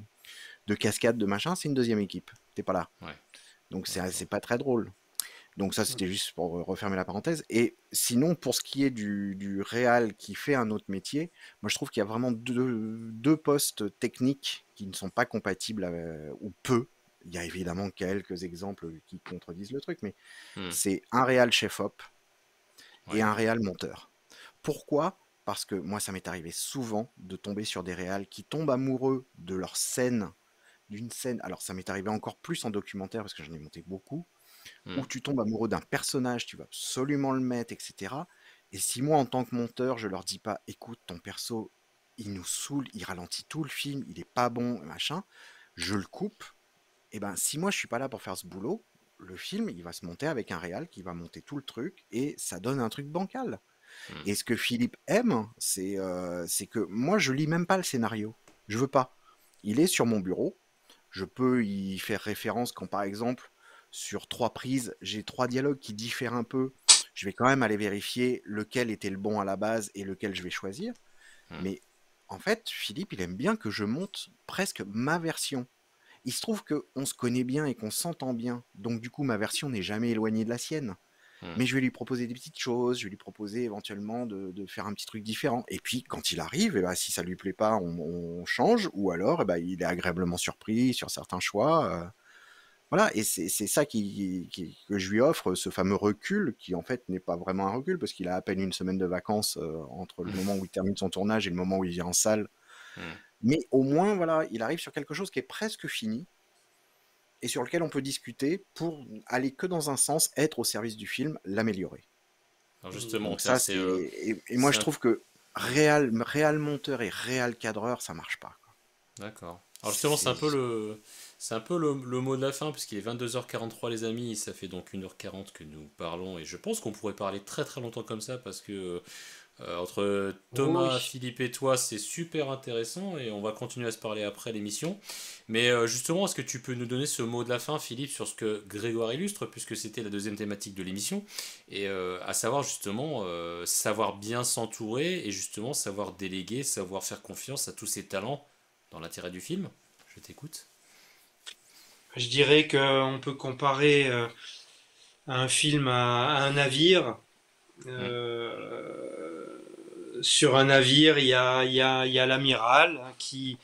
cascade, de machin, c'est une deuxième équipe. T'es pas là. Ouais, Donc c'est d'accord. pas très drôle. Donc ça, c'était juste pour refermer la parenthèse. Et sinon, pour ce qui est du réal qui fait un autre métier, moi je trouve qu'il y a vraiment deux postes techniques qui ne sont pas compatibles, ou peu. Il y a évidemment quelques exemples qui contredisent le truc, mais Hmm. c'est un réal chef-op et Ouais. un réal monteur. Pourquoi? Parce que moi, ça m'est arrivé souvent de tomber sur des réals qui tombent amoureux de leur scène, d'une scène. Alors, ça m'est arrivé encore plus en documentaire parce que j'en ai monté beaucoup, Hmm. où tu tombes amoureux d'un personnage, tu vas absolument le mettre, etc. Et si moi, en tant que monteur, je leur dis pas, écoute, ton perso, il nous saoule, il ralentit tout le film, il est pas bon, machin, je le coupe. Et ben, si moi, je suis pas là pour faire ce boulot, le film, il va se monter avec un réal qui va monter tout le truc et ça donne un truc bancal. Hmm. Et ce que Philippe aime, c'est que moi, je lis même pas le scénario. Je veux pas. Il est sur mon bureau. Je peux y faire référence quand, par exemple, sur 3 prises, j'ai 3 dialogues qui diffèrent un peu. Je vais quand même aller vérifier lequel était le bon à la base et lequel je vais choisir. Hmm. Mais en fait, Philippe, il aime bien que je monte presque ma version. Il se trouve qu'on se connaît bien et qu'on s'entend bien. Donc, du coup, ma version n'est jamais éloignée de la sienne. Hmm. Mais je vais lui proposer des petites choses, je vais lui proposer éventuellement de faire un petit truc différent. Et puis, quand il arrive, eh ben, si ça lui plaît pas, on change, ou alors eh ben, il est agréablement surpris sur certains choix. Voilà, et c'est ça que je lui offre, ce fameux recul, qui en fait n'est pas vraiment un recul, parce qu'il a à peine une semaine de vacances entre le moment où il termine son tournage et le moment où il vient en salle. Hmm. Mais au moins, voilà, il arrive sur quelque chose qui est presque fini, et sur lequel on peut discuter pour aller que dans un sens, être au service du film, l'améliorer. Alors Mm. justement, Donc tiens, ça, et moi c'est je un- trouve que réal monteur et réal cadreur, ça marche pas, quoi. D'accord. Alors justement, C'est c'est un peu le mot de la fin, puisqu'il est 22h43 les amis, et ça fait donc 1h40 que nous parlons, et je pense qu'on pourrait parler très très longtemps comme ça, parce que entre Oh Thomas, oui. Philippe et toi, c'est super intéressant, et on va continuer à se parler après l'émission. Mais justement, est-ce que tu peux nous donner ce mot de la fin, Philippe, sur ce que Grégoire illustre, puisque c'était la deuxième thématique de l'émission, et à savoir justement savoir bien s'entourer, et justement savoir déléguer, savoir faire confiance à tous ses talents dans l'intérêt du film. Je t'écoute. Je dirais qu'on peut comparer un film à un navire. Hmm. Euh, sur un navire, il y a l'amiral qui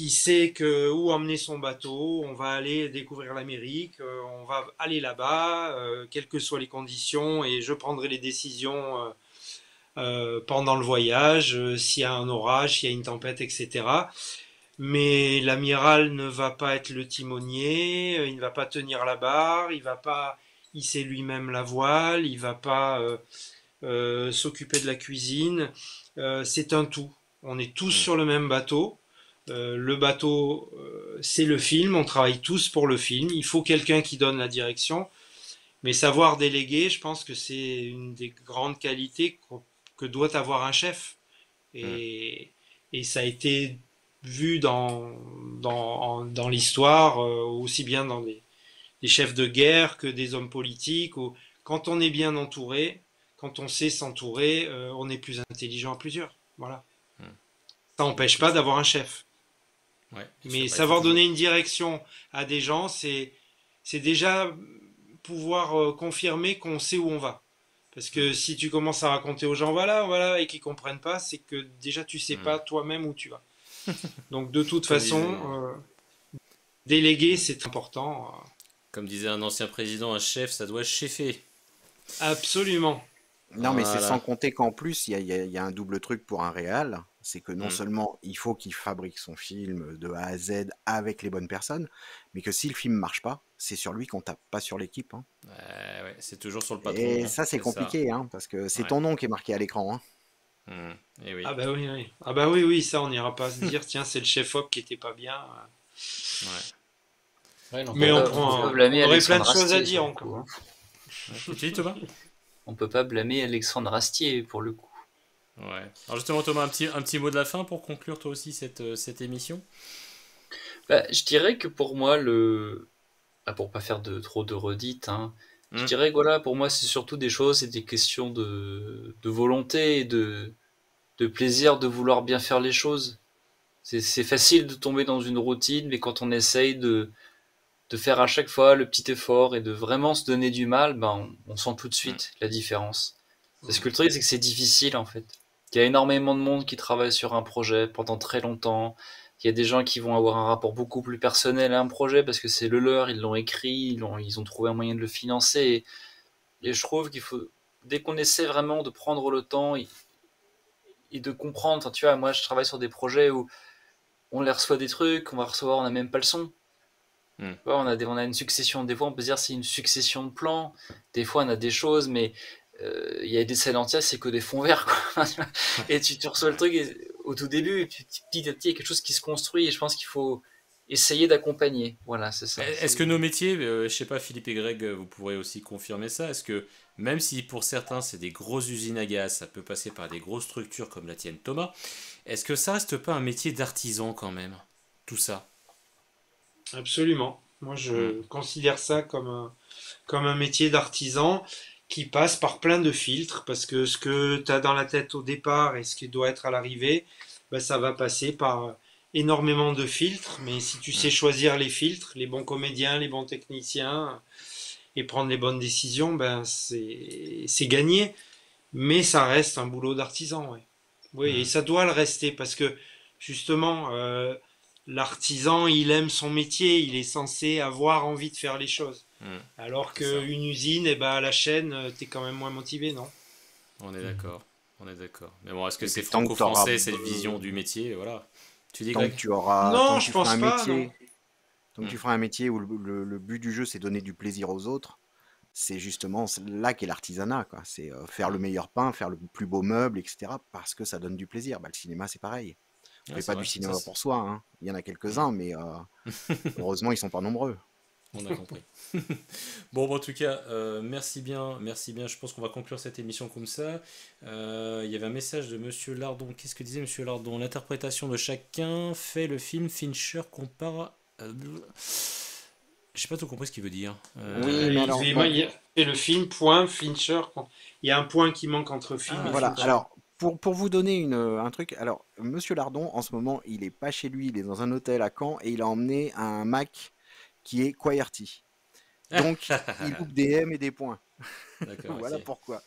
sait où emmener son bateau. On va aller découvrir l'Amérique, on va aller là-bas, quelles que soient les conditions, et je prendrai les décisions pendant le voyage, s'il y a un orage, s'il y a une tempête, etc. Mais l'amiral ne va pas être le timonier, il ne va pas tenir la barre, il va pas hisser lui-même la voile, il va pas s'occuper de la cuisine. C'est un tout. On est tous Hmm. sur le même bateau. Le bateau, c'est le film. On travaille tous pour le film. Il faut quelqu'un qui donne la direction. Mais savoir déléguer, je pense que c'est une des grandes qualités que doit avoir un chef. Hmm. Et, et ça a été vu dans l'histoire, aussi bien dans des chefs de guerre que des hommes politiques. Quand on est bien entouré, quand on sait s'entourer, on est plus intelligent à plusieurs. Voilà. Hmm. Ça Bah, n'empêche écoute, pas d'avoir un chef. ouais, bien sûr, Mais bah, il faut savoir toujours. donner une direction à des gens, c'est déjà pouvoir confirmer qu'on sait où on va. Parce Hmm. que si tu commences à raconter aux gens, voilà, voilà, et qu'ils comprennent pas, c'est que déjà tu sais Hmm. pas toi-même où tu vas. Donc de toute Comme façon, disait, déléguer, hmm. c'est important. Comme disait un ancien président, un chef, ça doit cheffer. Absolument. Non, mais c'est sans Voilà. compter qu'en plus, il y a un double truc pour un réal, c'est que non Hmm. seulement il faut qu'il fabrique son film de A à Z avec les bonnes personnes, mais que si le film marche pas, c'est sur lui qu'on tape, pas sur l'équipe, hein. Ouais, c'est toujours sur le patron, Et hein, ça, c'est c'est ça. compliqué, hein, parce que c'est Ouais. ton nom qui est marqué à l'écran, hein. Hmm. Et oui. Ah bah oui, oui. Ah bah oui, oui, ça on n'ira pas se dire, tiens, c'est le chef-op qui était pas bien. Ouais. Ouais, Mais on peut pas on blâmer aurait plein de Alexandre choses à Astier sur dire le encore. coup, hein. Ouais. Tu dis Thomas? On peut pas blâmer Alexandre Astier pour le coup. Ouais. Alors justement Thomas, un petit mot de la fin pour conclure toi aussi cette émission. Bah, je dirais que pour moi, pour pas faire trop de redites, hein, je Hmm. dirais que voilà, pour moi, c'est surtout des choses, c'est des questions de volonté et de plaisir de vouloir bien faire les choses. C'est facile de tomber dans une routine, mais quand on essaye de faire à chaque fois le petit effort et de vraiment se donner du mal, ben, on sent tout de suite la différence. Parce que le truc, c'est que c'est difficile, en fait. Il y a énormément de monde qui travaille sur un projet pendant très longtemps. Il y a des gens qui vont avoir un rapport beaucoup plus personnel à un projet parce que c'est le leur, ils l'ont écrit, ils ont trouvé un moyen de le financer. Et je trouve qu'il faut, dès qu'on essaie vraiment de prendre le temps et de comprendre, enfin, tu vois, moi je travaille sur des projets où on les reçoit des trucs, on va recevoir, on n'a même pas le son. Mm. Ouais, on a une succession, des fois on peut se dire c'est une succession de plans, des fois on a des choses, mais il y a des scènes entières, c'est que des fonds verts, quoi. Et tu reçois le truc au tout début, et puis petit à petit, il y a quelque chose qui se construit, et je pense qu'il faut essayer d'accompagner. Voilà, c'est ça. Est-ce que nos métiers, je sais pas, Philippe et Greg, vous pourrez aussi confirmer ça, est-ce que même si pour certains c'est des grosses usines à gaz, ça peut passer par des grosses structures comme la tienne Thomas, est-ce que ça reste pas un métier d'artisan quand même, tout ça? Absolument. Moi, Hmm. je considère ça comme un métier d'artisan qui passe par plein de filtres, parce que ce que tu as dans la tête au départ et ce qui doit être à l'arrivée, ben, ça va passer par énormément de filtres, mais si tu sais Hmm. choisir les filtres, les bons comédiens, les bons techniciens, et prendre les bonnes décisions, ben c'est gagné, mais ça reste un boulot d'artisan, ouais. Oui, et Hmm. ça doit le rester, parce que justement, l'artisan, il aime son métier, il est censé avoir envie de faire les choses. Hmm. Alors C'est ça. qu'une usine, eh ben, à la chaîne, t'es quand même moins motivé, non? On est d'accord. On est d'accord. Mais bon, est-ce que Et c'est puis tant que tu auras, franco-français, cette vision du métier? Voilà. Tu dis, tant Greg? que tu auras, tant Non, que je tu feras pense un pas, non. métier, tant que Hmm. tu feras un métier où le but du jeu c'est donner du plaisir aux autres, c'est justement là qu'est l'artisanat, quoi. C'est faire le Hmm. meilleur pain, faire le plus beau meuble, etc. Parce que ça donne du plaisir. Bah, le cinéma, c'est pareil. On Ouais, fait c'est pas du vrai. Ça, cinéma pour soi, hein. Il y en a Hmm. quelques-uns, mais heureusement, ils sont pas nombreux. On a compris. Bon, en tout cas, merci bien, merci bien. Je pense qu'on va conclure cette émission comme ça. Il y avait un message de Monsieur Lardon. Qu'est-ce que disait Monsieur Lardon? L'interprétation de chacun fait le film. Fincher compare. J'ai pas tout compris ce qu'il veut dire. Oui, mais alors, bon, C'est le film, point, Fincher. Il y a un point qui manque entre film et Ah, voilà. Fincher. d'accord. Alors, pour vous donner un truc, alors, Monsieur Lardon, en ce moment, il est pas chez lui, il est dans un hôtel à Caen et il a emmené un Mac qui est QWERTY. Donc, il loupe des M et des points. D'accord, Voilà ok. pourquoi.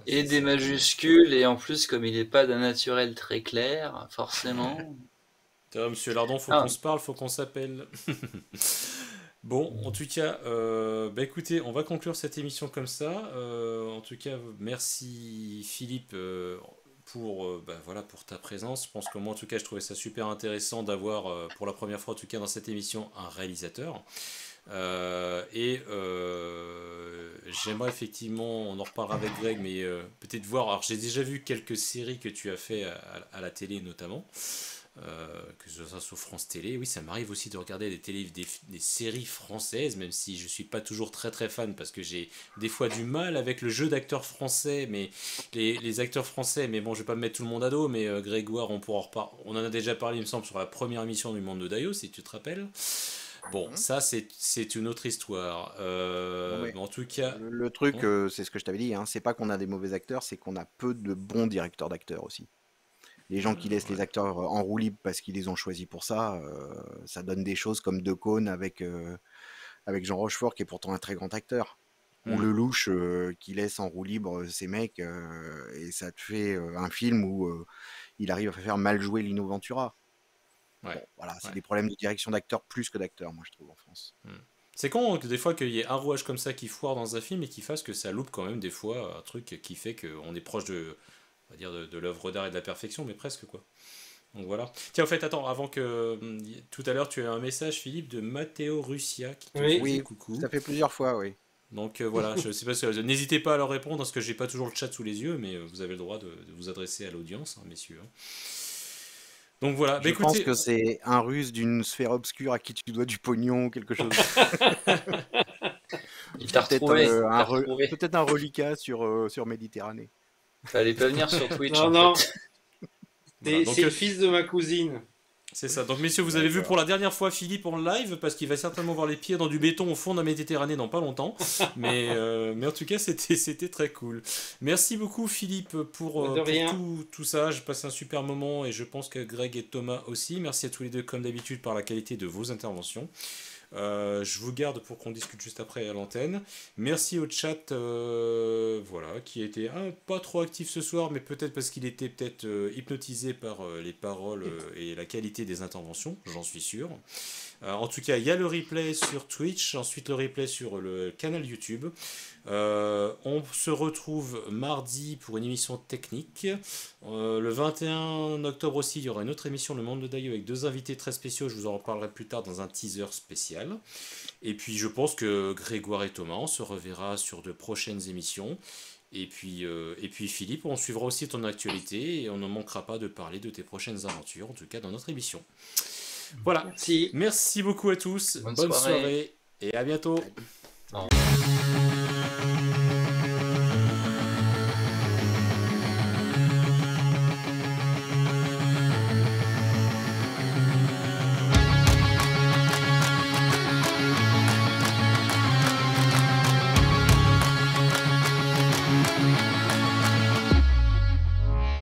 Et C'est des ça. majuscules, et en plus, comme il n'est pas d'un naturel très clair, forcément. Monsieur Lardon, faut qu'on Ah, se parle, faut qu'on s'appelle. Bon, en tout cas, bah écoutez, on va conclure cette émission comme ça. En tout cas, merci Philippe pour, bah, voilà, pour ta présence. Je pense que moi, en tout cas, je trouvais ça super intéressant d'avoir, pour la première fois, en tout cas, dans cette émission, un réalisateur. J'aimerais effectivement, on en reparlera avec Greg, mais peut-être voir. Alors, j'ai déjà vu quelques séries que tu as fait à la télé notamment. Que ce soit sur France Télé. Oui, ça m'arrive aussi de regarder des séries françaises, même si je suis pas toujours très très fan parce que j'ai des fois du mal avec le jeu d'acteurs français, mais les acteurs français, mais bon, je vais pas me mettre tout le monde à dos, mais Grégoire, on en a déjà parlé, il me semble, sur la première émission du Monde de Dayo, si tu te rappelles. Bon, Mhm. ça c'est une autre histoire. Non, mais Mais en tout cas, le truc, hein, c'est ce que je t'avais dit, hein, c'est pas qu'on a des mauvais acteurs, c'est qu'on a peu de bons directeurs d'acteurs aussi. Les gens qui laissent les ouais. acteurs en roue libre parce qu'ils les ont choisis pour ça, ça donne des choses comme Decaune avec Jean Rochefort, qui est pourtant un très grand acteur. Ou Hmm, Lelouch qui laisse en roue libre ces mecs, et ça te fait un film où il arrive à faire mal jouer Lino Ventura. ouais, Bon, voilà, c'est ouais. des problèmes de direction d'acteur plus que d'acteur, moi je trouve, en France. Hmm. C'est con que des fois qu'il y ait un rouage comme ça qui foire dans un film et qui fasse que ça loupe quand même des fois un truc qui fait qu'on est proche on va dire de l'œuvre d'art et de la perfection, mais presque quoi. Donc voilà. Tiens, en fait, attends, avant que tout à l'heure tu as un message, Philippe, de Matteo Russia qui te Oui. faisait Oui, coucou. ça fait plusieurs fois, oui. Donc voilà, je sais pas n'hésitez pas à leur répondre parce que j'ai pas toujours le chat sous les yeux, mais vous avez le droit de vous adresser à l'audience, hein, messieurs, hein. Donc voilà, bah Je pense écoutez, que c'est un russe d'une sphère obscure à qui tu dois du pognon ou quelque chose. il t'a Peut-être retrouvé, il t'a retrouvé. peut-être un reliquat sur Méditerranée. Fallait pas venir sur Twitch Non, en non, fait. voilà. c'est Donc le fils de ma cousine. c'est ça. Donc, messieurs, vous avez vu pour D'accord. la dernière fois Philippe en live, parce qu'il va certainement voir les pieds dans du béton au fond de la Méditerranée dans pas longtemps. Mais en tout cas, c'était très cool. Merci beaucoup, Philippe, De pour rien. tout ça. J'ai passé un super moment et je pense que Greg et Thomas aussi. Merci à tous les deux, comme d'habitude, par la qualité de vos interventions. Je vous garde pour qu'on discute juste après à l'antenne. Merci au chat, voilà, qui était pas trop actif ce soir, mais peut-être parce qu'il était peut-être hypnotisé par les paroles et la qualité des interventions, j'en suis sûr. En tout cas, il y a le replay sur Twitch, ensuite le replay sur le canal YouTube. On se retrouve mardi pour une émission technique. Le 21 octobre aussi, il y aura une autre émission, Le Monde de Dayo, avec 2 invités très spéciaux. Je vous en reparlerai plus tard dans un teaser spécial. Et puis, je pense que Grégoire et Thomas, on se reverra sur de prochaines émissions. Et puis Philippe, on suivra aussi ton actualité et on ne manquera pas de parler de tes prochaines aventures, en tout cas dans notre émission. Voilà. Merci beaucoup à tous. Bonne soirée et à bientôt. Au revoir.